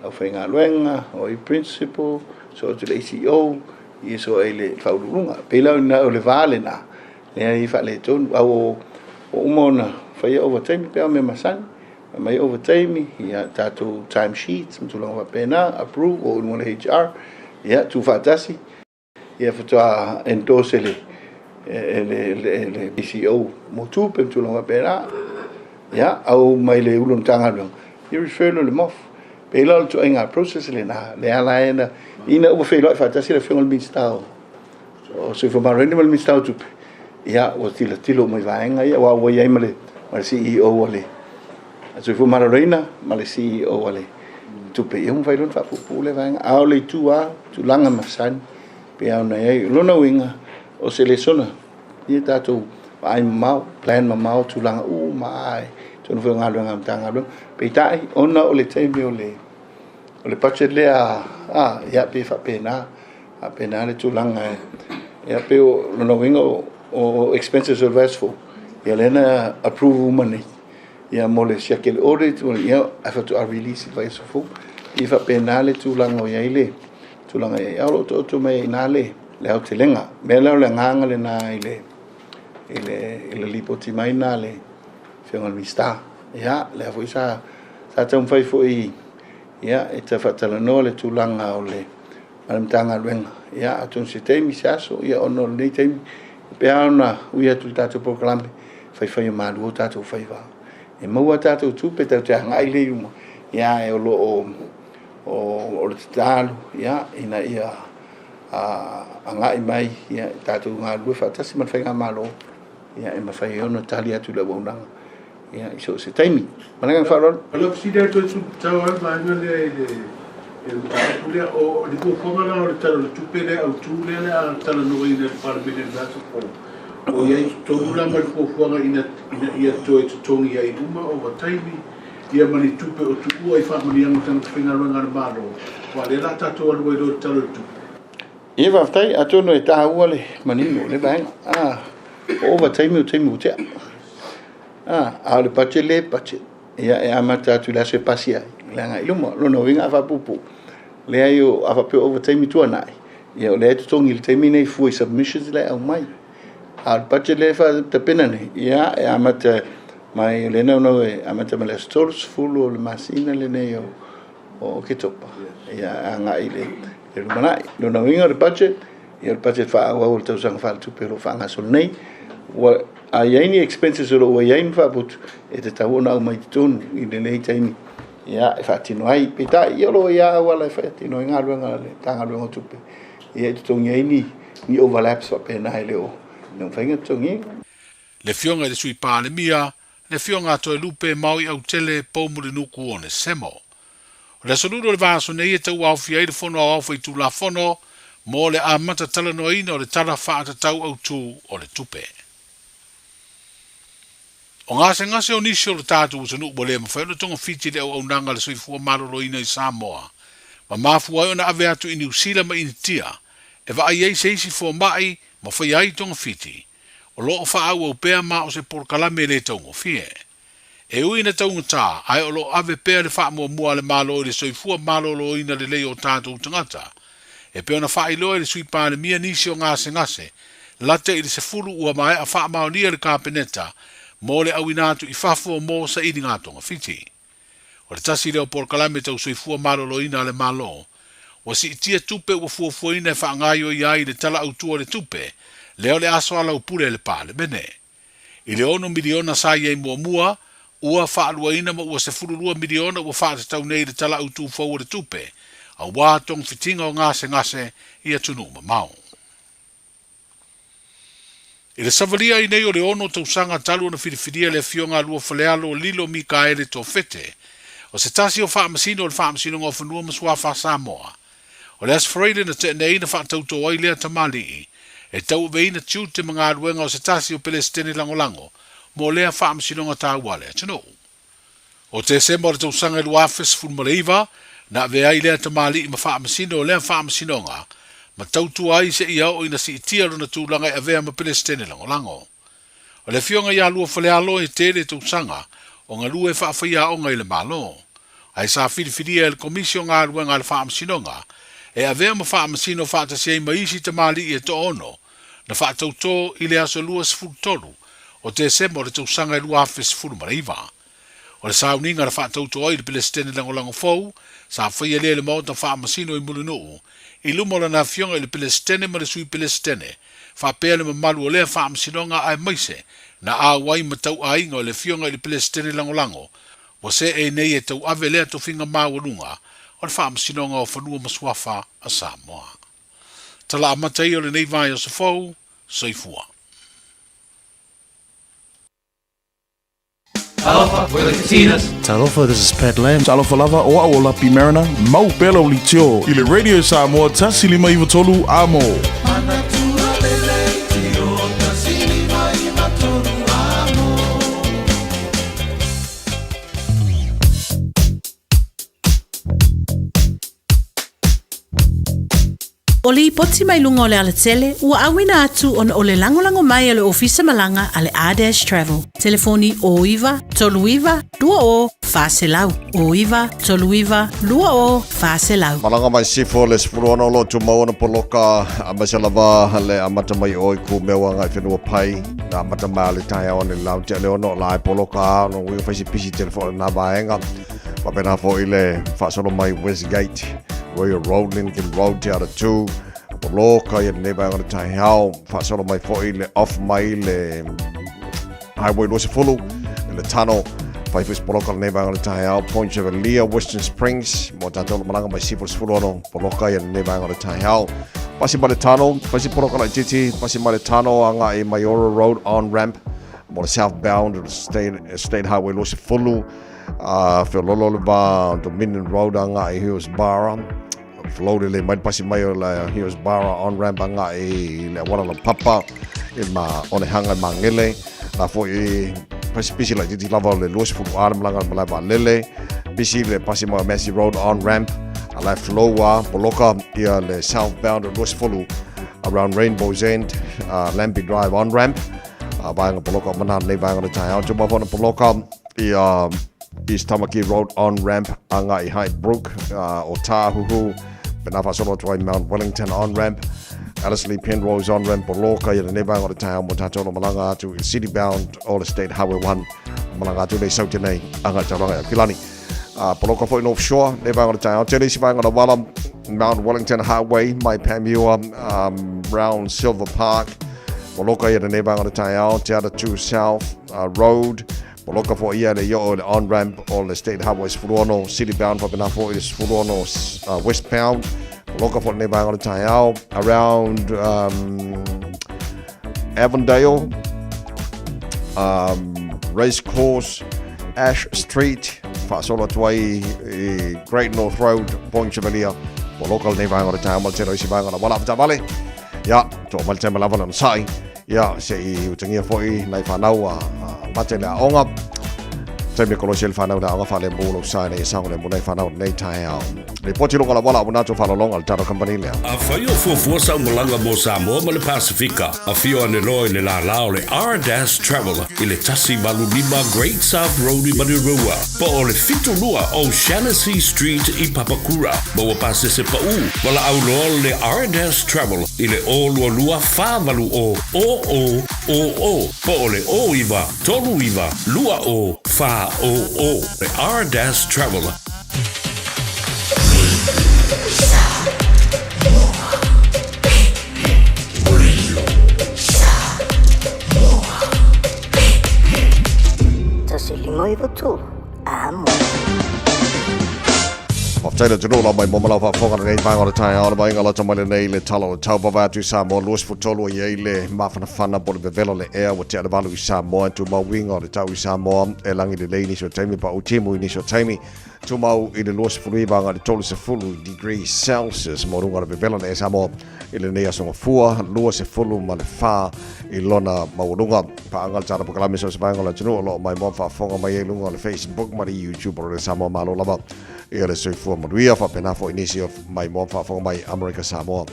lau whainga luenga, o i principal, so tu le ACO, ia so ile whaurunga, pēlau na o le vale na, lea i wha le tonu, au o umona, fai overtime pe me masan mai overtime ia tatu time sheets mtu longa pena approve o no HR ia tu fatasi ia fatua endorse le PCO motu pe mtu longa pena ia au mai le ulun tanga long ia refer le mof pe lo tu inga process le na le ala ina ina o fe lo fatasi le fingol min style so for my random min style tu ia o tilo mai vaenga ia wa ia male ma le CEO wale. Aso fu mara reina ma le CEO wale. Tu pe yung vai lon fa pu le vanga. Au le tua tu langa masan pe au na ai lona winga o se le sona. Ia tatu ai mau plan ma mau tu langa u mai. Tu no nga langa tanga lo. Pe tai ona o le temi o le budget le ia pe fa pena. A pena le tu langa. Ia pe lona winga o expenses of vastful. Ia lena approve money. Ia mole sia ke audit ia afa to release vai so fu. Ia penale tu langa ia ile. Tu langa ia lo to me nale le au te lenga. Me la le nganga le na ile lipoti mai nale. Fengal mista. Ia le fu sa tam fai fu ia e te fatala no le tu langa o le alam tanga luenga. Ia atun se te mi saso ia ono le te pe ana uia tu tatu proclame. Fai Malu o tātou fai wā. E maua tātou tūpe tau te hangai le uma. Ia e o lo o le tālu, ia, ina ia a ngai mai, ia, tātou ngā lua whatasi man whai ngā malo. Ia, e ma whai ona tali atu la waunanga. Ia, iso se taimi. Manangang wharon? Alo, si dea toi tau ai maanga le o le kua la o le tala le tupe le au tū le a tala no i le parabene le nasa o. O ia tonu la mai fuafuanga ina ia toe te tongi ia i uma o wataimi ia mani tupe o tuku ai whamani anga tanga whinga runga na maro wa le la tato alu e roe talo tupe Ia whaftai atono e taha ua le manimo le vaenga o wataimi o taimi o tea a le pache le pache ia e amata atu la se pasi ai le anga iluma lona winga awa pupu le ai o awa peo o wataimi tua nai ia o le etu tongi le taimi nei fuai submissions le au mai al pache le fa te pena ne ia e amata mai le no e amata me le stores full o le masina le ne o ke topa ia anga ile e manai no na winga le pache ia le pache fa o tau sang fa tu pero fa nga sol nei wa a yaini expenses o yain fa but e te tau na mai tun i le nei taimi ia e fa tino ai pita ia lo ia wala fa tino nga luanga le tanga luanga tupe ia te tong yaini ni overlaps fa pena ile o non fai tongi le fionga le sui pa le mia le fionga to lupe maui au tele pomuri nuku one semo le soludo le vaso nei te wa fi ai le fono au fi tu la fono mo le amata tala no ina o le tala fa ta tau au tu o le tupe o ngase o nisi o le tatu usanu bo le mafai le tonga fiti le au nanga le sui fu malo ina i Samoa ma mafu ai ona ave atu i New Zealand ma initia e va ai seisi fo mai ma fai ai tonga fiti o lo fa au o pea ma o se por kalame le tonga fie e ui na tonga ta ai o lo ave pea le fa mo mua le malo le soi fu malo lo ina le leo tatu tangata e pe ona fa i lo le sui pa le mia nisi o ngase late i le se fulu ua mai a fa ma o nia le kapeneta mo le au inatu i fafo mo sa i ngā tonga fiti o le tasi leo por kalame tau soi fu malo lo ina le malo wa si tia tupe wa fuafuaina e whaangaio i ai le tala autua le tupe, leo le aso ala upure le pale mene. I le ono miliona sa iei mua, ua whaaluaina ma ua se furulua miliona ua whaatatau nei le tala autu fau le tupe, a wā tong fitinga o ngase i a tunu ma mau. I le savalia i nei o le ono tausanga talu na whiriwhiria le fionga lua whalealo o lilo Mikaele tō fete. O se tasi o whaamasino o le whaamasino ngā whanua masua wha Samoa. O le asfareile na te nei na whaatauto ai lea tamali e tau veina tiu te mga aruenga o se tasi o Pelestini langolango mo lea whaamasino ngā tāuale atino. O te sema o le tausanga i luafes funmareiva na vea i lea tamali i ma whaamasino o lea whaamasino ngā ma tautu ai se ia o ina si itia runa tūlanga e avea ma Pelestini langolango. O le fionga ia lua whalealo e tere tausanga o ngā lua e whaafaya o ngai le malo. Ai sa whiriwhiria e le komisio ngā aruenga le whaamasino ngā e avea ma whaamasino whaatasiai maisi tamali i e to ono na whaatauto i le aso lua sifutolu o te sema o le tausanga i lua hafe sifuru maraiva. O le sauninga na whaatauto ai le Pelestini langolango fau, sa whaia lea le maota whaamasino i mulunuu, i lumola na fionga i le Pelestini ma le sui Pelestini, whapea le mamalu o lea whaamasino ngā ai maise, na a wai matau a inga o le fionga i le Pelestini langolango, wa se e nei e tau ave lea to finga mawalunga, o le whaamasino ngā o whanua maswafa a Samoa. Tala amatai o le nei vai o sa fau, soifua. Talofa, we're the Katinas. Talofa, this is Pat Lamb. Talofa lava o a ola pi marina, mau pela o li tio. I le radio Samoa, tasi lima iwa tolu amo. O li poti mai lunga o le ala tele, ua awina atu on o le langolango mai ale ofisa malanga ale A-Dash Travel. Telefoni o iwa, tolu iwa, lua o, whaselau. O iwa, tolu iwa, lua o, whaselau. Malanga mai sifo le sifuruana o lo tu mauna poloka a masalava le amata mai oi ku mewa ngai whenua pai. Na amata mai le Taeao ni lau te leo no lai poloka no ui whaisi pisi telefoni na vaenga. Wapena fo i le whasolo mai Westgate. Royal Road, Lincoln Road, te ara tū. Poloka i neba ngana Taeao. Whasolo mai fo i le off mai le Highway Losi Fulu. Le tunnel. Whaifis poloka le neba ngana Taeao. Point Chevalier, Western Springs. Mo tātou malanga mai sifo sifurono. Poloka i neba ngana Taeao. Pasi mai le tunnel. Pasi poloka lai titi. Pasi mai le tunnel anga i Mayora Road on-ramp. Mo le southbound State Highway Losi Fulu. Whiololo le va Dominion Road anga i Hillsborough. Floated le mai pasi mai o le Hillsborough on-ramp anga i le Warala Papa. I ma one hanga ma ngele. La fo i pasi pisi la titi lava le Losi Fulu aramlanga ma lava lele. Pisi le pasi mai Massey Road on-ramp. A le flowa poloka i le southbound Losi Fulu around Rainbow's End. Lampy Drive on-ramp. Vanga poloka mana le vanga le Taeao. Jumpa fona poloka i East Tamaki Road on-ramp anga i Hyde Brook o Tāhuhu. Benafa solo tuai Mount Wellington on-ramp. Alice Penrose on-ramp Poloka i le nevanga o le Taeao mo tātono malanga atu i city-bound o le State Highway 1 malanga atu nei sauti nei anga tauranga i Kilani. Poloka fo i North Shore, nevanga o le Taeao. Tele si vanga o wala Mount Wellington Highway, mai Pamua, round Silver Park. Poloka i le nevanga o le Taeao. Te ara to South Road. Poloka fo ia le yo le on-ramp o le State Highway Sfuruono, city-bound for bena fo i le Sfuruono westbound. Poloka fo le nevanga o le Taeao, around Avondale, Race Course, Ash Street, whaasolo tuai i Great North Road, Point Chevalier. Poloka le nevanga o le Taeao, maltero isi vanga na wala pita vale. Ya, to maltema lava na sai. Ya, se i utangia fo i nai whanau mate le aonga. Te me kolo sel whanau le aonga whale mbolo sai nei sango le munei whanau nei Taeao. Le poti longa la wala o nato whalalonga le taro company lea. A whai o fuafua sa umolanga mo Samoa ma le Pasifika. A whio ane loe le la lao le R-Dash Travel i le tasi malu lima Great South Road i Manirua. Po o le fito lua o Shaughnessy Street i Papakura. Mo wa pase se pa u. Wala au loa le R-Dash Travel i le o lua lua whāwalu o. Po o le o iwa, tolu iwa, lua o, wha o. Le R-Dash Travel. Tasi lima iwa tolu amo. Taylor to know by Momala for a bang on the time, all buying a lot of money, nail, talo, tauba to Samoa, Louis Futolo, Yale, Mafana Fana, but the Velo, the air, what the value Samoa, to my wing or the Tawi Samoa, Elangi the lady, so tell me about Timu, initial timing. Tomorrow in the Louis Furiba, the total is a full degree Celsius, Morunga de Velo, the Samoa, Ilenia Song of Fua, Louis Fulu, Malefa, Ilona, Maurunga, Pangal Tarapocalamis, Bangal, to know a lot of my mom for my Yelung on Facebook, my YouTube, or the Samoa Malu Lava. Ia se for Maria for penafo inisi of my mom for my America Samoa.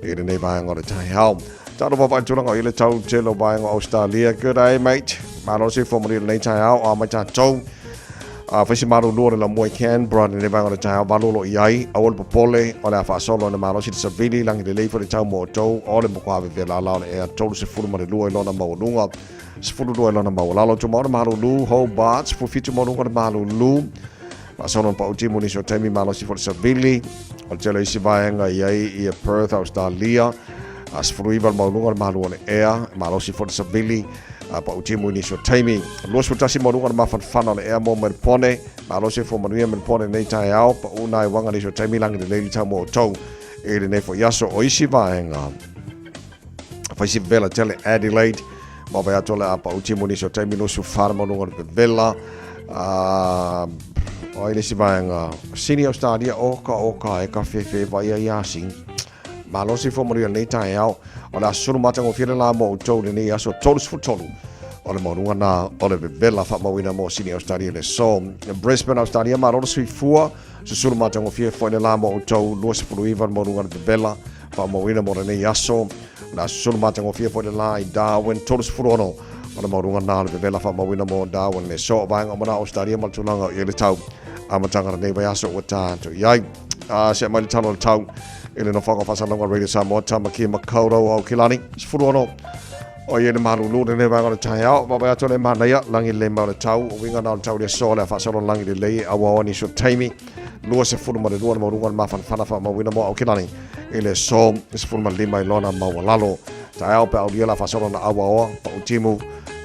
Ia ne bang on the Taeao. Tado pa tulang o ile tau telo bang Australia. Good day mate. Malo se for Maria ne Taeao o mai tau. Fasi maru lore la moi Canberra ne bang on the Taeao balolo iai awol popole o la fa solo na malo se savili lang de leifo de tau mo tau o le bukwa ve la la e tau se fulu mare luo lona maulunga. Se fulu luo lona maulalo tu mo maru lu Hobart for fitu mo ngor malu lu. Sono pa uti muni so temi malo si for sabili o tele isi vaenga iai i Perth Australia as fruival maulunga malu on air malo si for sabili pa uti muni so temi los futasi maulunga ma fan on air mo mer pone malo si for manuia mer pone nei Taeao pa una wanga ni so temi lang de lady tamo tau e ne fo yaso o isi vaenga fa si vela tele Adelaide ma va tola pa uti muni so temi no su farma no vela o ile si vaenga sini Australia oka e ka fefe vai ia sing malo si fo moria nei Taeao o la suru matanga o fira la mo tau ni aso tolus fu tolu o le morunga na o le vela fa mawina mo sini Australia le so Brisbane Australia ma ro sui fua so suru matanga o fira fo le la mo tau lo se fu iva morunga le vela fa mawina mo nei aso la suru matanga o fira fo le la i Darwin tolus fu ono o le morunga na le vela fa mawina mo Darwin le so vaenga mo na Australia ma tulanga i le tau amatanga nei vai aso wata to yai se mai tano tau ile no whaka whasalonga Radio Samoa tamaki makauro o kilani sfurono o ye malu lu ne vai ngona Taeao ba ba to le manaya langi le ma le tau o winga na tau le so le whasalon langi le lei awa ni so taimi lu se fulu ma le lu ma runga ma fana fa ma wina mo o kilani ile so sfulu ma le mai lona ma walalo Taeao pa o la whasalon awa o pa utimu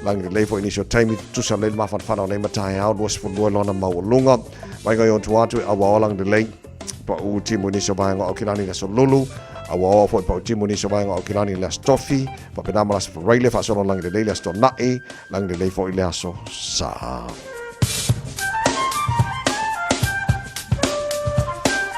lang le fo initial time tu sa le ma fana le ma Taeao lu se fulu lona ma walunga mai ga yon tuatu awa lang de le pa u timu ni so ba nga okilani la so lulu awa fo pa timu ni so ba nga okilani la stofi pa pedama la so raile fa so lang de le la sto nai lang de le fo ile aso sa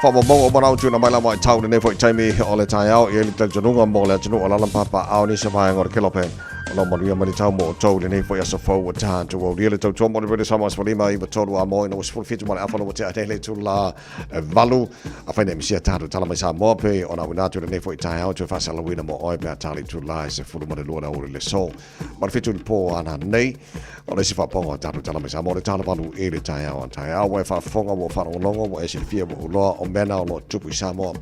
fa mo mo ba tu na mai la mai tau ne fo time o le Taeao e le tajunga mo le tunu ala lampa pa au ni so ba nga kelope Lo maria mani tau mo tau le nei foi aso fo wa tan to o le tau mo le sama so lima I tolu a mo no was full fit mo afa no te atele tu la valu a fa ne mi sia tatu tala mai sa mo pe ona wina tu le nei foi Taeao to fa sala wina mo oi pe tali tu la se fu mo le lo na o le so ma fitu po ana nei o le si fa pongo tatu tala mai sa mo le tala valu e le Taeao wa fa fonga mo fa longo mo e si fia mo lo o mena lo tu pu sa mo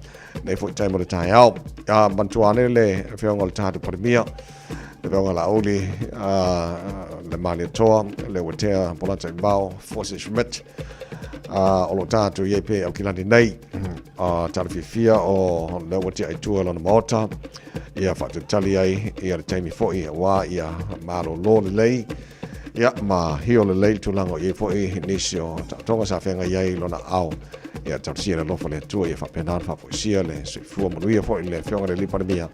nei foi Taeao le Taeao ya bantuane le fe ngol tatu por mia le venga la oli le mali toa le watea polata bao forces schmidt o lo tatu yepe o kilani nei tarifia o le watea itua lona mota ia fatu tali ai ia le taimi foi wa ia malo lo le lei ia ma hio le lei tulango ia foi nisio tonga sa fenga ia lona au ia tarsia le lofo le tua ia fa penan fa poesia le se fu mo ia foi le fenga le lipa mia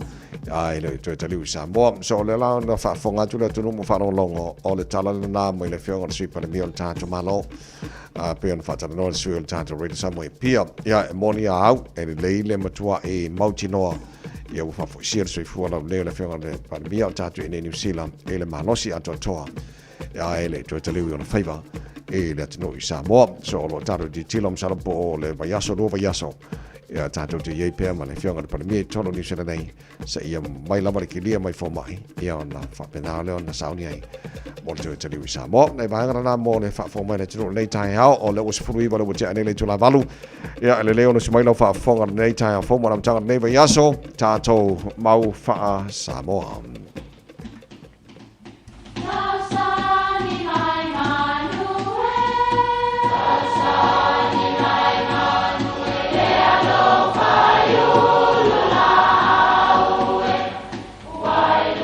ai le to tali Samoa so le la na fa fonga tu le tu mo fa longo o le tala na mo le fenga le sipa le mio tanto malo pe on fa tala no le suel tanto Radio Samoa pia ia monia au e le le matua e mautinoa ia fa poesia se fu le fenga le pa mia tanto in New Zealand e le manosi atotoa ia ele to tali on favor e le tino Samoa so lo taro di tilom sala po le vayaso do vayaso ia tatou te iei pēr ma le whionga le parami e tono ni sera nei sa ia mai lama le kilia mai fo mai ia ona whapena leo na sauni ai mo le tue te liwi Samoa nei vahangana na mo le whafo mai le tino nei Taeao o le o sifuru iwa le watea nei le tula valu ia le leo na si mai lau whafonga nei Taeao fo mo na mtanga nei vayaso tatou mau wha Samoa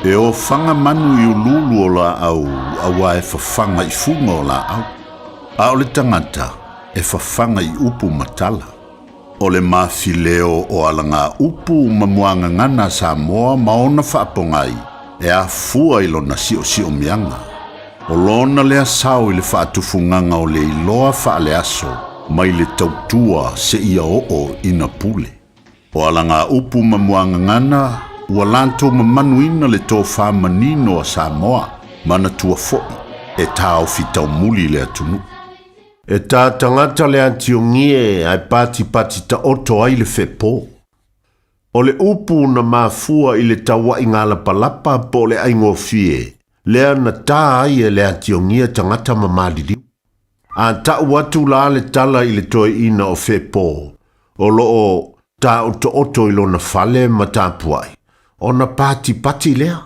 E o whanga manu I ululu o la au, awa e whawhanga I funga o la au. A o le tangata, e whawhanga I upu matala. o le mafileo o alanga upu mamuanga ngana Samoa maona whaapongai e a fua ilo na sio mianga. O lona lea sao i le whaatufunganga o le iloa whaale aso mai le tautua se ia o ina pule. O alanga upu mamuanga ngana ua lanto mamanuina le tō whamanino a Samoa mana tua foi e tāo fitau muli le atunu. E tā tangata le antiongie ai pati ta oto ai le whepo. O le upu na mafua i le tawa i ngā lapalapa po le aingo fie, lea na tā ai e le antiongie tangata mamaliriu. A ta watu la le tala i le toi ina o whepo, o loo tā oto i lo na fale ma tāpuai, o na pati lea.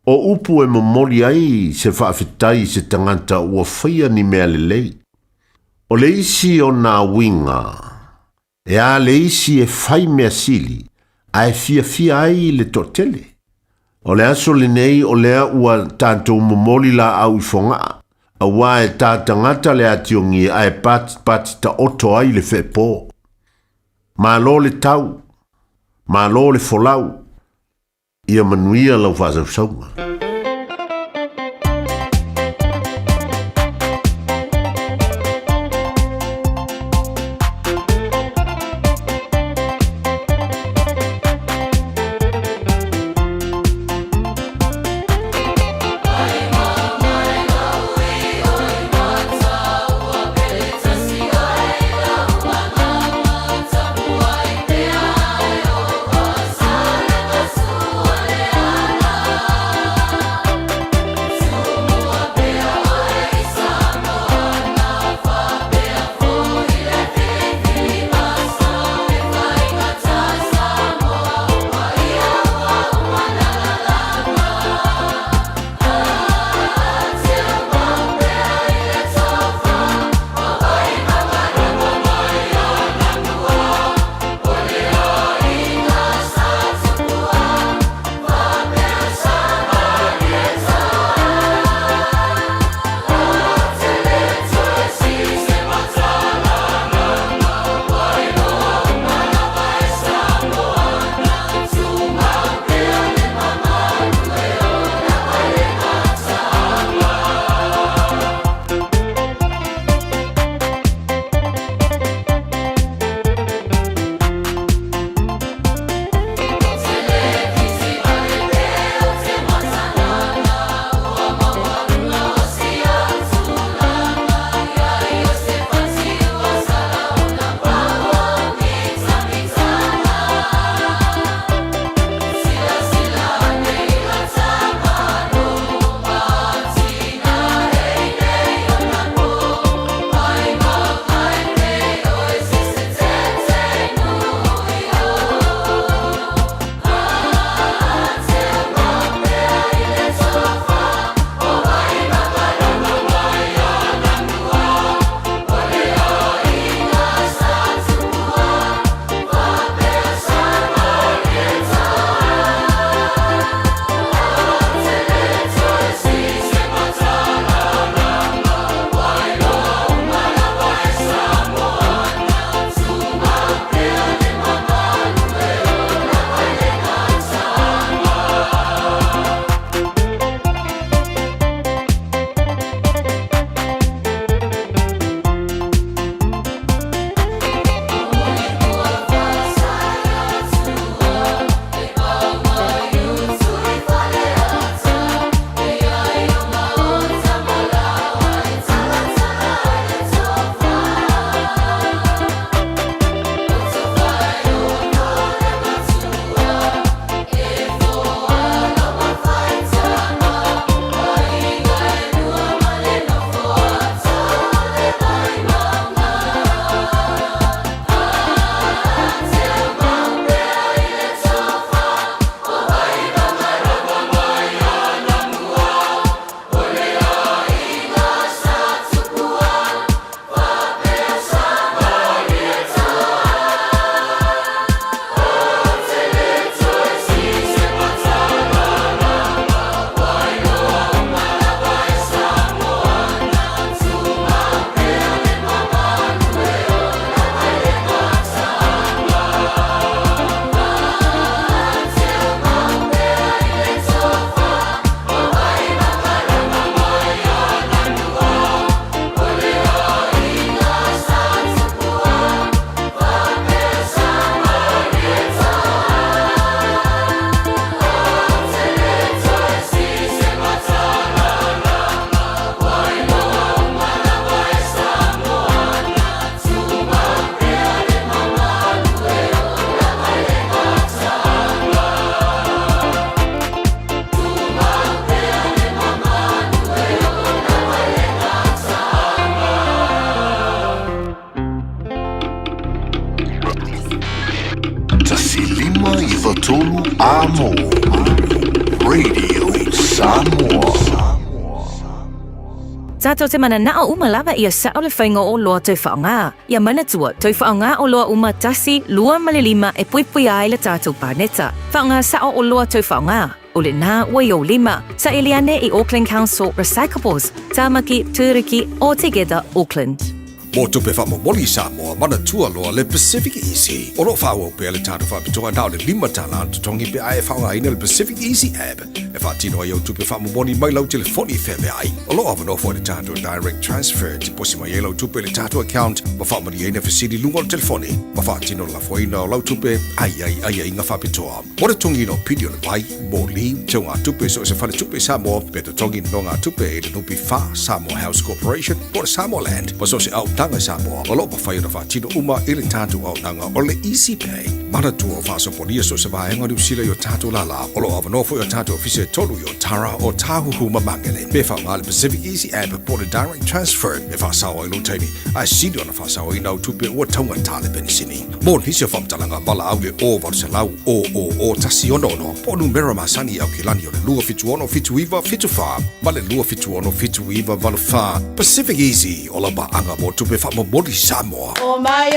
O upu e momoli ai se whaafetai se tangata ua whaia ni mea lelei. O le isi o nā winga, e a le isi e whai mea sili, a e fia ai le totele. O le aso le nei o lea ua tātou momoli la au i whonga, a wā e tā tangata le ationgi a e pati ta oto ai le whepo. Mā lo le tau, mā lo le folau, ia manuia lau whāsausaunga. tolu amo. Radio Samoa. Tato te mana nao umalawa ia sa ole whainga o loa tau whaonga. Ia mana tua, tau whaonga o loa umatasi, lua malilima e puipui ai le tātou pāneta. Whaonga sa o loa tau whaonga. O le nā wai o lima, sa Eliane I Auckland Council Recyclables, Tāmaki, Tūriki, All Together, Auckland. Mo tupe whamomoli Samoa, mana tua loa le Pacific Easy. Oro whaua pe le tātou whapitoa nao le lima tala tutongi pe ai whaunga ina le Pacific Easy app. E whatino ai au tupe whamomoli mai lau telefoni whewe ai. Olo awano fo le tātou direct transfer, ti posi mai e lau tupe le tātou account, ma whamari eina whasiri lunga o telefoni. Ma whatino la fwaina o lau tupe, ai inga whapitoa. Ora tongi no pidio le pai, mo li, teo ngā tupe so se whale tupe Samoa, pe to tongi no ngā tupe e le nupi wha Samoa House Corporation, po le Samoa Land, ma so se au tanga Samoa, o lopa whai na whatino uma I le tātou au nanga o le Easy Pay. Mana tua o whaso ponia so se vaenga ni usila yo tātou lala, o lo avanofo yo tātou ofise tolu yo Tara o Tāhuhu mamangele. Me wha ngā le Pacific Easy app po le direct transfer, me wha sawa I lo taimi, ai sidi ona wha sawa I nau tupe ua taunga tāle penisini. Mon hisi o whamtalanga bala au le o varu se lau o tasi ono, po numera masani au ki lani o le lua fitu ono fitu iwa fitu wha, ma le lua fitu ono fitu iwa valu wha. Pacific Easy, o la ba anga mo tupe wha momori Samoa. Oh my,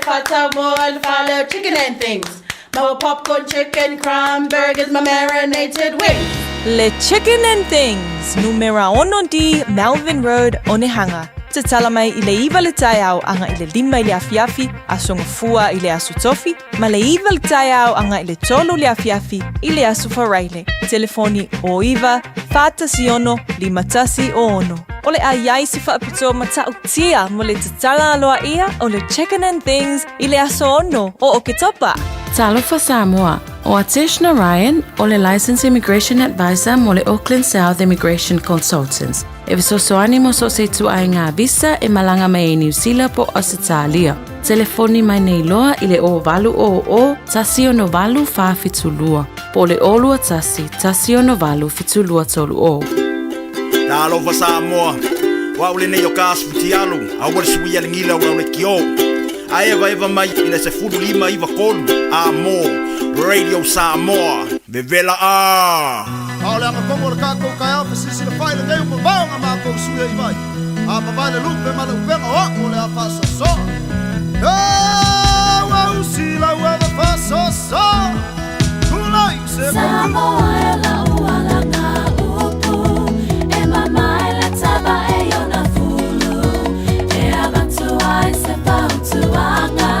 fata mo al falo chicken and things. My popcorn chicken, crumb burgers, my marinated wings. Le Chicken and Things, numera ono di Melvin Road, Onehanga. Te tala mai I le iwa le Taeao anga I le lima I le afiafi, a songa fua I le asu tofi, ma le iwa le Taeao anga I le tolu le afiafi, I le asu wharaile. Telefoni o iwa, fatasi ono, limatasi o ono. O le aiai si whaapitoa matau tia mo le tatala aloa ia o le Chicken and Things I le aso ono o ke topa. Talofa Samoa, o Atish Narayan, o le Licensed Immigration Advisor mo le Auckland South Immigration Consultants. E visosoani mo so se tu ai ngā visa e malanga mai e New Zealand po Australia. Telefoni mai nei loa I le o valu o tasi o no valu wha fitulua. Po le olua tasi o no valu fitulua tolu o. Talofa Samoa, wa ule nei o kāsputi alu, a wale sui alingila ura ule ki o. A eva mai ina se furu lima iwa kolu, a mo, Radio Samoa, vevela a. Aole anga kongo le kako kai au pasisi le fai le ngeu mabaonga mako suya I vai. A mabale lupe male upenga o le a faso so. Wa usila wa faso so. Kula ise Samoa e la uala nga upu, e mama e le taba e yona fulu, e avantu ai se pautu anga,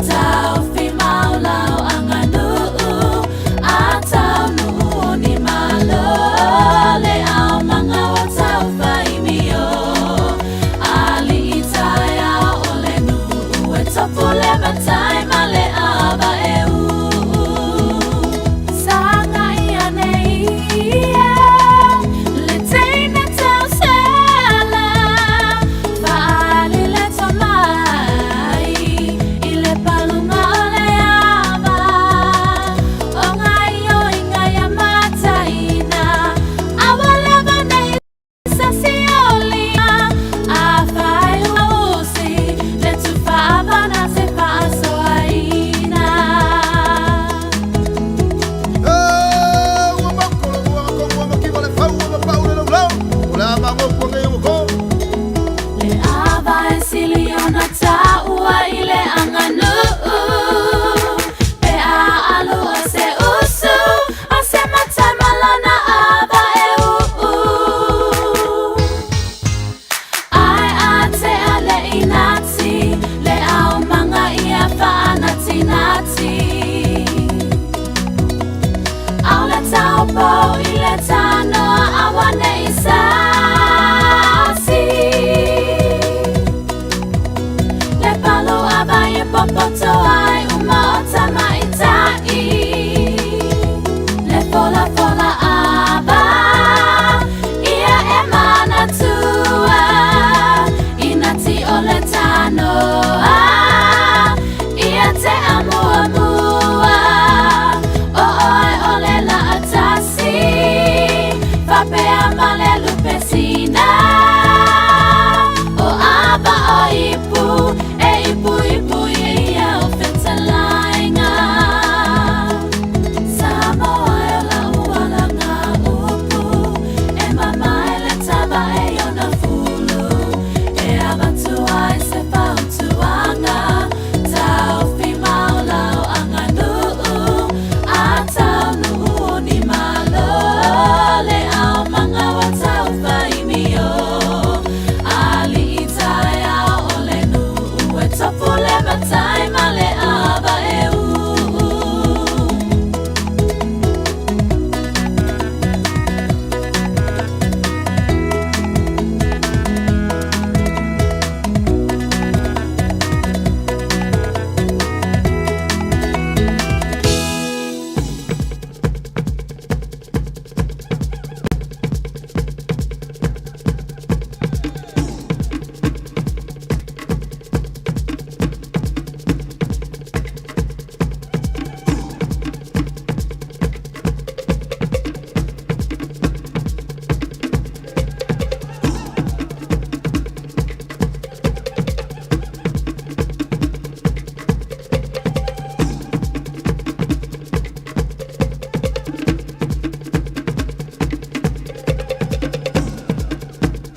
tau fi maulau anga nuu, a tau nuu oni malo, le au manga wa tau faimio, ali itaya o le nuu, e topu le matai ma le aba e u. Sanga ia nei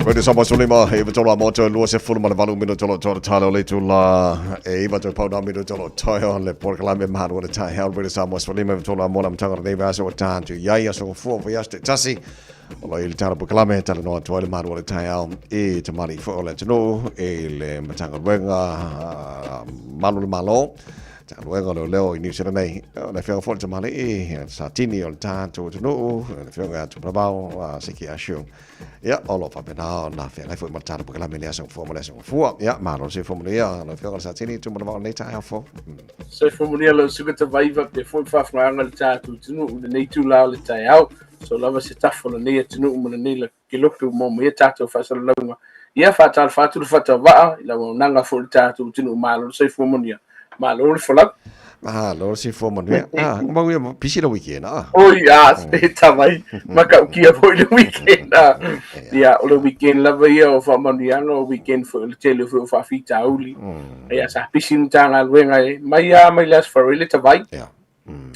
Radio Samoa Sulima, Eva Tola Moto, Lua se Fulma, Valu Mino Tolo Talo Letula, Eva to Pau Mino Tolo Toyo, Le Porcalame Mad, what a tie, held Radio Samoa Sulima, Tola Monam Tanga, Neva, so time to Yaya, so 4 for Yasti Tassi. Allora il tano proclame tano no to le mano le Taeao e te mari fo le no e le matanga wenga Malu malo tano wenga lo leo in New nei le fio fo te mari e satini o tanto no le fio ga to brabao se chi ascio ya all fa bena na fe le fo matano proclame le aso fo mo le aso fo ya malo se fo mo ya le fio ga satini to brabao nei Taeao fo se fo mo le su te vai va pe fo fa fa ngal tanto no nei tu la le Taeao so lava se tafo le nei tunu mo nei le kilope mo mo tato fa so lava ia fa tal fa tu fa ta va la nanga fo tato tunu malo se fo mo nia malo le fola lo si fo mo nia mo io pisi lo weekend oh ya ta vai ma ka ki fo le weekend ia o le weekend lava ia o fa mo nia no weekend fo le tele fo fa fita uli ia sa pisi ntanga wenga mai ia mai las for really ta vai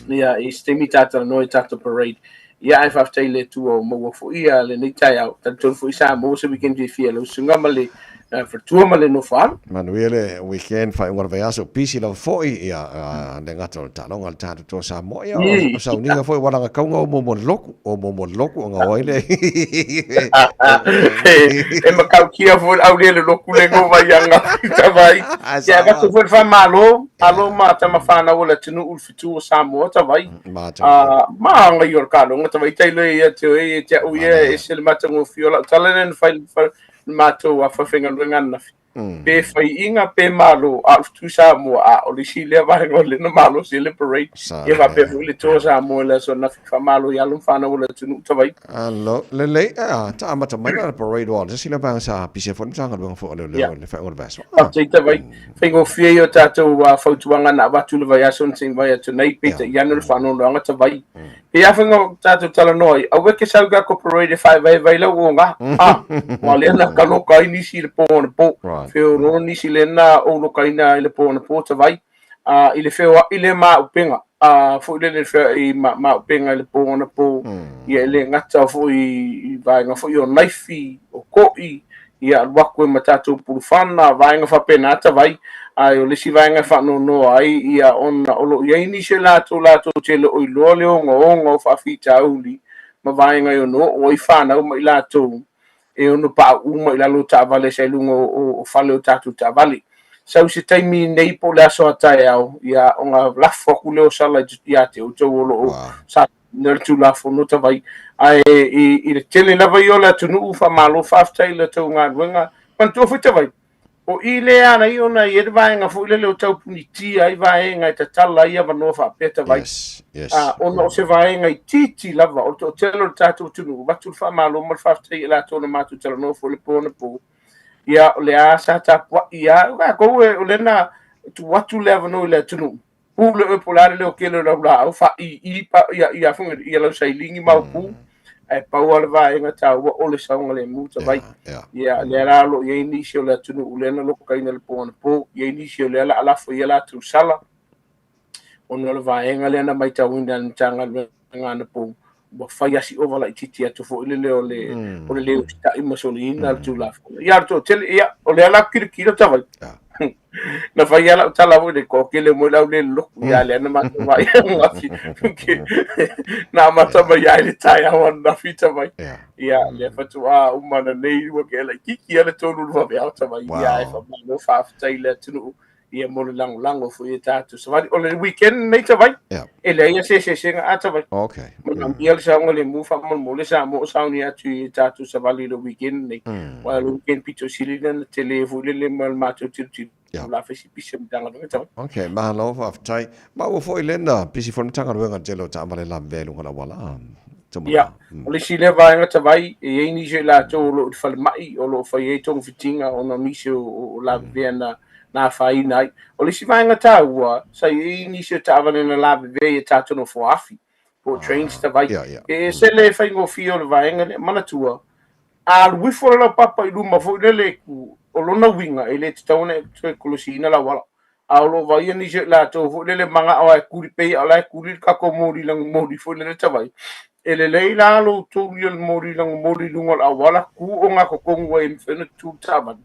ia e stemi tata no tata parade ia e whaftai le tua o maua fo ia le nei Taeao tanton fo isa mo se weekend vi fia lo sunga male tua male no fa Manuele weekend fa ngor vai aso pisi la fo ia le ngato talonga al tato to Samoa ia o sa uninga fo wala ka ngo mo loku nga oile e makau kia fo au le loku le ngo vai anga vai ia ka fo fa malo alo ma ta mafana wala tunu ul fitu Samoa ta vai ma nga yor kalo nga ta vai tailo ia te o ia e se le mata ngo fiola talenen fa mato a fafinga ngana pe fai inga pe malo a tu Samoa a o le sile va ngol le malo celebrate e va pe le to Samoa le so na fa malo ya lu fa na wala tunu ta vai allo le ta amata mai na parade wall se sile bang sa pise fo ntanga bang fo le fa ngol baso ta vai fingo fie yo tato wa fa tuanga na va tu le vai ason sing vai to nei pita ya no fa no nga ta vai e a fingo tato tala noi a we ke sa ga ko parade fa vai lo nga ma le na ka no ka ini si le po feo no ni silena o lo kaina ile po na po ta vai ile feo ile ma upenga fo ile feo i ma upenga ile po na po ia ile ngata fo i vai nga fo yo naifi o ko ia wako matatu purfana vai nga fa pena ta vai ai le si vai nga fa no ai ia ona o ia ini se la to chele o lo le ngo fa fita uli ma vai nga yo no o i fa na o mai la to e ono pa uma ila lo ta vale se lungo o fale o tatu ta vale sau se taimi nei po la so Taeao ia onga la foku le o sala ia te o to lo sa ner tu la fo no ta vai ai i le tele la vai ola tunu fa malo fa taila to nga wenga pan to fo ta vai o ile ana i ona i vai nga fo ile le o tau puniti ai vai nga ta tala ia va no fa peta vai ono se vai nga titi lava o to telo tatu tunu batu fa malo mal fa tai la to no matu telo no fo le po na po ia le a sa ta po ia ga ko o le na tu watu level no le tunu pu le polare le o kelo la fa i pa ia fo ia lo sai lingi mau pu e pa o vai nga ta o le sa ngale muta vai ia le la lo ia inicio le tunu le na lo ka ina le po na po ia inicio le la fo ia la tu sala ono le vaenga le na mai tawinda ntanga ngana po bo fai asi over like titi atu fo ile le o le sta imasolina tu la ya to tel ya o le ala kirkira ta vai na fai ala tala vo de ko ke le mo la le lo ya le na ma vai na ma ta mai ya le tai a na fita vai ya le fatu a umana nei wo ke la kiki ala to lu va ya ta vai ya fa no fa tai le tu ia mo le lango fo ia tatu so vai o le weekend nei ta vai e le ia se nga ata vai okay mo ia le sa ngole mu fa mo le sa mo sa ni atu tatu sa vai le weekend nei wa le weekend pito silina na tele fo le mal mato titi la fa si pisi mtanga no ta okay ma lo fa tai ma wo fo ile na pisi fo mtanga no nga jelo ta male la velu ngala wala ia o le si le vai nga ta vai e ni je la to lo fa mai o lo fa ye tong fitinga o no misi o la vena na fai nai o le si vai nga ta ua sa i ni se ta vana na la ve ta to no fo afi po trains ta vai e se le fai ngo fio le vai nga mana tua al wi fo la papa i luma fo le ku o lo na winga ele te tau ne te kolosina la wala a lo vai ni se la to fo le manga o ai kuri pe ala kuri ka ko mori lang mori fo le ta vai ele leila lo tu yel mori lang mori lungal awala ku o nga ko kongwa in fena tu taban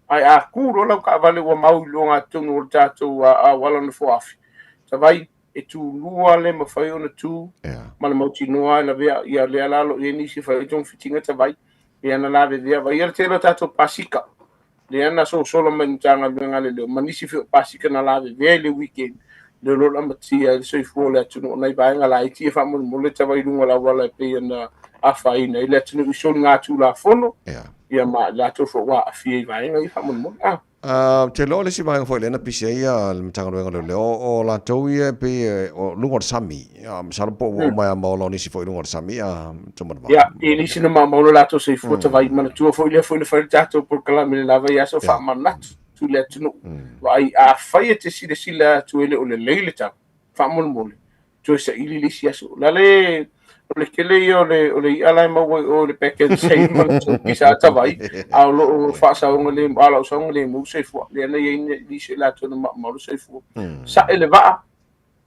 ai a ku ro la ka vale wa mau lo nga tu no tato a wala no foafi savai e tu lua le ma fai ona tu ma le mauti noa la vea ia le la lo e ni si fai tong fitinga savai e ana la vea vai ia te lo tato pasika le ana so solo men tanga lenga le manisi fi pasika na la vea le weekend le lo la matia so fu le tu no nai vai nga la iti fa mo le savai lunga la wala pe na a fai na ile tu no so nga tu la fono ia ma la to fo wa fi vai nga fa mo te lo le si vai foi le na pisia ia le tanga le o la to ia pe o lungo sami sa po o mai ma lo ni si foi lungo sami to mo ba ya e ni si no ma mo la to se fu to vai ma tu foi le fa tato por kala me la vai so fa ma na tu le tu no vai a fai te si la tu ele o le leile ta fa mo mo tu se ili li si aso la le o le kele o le ala ma o le package sei ma tu pisa ta vai a lo fa sa o le ala so le mu se fu le na ye ni si la tu no ma lo se fu sa ele va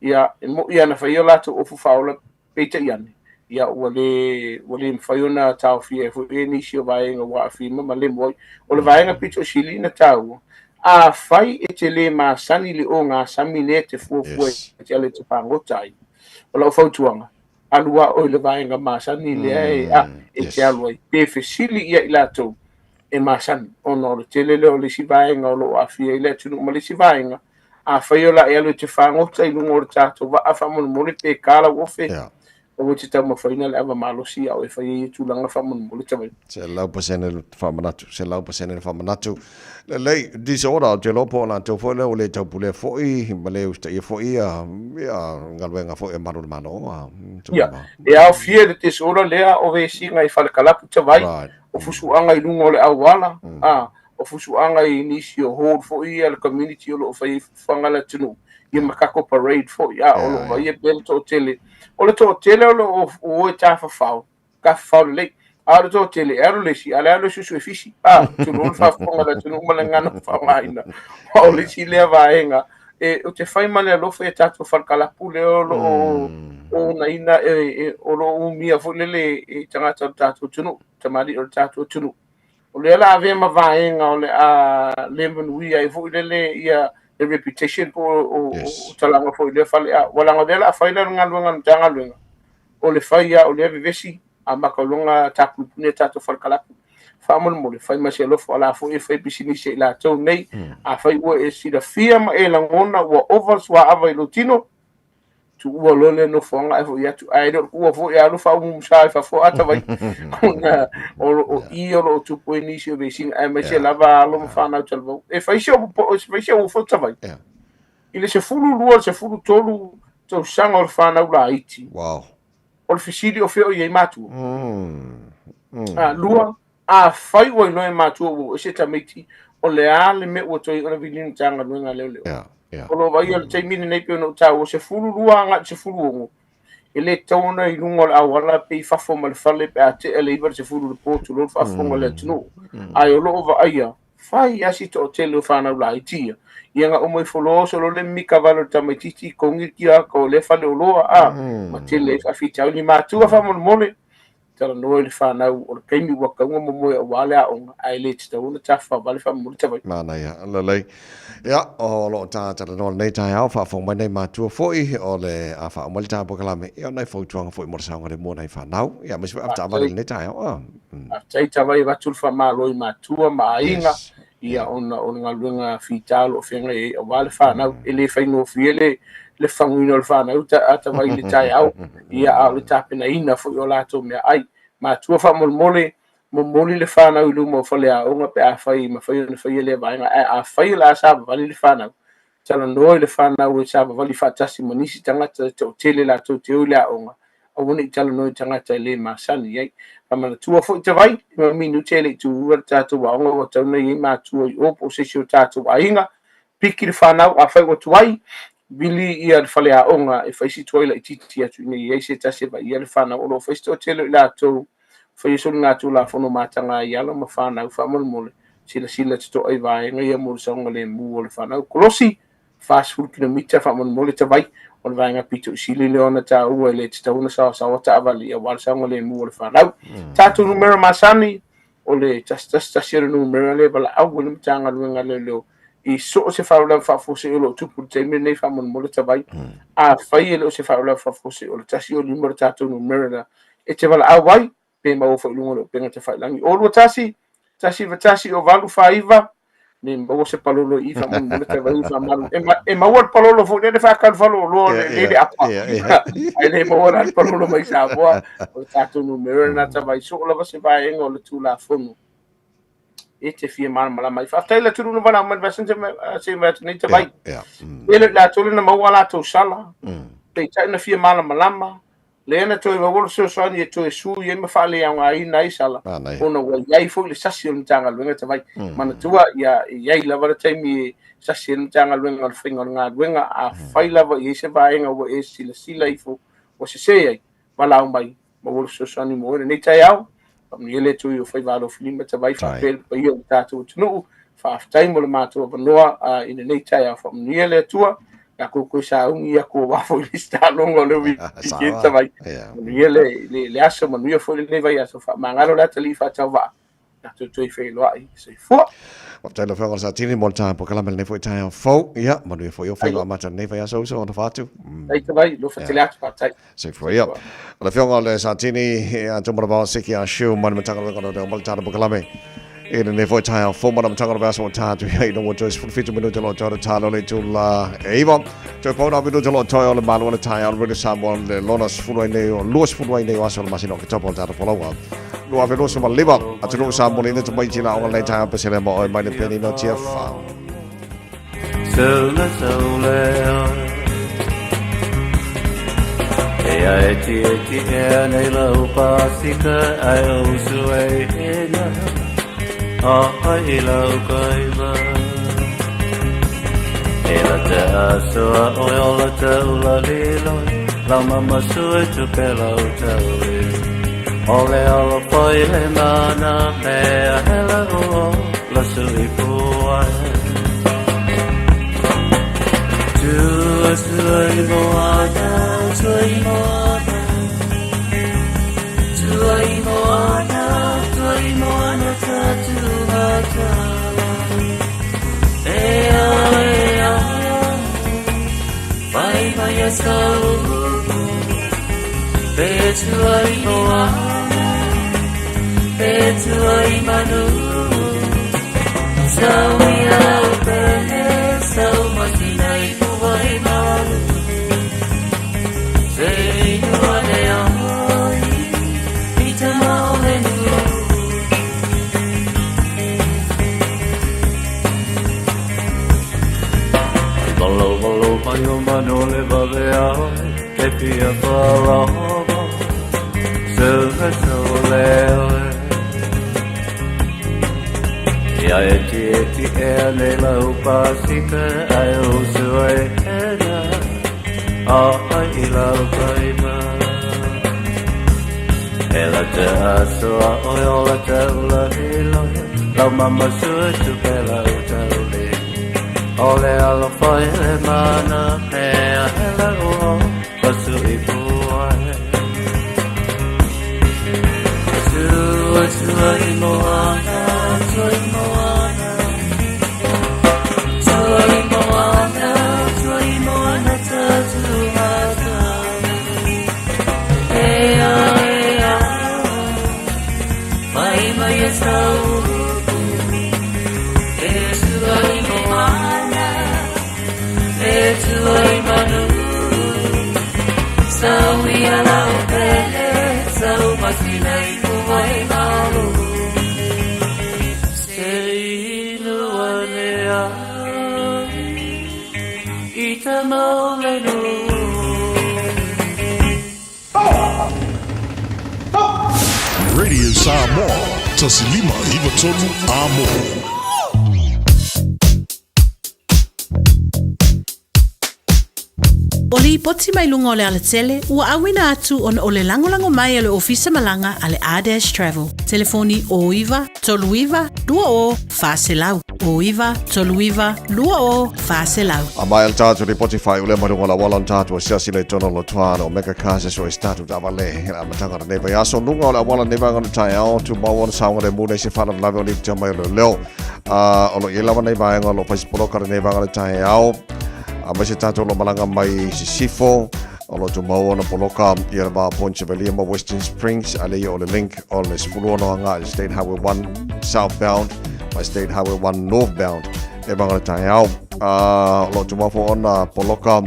ia mo ia na fai la tu o fu fa o la pe te iane ia wale mfaiona tau fie fu e ni si o vai nga wa fi ma le mo o le vai nga pito sili na tau a fai e te le ma sani le o nga sami ne te fu e te ale te pangotai o la fautuanga alua o le vai nga ma sani le e te alua pe fe sili ia ila tau e ma sani o no le te le o le si vai nga o lo a fie ile tunu ma le si vai nga a fai o la e ale te pangotai lungo o tato va a famu mo le pe kala wo fe o te tau mawhaina le awa malosi au e whai e tūlanga whamanu mo le tawai. Se lau pasene le whamanatu. Le lei, disorder, te lopo na tau fo le o le tau pule foi, ma le usta i foi ngalwenga foi maru mano. Ia, e au fie le disorder lea o ve singa i whalekalapu tawai, o fusuanga i lungo le awala, o fusuanga i nisi o hold foi le community o lo whai whangala tunu. Ia makako parade foi, o lo vai e bel to tele. O le to tele o e tafa fau ka fau le a le to tele ero le si ala le su fisi tu no fa fonga da tu no malanga no fa maina o le si le vaenga e o te fai mane lo fe tato fa kala pule o na ina o lo mia fo le e tanga tato tu no tamali o tato tu no o le la ave ma vaenga o le a lemon wi ai fo le ia the reputation po o talanga fo le fale wala ngadela fa ile ngalunga tanga lunga o le faia o le vivesi a makalonga tapu pune tato falkala fa mo le fa ma se lo fo la fo e fa bisini se la to nei a fa wo e si da fia ma e la ngona wo overs wa ava lutino tu wo lo le no fonga e fo ya tu ai do wo fo ya lo fa sa fa fo ata vai o i o lo tu po inisio besin e ma se la va lo fa na telvo e fa se o fo tavai ile se fulu lua se fulu tolu to sanga o fa na ula iti wow o le fisili o feo i matu lua a fai o no e matu o se tamiti o le ale me o to i ona vilin tanga luenga leo o lo vai o te mini nei pe no ta o se fulu lua nga se fulu o ele tona i lungo la wala pe fa fo mal fale pe ate ele iber se fulu po tu lo fa fo le tno ai o lo va aia fai asi to tele fa na la itia ia nga o moi folo so lo le mi cavalo tamatiti kongi kia ko le fale o loa ma tele fa fita ni matu fa mo mole tala no le fa na o ke mi wa ka mo mo wala o ai le tsta o ta fa vale fa mo ta mana ya la lei ya o lo ta no nei Taeao fa fo mai nei matu foi o le a fa mo ta po kala me ia nei fo tuanga foi mo sa ngare mo nei fa nau ia me fa ta vale nei Taeao a tai vai va tul fa ma lo i matu ma inga ia ona nga luenga fitalo o fenga e o vale fa na ele fa no fiele le fanguino le fa na uta ata vai le Taeao ia a le tapena ina fo yo lato me ai ma tu fa mole le fa na lu mo fa le a o pe a fai ma fai no fai le vai a fai la sa vale le fa na tala no le fa na o sa vale fa tasi manisi tanga to tele la to te ula o o woni tala no tanga tele ma sani ai ma tu fo te vai mi nu tele tu tato wa o to nei ma tu o posisio tato wa inga piki le fa na a fai o tu ai bili ia fale a onga e fai si toila i titi atu nei e se tase vai ia le fa na o lo fai sto tele la to fai so nga tu la fono matanga ia lo ma fa na fa mo mole sila to ai vai ngai mo so ngale mu o le fa na kolosi fast food kilometer fa mo mole te vai o le vaenga pito sili le ona ta ua le te tauna sa ta avali a wala sa ngole mu le whanau. Tātou numero masani o le tasira numero le bala au le mtanga luenga le leo I so se whaula whafose o lo tupu te me nei whamon mo le tawai a whai lo se whaula whafose o le tasi o limora tātou numero na e te wala au wai pe ma o whailunga lo penga te whailangi o lo tasi o valu whaiva ne mo se palolo I whamon mo le tawai whamaru e mawar palolo fo ne whakal whalo lo le apa ai ne mawar palolo mai Samoa o tātou numero na tawai so o lava se vaenga o le tūla whonu e te fia mana mai whaftaila turu no wana man vasen se nei te vai ele la tole na mawala to sala te tai na fia mana malama le ana to ma wol so so ni to su ye ma fa le anga I nai sala ona wa yai fo le sasi o tanga luenga te vai mana tua ya yai la vara tai mi sasi o tanga luenga al finga nga luenga a faila va ye se vai nga o e sila ifo o se ai wala mai ma wol so so ni mo nei Taeao Ele tu yo fai valo filima te vai fa pel pa yo tatu tunu fa time mo mato pa noa in nei Taeao fa ele tua ya ko sa ungi ya ko wa fo lista longo le wi ki te vai ele le aso mo yo fo le vai aso fa mangalo la tali fa tava ya tu fai lo ai se fo Waptaila whenga sa tini mo taha po kalamele ne fo I Taeao fo ia manu e fo yo whenga mata ne vai aso so ona fatu ai te vai lo fa tele atu fa tai se fo ia o le whenga le sa tini a tumara bao siki a shiu manu matanga whenga no te omal tata po kalame e ne fo I Taeao fo manu matanga no baso tatu ia ino mo jois fulfitu minu te lo tōra talo le tula e iwa te pōna minu te lo toi o le malu o le Taeao le Samoa le lonas funuai nei o luas funuai nei o aso le masino ki topo o tata polaua Lua velo se maliva atunu sa molina te mai tina o le Taeao pesele mo o mai le peni no tia fa Sola e ti e nei la upasika ai o suai ena ai la ukaiva e la te aso o la te ula lilo la mama sue tu pela utaui Ole ala poi le mana mea hela o la sui puai Tuai moana tatu mata Ea Vai vai a sau Betuai moana Betuai manu Sau ia pele Sau matinai puai malu Sei nuane ai Ita maule nu Valo mai o manole vavea Ke pia whalawa Sunga soleo Ia eti e ne lau pasika ai o sue ena ai I lau kaima E la te aso a oi o la te ula hilo Lau mama sue tu pe lau tauli O le alo fai le mana Mea he la ua Pasu I puai Tua I moana Tua I moana Tua I moana Tua I moana tatu mata Ea ea Mai e sau E tua I moana E tua I manu Sau I alau pele Sau masina I puai malu Ita maulenu Radio Samoa tasilima iwa tonu amo Oli poti mai lunga o le alatele, ua awina atu on o le langolango mai ale ofisa malanga ale Ades Travel. Telefoni o iwa, tolu iwa, 2 o, fa se lau. o iwa, tolu iwa, lua o, faselau. A mai al tātou ni Spotify ule marunga la walan tātou a siasi le tono lo tuana o mega kāse so e statu tāwale a matanga na neva yaso nunga o le walan neva ngana Taeao tu mawana saunga le mune se whana lawe o ni te mai leo o lo ilawa neva ngana lo paisipoloka le neva ngana Taeao a mai se tātou lo malanga mai si sifo o lo tu mawana poloka i le maa Ponce Valiama Western Springs a le o le link o le sifuluono anga State Highway 1 southbound my State Highway 1 northbound e bangala Taeao lo tu mafo ona poloka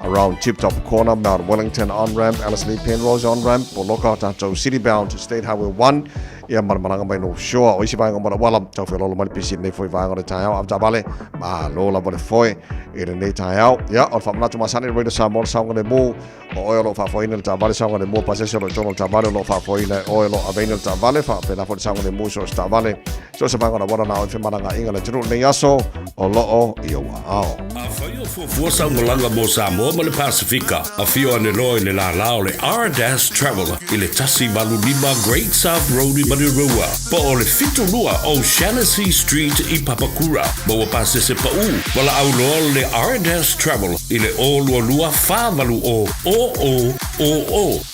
around Tip Top Corner, Mount Wellington on-ramp, Alice Lee Penrose on-ramp, poloka tatou city-bound State Highway 1 ia marmalanga mai North Shore o isi vaenga mara wala tau whi lolo mai pisi nei foi vaenga le Taeao am tabale ma lola vole foi i le nei Taeao ia o whamanatu masani reida Samoa saunga le mo o oilo whafoina le tabale saunga le mo pasesio lo tono tabale lo whafoina oilo aveina le tabale whapena foi saunga le mo so tabale so se vaenga na wala na o whimananga inga le tunu nei aso o loo i o ao a whaio fua saunga langa mo Samoa ma le Pasifika a fio ane loe le la lao le R-Travel i le tasi malu lima Great South Road i Manirua po o le fito lua o Shaughnessy Street i Papakura mo wa pase se pa u wala au loa le R-Travel i le o lua whāwalu o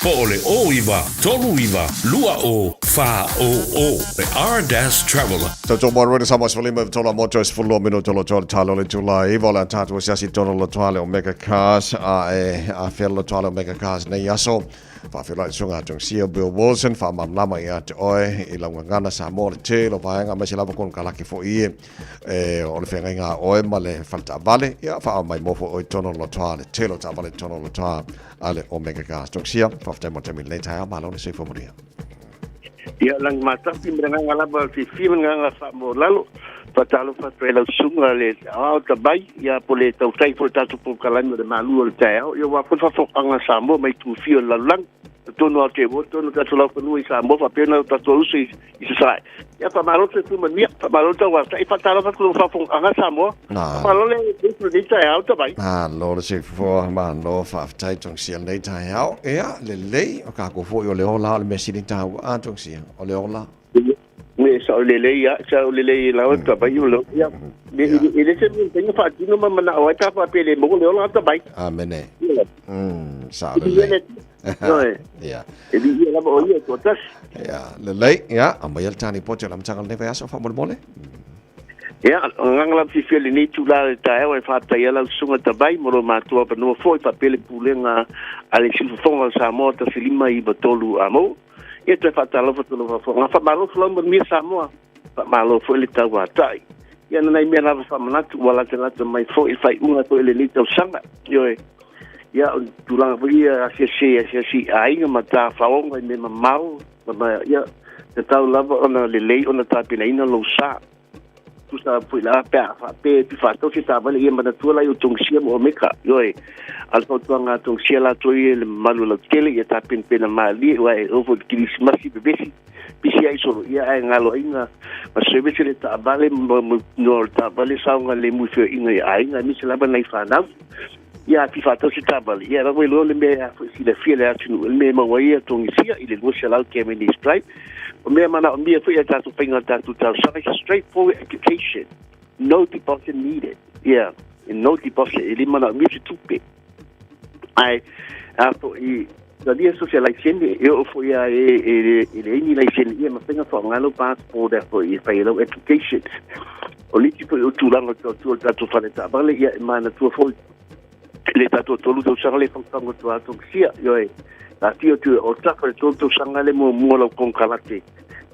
po o le o iwa tolu iwa lua o wha o le R-Travel Tau mo roi sama svalima tola moto es fullo mino tolo talo le July vola tatu siasi tono lo toale o mega cars a fello toale o mega cars nei aso whawhila i sunga tung sia Bill Wilson whamamlama i ate oe i launga ngana Samoa le te lo vaenga mai se lava kon kalaki fo i o le whenga inga oe ma le whalta vale ia wha mai mofo oi tono lo toa le te lo ta vale tono lo toa ale o mega gas tung sia whawhtai mo temi le taia malo le seifo moria ia lang matapi meranga lava si nga sa mo lalo patalo fatela sunga le au tabai ia pole tau tai por tatu por kalano de Malu le Taeao ia wa fa anga Samoa mai tu fio la lang tono ate voto no tatu la panu i Samoa fa pena tatu usi i sai ia pa malo te tu mania pa malo ta wa sai fatalo fa anga Samoa malo le le Taeao tabai lo le se fo ma lo fa tai tong sia le Taeao ia le o ka ko fo yo le ola le mesini tau a tong sia o le ola me sa lele la ta bai lo ya ele se me tenho fatino mana o ta pa pele mo le la ta bai amene sa lele ya ele ia la o ia to tas ya lele ya amayal tani pote lam tangal ne va so fa mo mole ya ngang la si fele ni tu la ta e fa ta ia la sunga ta bai mo ma tu pa no foi pa pele pulenga ale si fonga sa mo ta filima i batolu amo e te fatalo fa nga malo flo mo mi Samoa fa malo fo le tawa tai ia na me na fa manatu wala te lata mai fo i fai una ko le lito sanga yo ia durang ia si ai ma ta fa onga me mau ma ia te tau lava ona le lei ona ta pina ina lo sa tu sa pui la fa pe ti fa to ki ta vale ia ma tu la yo tongsia mo meka yo al to nga tongsia la to le Malu la kele ia ta pena mali wa o fo Christmas besi bisi ai solo ia ai ngalo inga ma service le ta vale no ta vale sa nga le mu fe inga ai nga mi se la ba nei fa na ia ti fa to si ta vale ia la lo le me si le fie le atu me ma wa ia tongsia ile lo se la ke me ni stripe o me mana o me foi ta tu pinga ta tu ta straightforward education no deposit needed yeah in no deposit ele mana me tu pe ai apo i da dia socialization eu fui a ele ni license ia ma pinga fo ngalo passport for i failo education o li tipo o tu langa tu ta fa ta vale ia mana tu fo le ta tu lu sa le fo tango tu ato sia yo la tio tu o ta ko tu sangale mo lo con kalate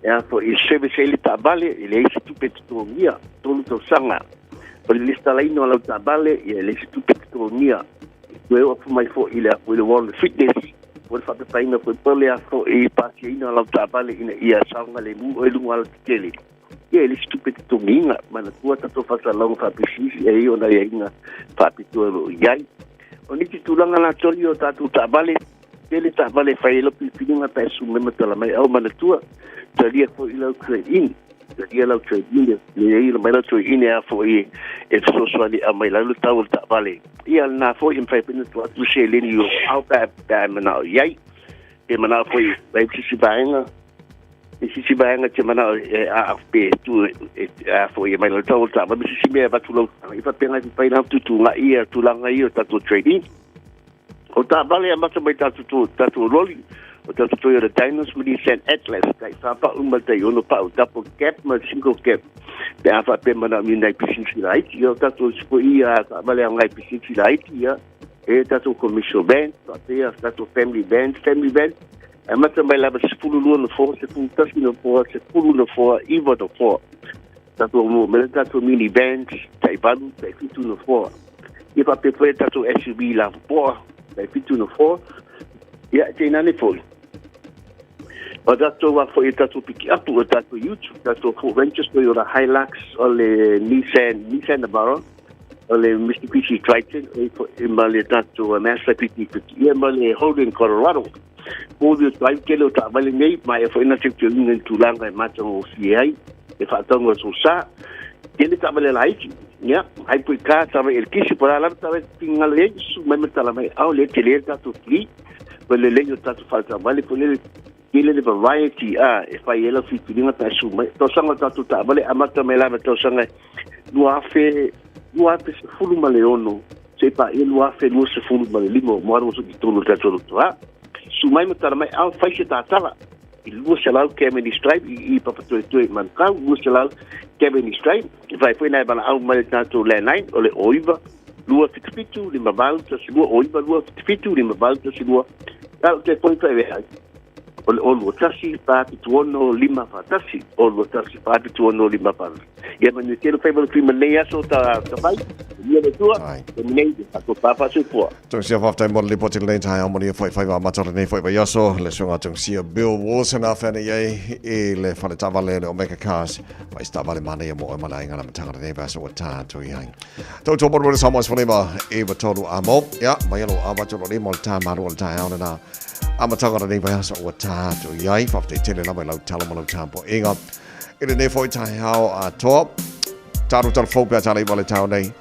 ya fo i service ele ta vale ele is tu pe tu mia tu sanga o lista la ino la ta vale ele is tu pe tu mia eu fu mai fo ile a le world fitness por fa pe ina fo pole a fo e pasi ina la ta vale ina ia sanga le mu e lu al tele e ele is tu pe tu minga mana tu ta to fa sa long fa pisi e ona ia ina fa pitu lo yai oni ti tu langa na tolio ta tu ta vale ele ta vale fa ile pilinga pa su me mata la mai au mana tua talia fo ile in talia la trading le ile mai la trading e fo e so so ali a mai la lu ta vale ia na fo in fa pina tu tu se le ni au pa mana yai e mana fo vai si bainga si baanga te mana AFP tu fo ia mai lo tau ta ba si me ba tu lo i fa pena ti pai na tu nga ia tu langa ia tatu trading o ta vale a mata mai tatu loli o tatu to ia dinos with St Atlas kai fa pa umata yo no pa double cap ma single cap pe a fa pe mana mi nai pisinci right yo tatu spo ia ta vale a ngai pisinci right ia e tatu commission band tatu family band e mata mai lava se pulu lua no fo se pulu tasi no fo se pulu no fo iwa no fo tatu mo me tatu mini band tai balu tai fitu no fo e pa pe tatu SUV la fo tai fitu no fo ia te nane fo o tatu wa fo tatu piki apu o tatu YouTube tatu fo ventures to yora Hilux o le Nissan Navara o le Mitsubishi Triton e ma le tatu Mazda PT50 e ma le Holden Colorado Pōdio drive kelo ta vale nei mai e foi na te tulinga tulanga e mata o CI e fatonga so sa ele ta vale laiti ya ai pui ka ta el kisi por ala ta tinga le su mai meta la mai au le tele ta tu free vale le ta tu falta vale con ele le variety e fai ela fi tulinga ta su mai to sanga ta tu ta vale amata me la to sanga lua fe se fulu maleono se pa e lua fe no se fulu male limo mo aro so titolo ta tolo to sumai matara mai au faise tatala I lua salau kemeni stripe I papato e man kau lua salau kemeni stripe vai foi na bala au mai tato le nine ole oiva lua fitfitu lima balta lua oiva lua fitfitu lima balta lua al te foi vai ole olu tasi pa tuono lima fatasi olu tasi pa tuono lima pa ia manu telo fai bala prima nei aso ta vai ia de tua nei to papa se po tong sia faftai mo le potil nei tai mo ni fai wa matar nei fai ya so le songa tong sia Bill Wilson afana ye e le fale tavale le omega cars vai sta vale mane mo e mala ngala matanga nei ba so ta to yang to mo le Samoa fonema e ba tolu amo ya mai lo aba to le mo ta maru ta ona na amatanga nei ba so ta to yang faftai tele la mai lo tala mo lo tampo inga ele nei foi Taeao a top taru tal fo pe tala I vale ta nei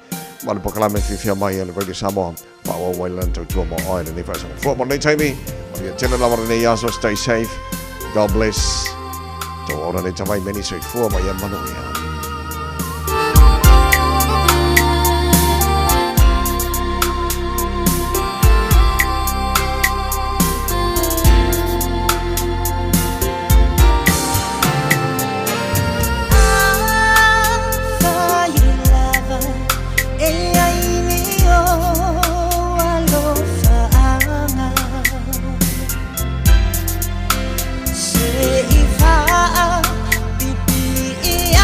Malu proclame fifia mai ele radio Samoa pa o wailan to mo oil ni fa so for mo nei taimi mo ia tele la nei yaso stay safe God bless to ora nei tamai many so for mo ia manu ia Pipi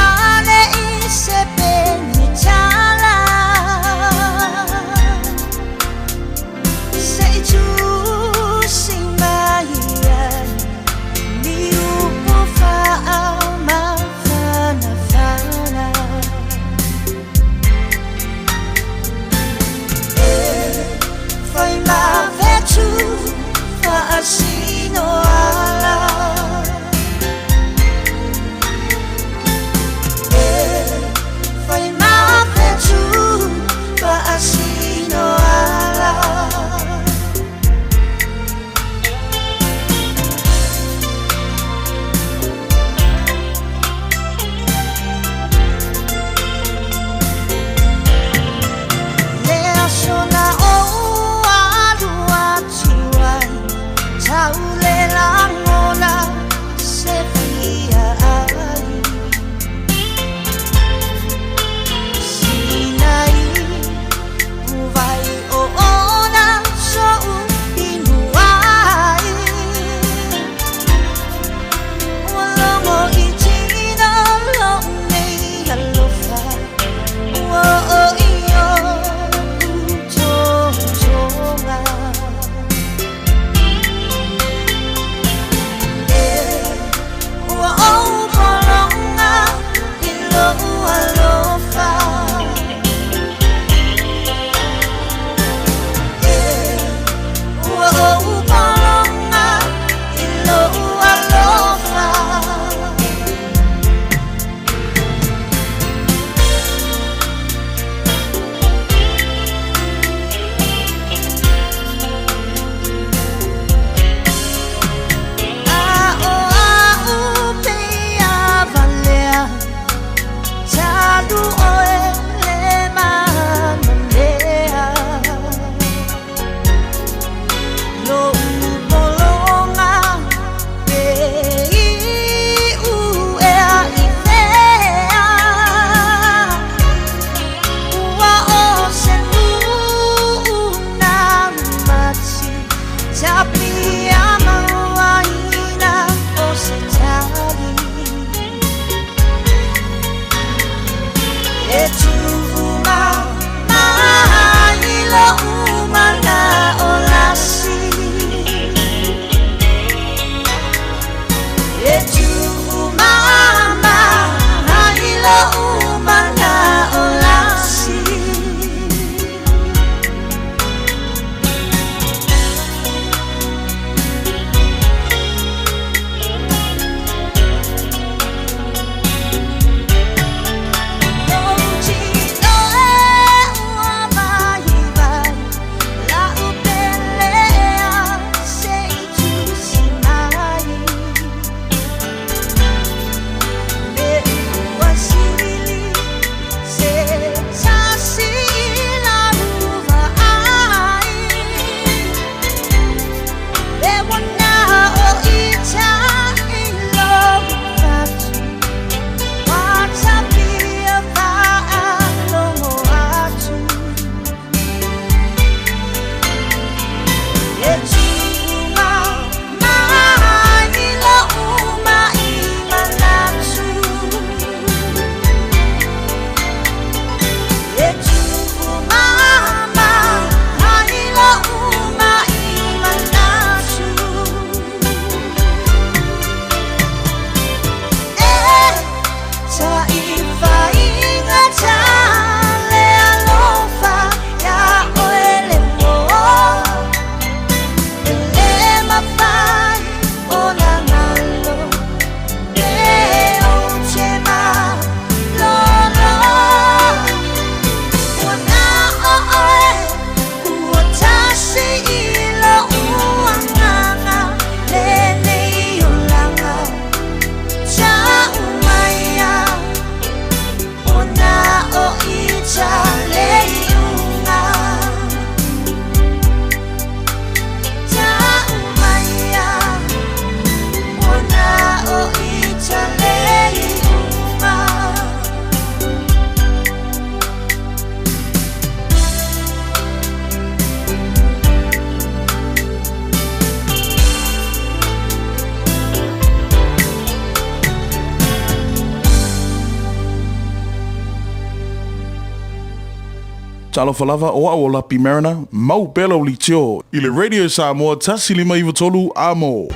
Talo falava o Lapi Mariner, mau pelo li tio, i le Radio Samoa tasi 5 amo.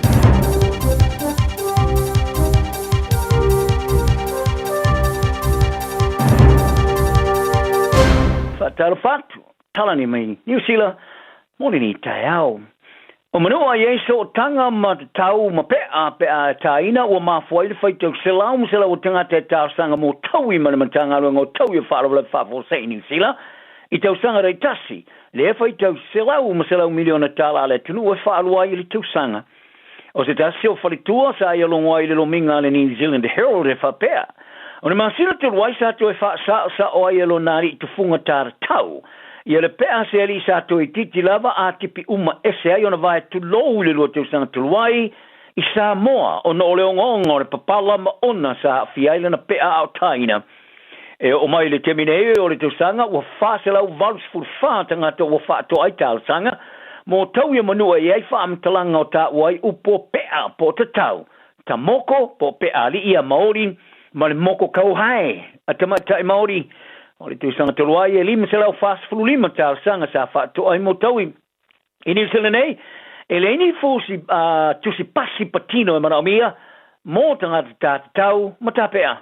Talo fatu, talani mai, New Zealand, moni ni Taeao. O manoa ye so tanga ma tau ma pea taina o ma foi le faito selau musela o tanga te tau sanga mo taui ma le tanga lo taui fa le fa fo sei New Zealand. I tau sanga rei tasi, le faito selau musela miliona tala le tunu o fa alwa i le tau sanga. O se tasi o falitua sa ia lo ngoi le lo minga le New Zealand Herald e fa pea. O ne masira te wai sa to e fa sa o ia lo nari tu funga tar tau. Ia le pea se ali sa to i titi lava a tipi uma ese ai ona vai tu lou le lo te usanga tu wai i Samoa o no leongonga o le papala ma ona sa fiaila na pea au taina. E o mai le temine o le te usanga ua fase lau valus furfa tangata ua fa to ai tal sanga mo tau ia manua i ai fa amtalanga o ta wai upo pea po te tau. Ta moko po pea li ia Maori ma le moko kau hai a tamata i Maori. O le tuisanga te loai e lima se lau fast flu lima tal sanga sa fa to ai motaui. I New Zealand nei, e le ini fusi tusi pasi patino e mana omia, mo tanga ta tau matapea.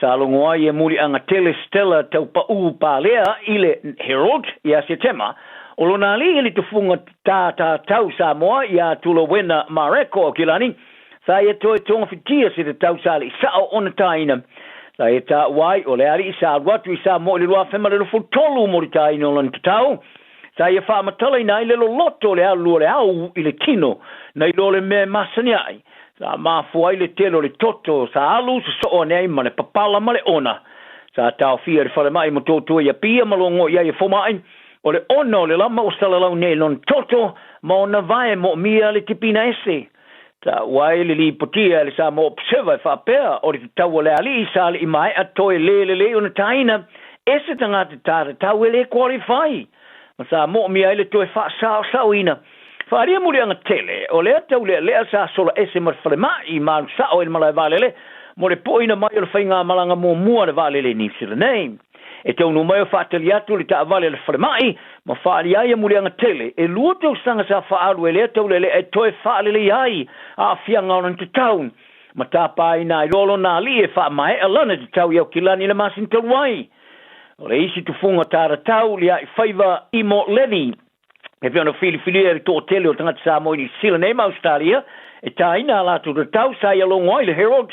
Sa longo ai e muri anga tele stella tau pa pa lea i le Herald i a setema. O lo nali ili tufunga ta tau Samoa i a tulo wena mareko o kilani, sa ia toi tonga fitia si te tau sali sao ona taina. Sa e ta wai o le ari i sa watu i sa mo le lua fema le lo futolu mo li tai no lan tatau. Sa e wha matala i nai le lo loto le alu le au i le kino na i lo le me masani ai. Sa ma fuai le telo le toto sa alu sa so o nei ma le papala ma le ona. Sa tau fia le whale mai mo toto i a pia malongo i a fomai. O le ono le lama o sala lau nei lon toto ma ona vai mo mia le tipina ese. Ta wai le li potia le sa mo observa fa pea o le tau le ali sa le mai a toi le ona taina ese tanga te tau le qualify ma sa mo mi ai le toi fa sa ina fa ria muri anga tele o le tau le sa sola ese mar frema i ma sa o il mala vale mo le poina mai o le fainga malanga mo mua le vale le ni sila name e tau no mai fa tele atu le ta vale le fremai ma fa ria ia muri anga tele e lu tau sanga sa fa alu le tau le e toi fa le ai a fianga on te town ma ta pai na rolo na li e fa mai alana te tau ia kilani le masin te wai o le isi tu funga tara tau li ai faiva imo leni e piano fili e to tele o tanga sa mo ni sila nei Australia e taina la tu te tau sa ia long wai le Herald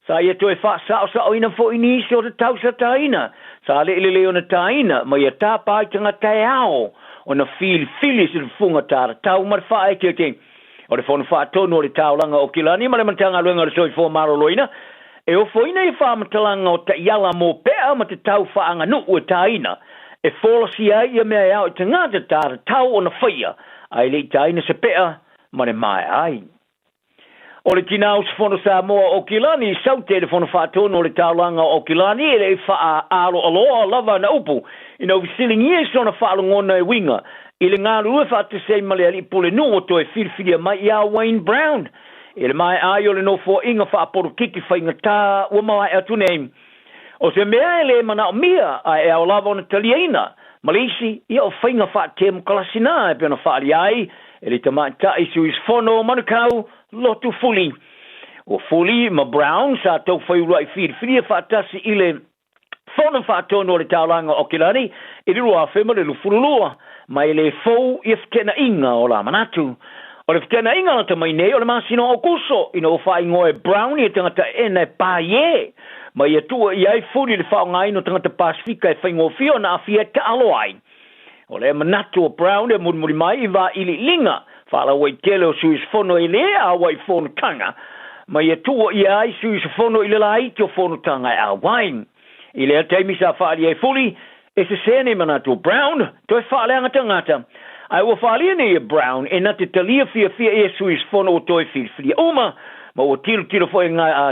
sa ia toi fa sa ina fo inisio te tau sa taina sa le ona taina ma ia ta pai tanga Taeao ona fili se funga tara tau mar fa ai te o le fona fa tono le taulanga o kilani ma le mantanga luenga le soi fo maro loina e o foina i fa matalanga o ta yala mo pea ma te tau fa anga nu o taina e fola si ai ia mea au te ngata tara tau o na whaia ai le taina se pea ma le mai ai o le tina o sfono Samoa o kilani sau telefona fa tono le taulanga o kilani e le fa alo aloa lava na upu ina visiling yes ona fa ngona e winga ile ngā rua whate sei male ali pole no o toi whirwhiria mai ia Wayne Brown. Ile mai ai o le no fo inga wha aporo kiki whainga tā ua mai atu nei. O se mea ele mana o mia ai e au lava o na taliaina. Malisi ia o whainga wha te mukalasina e pena wha ali ai. Ele te mai ta isu is fono manukau lotu fuli. O fuli ma Brown sa tau whaiura i whirwhiria wha tasi ile fono wha tono le taulanga o kilani. Ili rua whema le lufurulua. Mai le fou if tena inga o la manatu. O le tena inga na tamai nei o le masino o kuso ina o whai ngoe Brown i tangata ene paie. Mai e tua i ai furi le whao ngai no tangata Pasifika e whaingo fio na awhia te alo ai. O le manatu o Brown e muri mai i wa ili linga. Whala wai tele o suis fono i le a wai fono tanga. Mai e tua i ai suis fono i le lai te o fono tanga e a wain. I le teimi sa whaali e furi e se sene manatu Brown, toi whaale anga tangata. Ai ua whaale ne e Brown, e nate talia fia e suis fono o toi whirwhiria uma, ma ua tiro fo e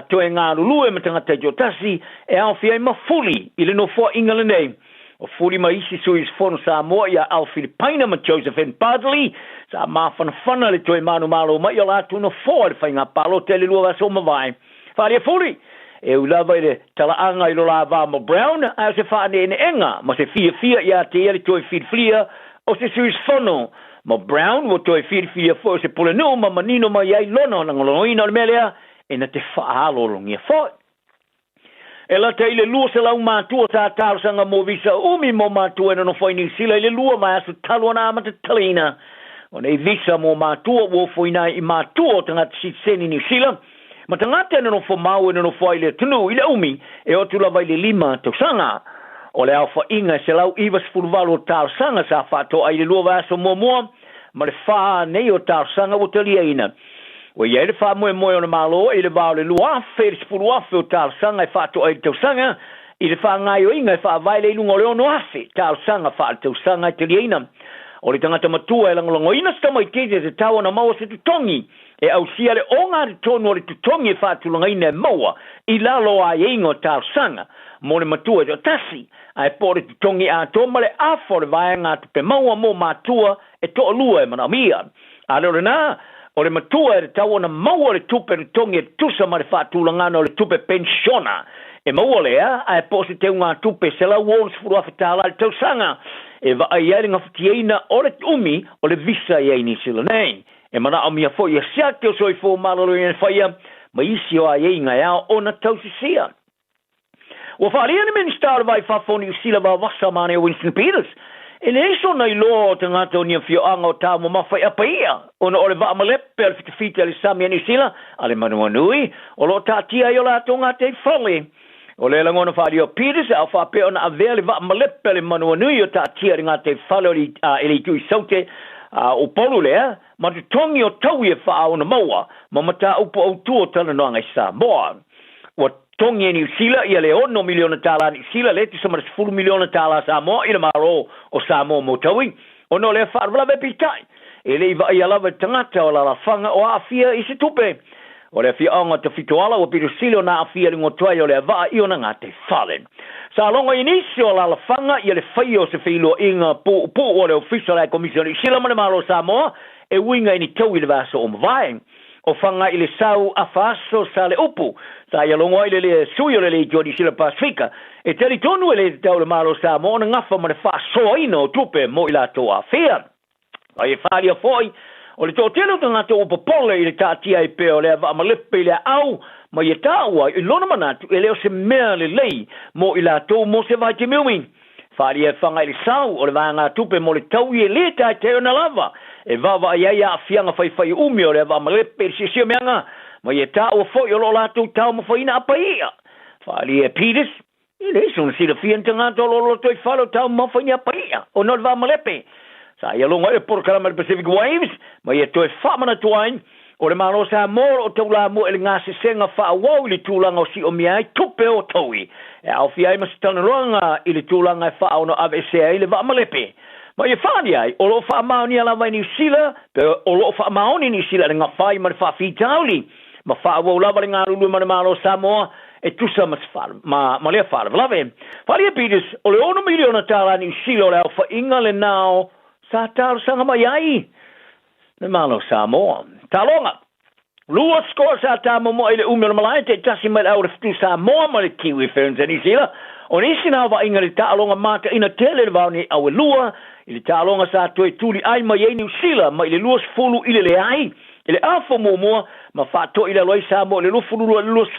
toi ngā lulu e matangata jotasi, e au fia e mafuli, ile no fo ingale nei. O fuli ma isi suis fono Samoa ia al Filipaina ma Joseph N. Padley, sa mawhanawhana le toi manu malo ma ia latu no fo le whainga palo te le lua vaso mawai. Whaale fuli, e ulava ile talaanga ilo lava mo brown a se fa ne enga ma se fia ia te ele toi fia o se suis fono mo brown wo toi fia fo se pole no ma manino ma ia lono na ngoloina le melea e na te fa halo longia fo e la te ile lua se lau mātua tā tāusanga mo visa umi mo mātua no foi New Zealand ile lua mai asu talua na amata talina o nei visa mo mātua wo foi na i mātua o tangata si seni New Zealand ma tangata no fo mau no foi ile tunu ile umi e o tula vai le 5 tausanga o le alfa inga se lau iwa sfurvalo tāusanga sa whato ai le lua vai asu mo ma le wha nei o tāusanga o talia ina o ia le fa mo o na malo ile va le lua fe spuru afe o tal sanga fa to ai tau sanga ile fa ngai o inga fa vai le lungo le no afe tal sanga fa tau sanga teliina o le tangata matua e langolongo ina sta mai tete te tau na mau se tutongi e au sia le onga le tono le tutongi fa tu langa ina maua i lalo a ingo tal sanga mo le matua o tasi ai po le tutongi a to male afo le vai nga te maua mo matua e to lua e mana mia a le na o le matua e tau na maua le tupe le tongi e tusa ma le whaatulangana o le tupe pensiona. E maua lea, a e pose te unga tupe se la uons furu awhitala le tausanga. E va ai eringa whutieina o le umi o le visa i aini sila nei. E mana o mia fo i a siate o soi fo malolo i whaia, ma isi o ai inga ea o na tausisia. Ua whaaria ni ministar vai whafoni i sila wa wasa mane o Winston Peters. E ne so nei lo te ngata o nia fio anga o tāmo mawhai apa ia. Ona o le wa amalepe al fitafita le Samia New Zealand, ale manua nui, o lo tātia i o la to ngata i whale. O le langona whaari o Peters, au whape ona avea le wa amalepe le manua nui o tātia i ngata i whale o li tui saute o polu lea, ma tu tongi o tau i e wha o na maua, ma mata upo au tuo tala noanga i Samoa. O tongi e New Zealand ia le 1 miliona tala New Zealand le tisa mara 10 miliona tala Samoa i le maro o Samoa mo taui o no le whaarwala me pitai e le iwa i alawa tangata o la whanga o awhia i se tupe o le whia anga te whitoala o piru silo na awhia ringo tuai o le awaa i ona ngā te whalen sa longa i nisi o la whanga i le whai o se whilo inga pu o le official ai commission i sila mara maro Samoa e winga i ni tau i le vasa o mwaeng o whanga i le sau a whaaso sa le upu. Sa ia longo i le sui o le Jodi Sila Pasifika. E teri tonu e le tau le maro sa mo na ngafa ma le whaasoa ino tupe mo i la toa whea. A e whaaria foi, o le tōtelo ta ngata upa pole i le tātia i pe o le ava ma lepe i le au, ma i tāua i lona manatu e leo se mea le lei mo i la tō mo se vai te miumi. Whaaria e whanga i le sau o le vanga tupe mo le tau i e le tai te o na lava. E vava ia ia fianga fai umi o le va malepe si si meanga ma ia ta o foi o lo la tu ta mo foi na apa ia fali e Peters ile son si le fianga to lo to falo ta mo foi na apa ia o no va malepe sa ia lo ngoi por kala mal Pacific Waves ma ia to fa mana tuain o le malo sa mo o to la mo el nga se senga fa wo le tulanga o si o mia tupe o toi e au fi ai ma stana longa ile tulanga fa o no avc ile va malepe ma ia whaani ai, o lo wha maoni ala vai New Zealand, pe o lo wha maoni New Zealand, ngā whai ma wha whitauli, ma wha wau lava ngā rulu ma malo Samoa, e tusa ma lea whaara, lave. Whaari e Peters, o le 1 miliona tala New Zealand, o wha inga le nao, sa tāru sanga mai ai, le malo Samoa. Talonga, lua skoa sa tāma mo ele umela malai, te tasi mai au reftu Samoa ma le Kiwi Ferns e New Zealand, o nisi nā wa inga le tālonga mata ina tele le vauni au e lua, i le tālonga sa toi tuli ai mai e New Zealand, ma i le luas fulu i le ai, i le awha mua, ma whato i le loi sa mo, i le luas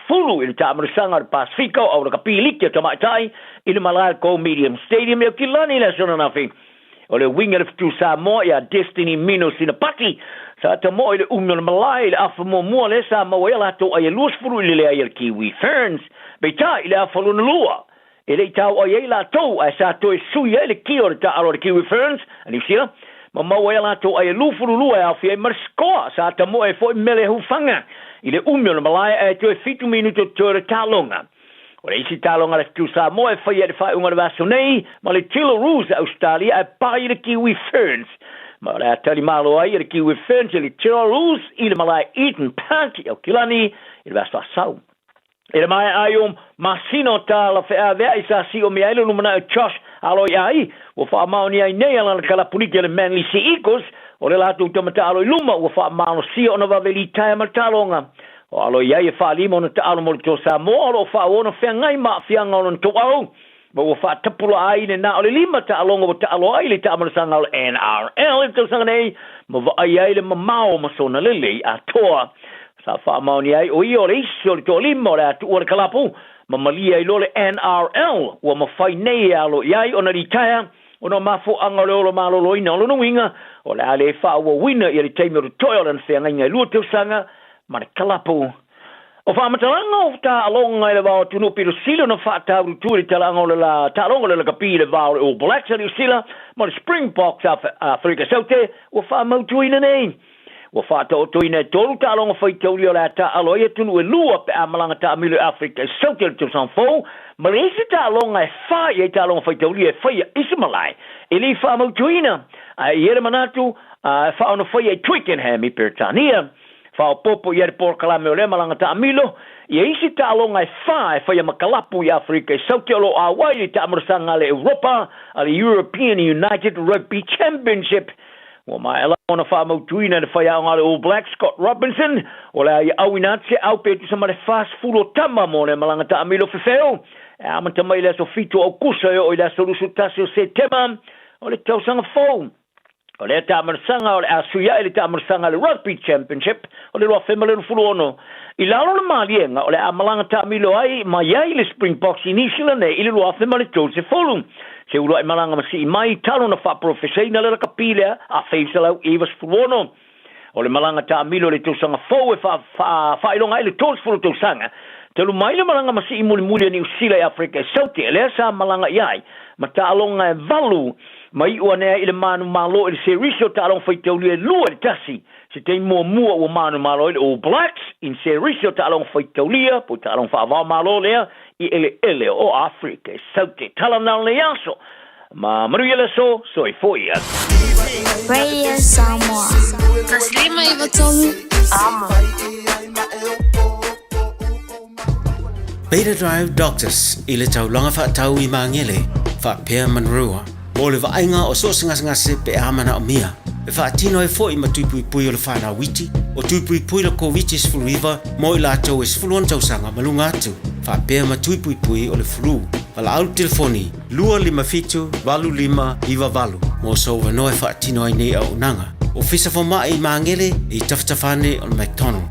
fulu, i le tāmarisanga le Pasifika, au raka piliki a tamaitai, i le Malaiko Medium Stadium, i o kilani le sona nafi. O le winga le fitu sa mo, i a Destiny Mino Sinapati, sa ta mo i le umio le malai, i le awha mua le sa mo, i lato ai le luas fulu i le ai le Kiwi Ferns, beita i le awha luna lua. E le tau o iei la tau, a sa toi sui e le ki o le ta aro le Kiwi Ferns, a New Zealand, ma mau e la tau a e lufuru lua e awhi e marskoa, sa ta mo e foi mele hufanga, i le umio le malai e toi fitu minuto tore talonga. O le isi talonga le tu sa mo e fai e le fai unga le vaso nei, ma le tilo rules a Australia e pai le Kiwi Ferns. Ma le atali malo ai le Kiwi Ferns e le tilo rules i le malai Eden Park, o kilani, i le vaso a sau. E le mai ai masino ta la fea vea i sa si o mea ilo lumana e Josh aloi ai, o wha maoni ai nei ala na kalapuniki le Manly Sea Eagles, o le latu tamata aloi luma, o wha maano si o na waweli tae martalonga. o alo ia whaalima ona ta alo mo le tō Samoa o lo whaona whengai ma whianga o to au ma ua whaatapula ai ne na o le 5 ta alonga o ta alo ai le ta amarasanga o le NRL e tau sanga nei ma wa ai ai le mamao ma sona lele a toa sa whaamaoni ai o i o le isi o le tō 5 o le atu o le kalapu ma malia i lo le NRL ua ma whai nei alo iai ona ritaya ona mafo anga le olo malolo ina olo winga o le ale wha ua wina i le teimi o le toyo le whenga inga lua tau sanga ma le kalapu o whamatalanga o ta alonga i le wao tunu piro sila na whaata urutu le talanga o le la ta alonga le kapi le wao le All Blacks ali sila ma le Springboks Afrika Saute o whamautu ina nei o whaata o tuina tolu ta alonga whaitauri o le ta aloia tunu e lua pe amalanga ta amile Afrika Saute le tusan fau ma le isi ta alonga e whai e ta alonga whaitauri e whai isi malai e li whamautu ina i ere manatu whaona whai e Twickenham i Peritania Whao popo i por kalame o le malanga ta amilo i isi ta alonga e whai makalapu i Afrika Saute alo a wai ta amarasanga le Europa a le European United Rugby Championship o mai ala ona whamautuina le whai aonga le All Blacks Scott Robinson o le ai awinatse au petu sama le fast fulo tama mo le malanga ta amilo fefeo e amanta mai le so fito au kusa o i le solusu tasi o setema o le tausanga fau o le tamarasanga o le asuia i le tamarasanga le Rugby Championship o le roa whemale no fulu ono i lalo le malienga o le amalanga tamilo ai mai ai le Springboks inisila ne i le roa whemale Joseph Fulham se ulo ai malanga masi i mai talo na wha profeseina le kapilea a whaisalau Evas fulu ono o le malanga tamilo le tausanga fau e whailonga i le tos fulu tausanga te lu mai le malanga masi i muli ni usila i Afrika Saute le sa malanga iai ma ta alonga e valu mai ua nea i le manu malo i le seriso ta along whaitauli e lua le tasi se te mua ua manu malo i le All Blacks in seriso ta along whaitaulia po ta along whaavao malo lea i ele o Afrika Saute tala na le aso ma maru i le so i foi Radio Samoa Taslima i Vatolu Ama Beta Drive Doctors i le taulanga whaatau i mangele whaapea manrua mo le vainga o so ngase pe amana o mia e whaatino e fo i matupui pui o le whana witi o tupui pui le COVID is fluiva mo i lato is fuluan tausanga malunga atu whaapea matupui pui o le flu wala au telefoni 255 mo so wanoe whaatino ai nei au nanga o fisa fo mai mangele i taftafane o le McDonald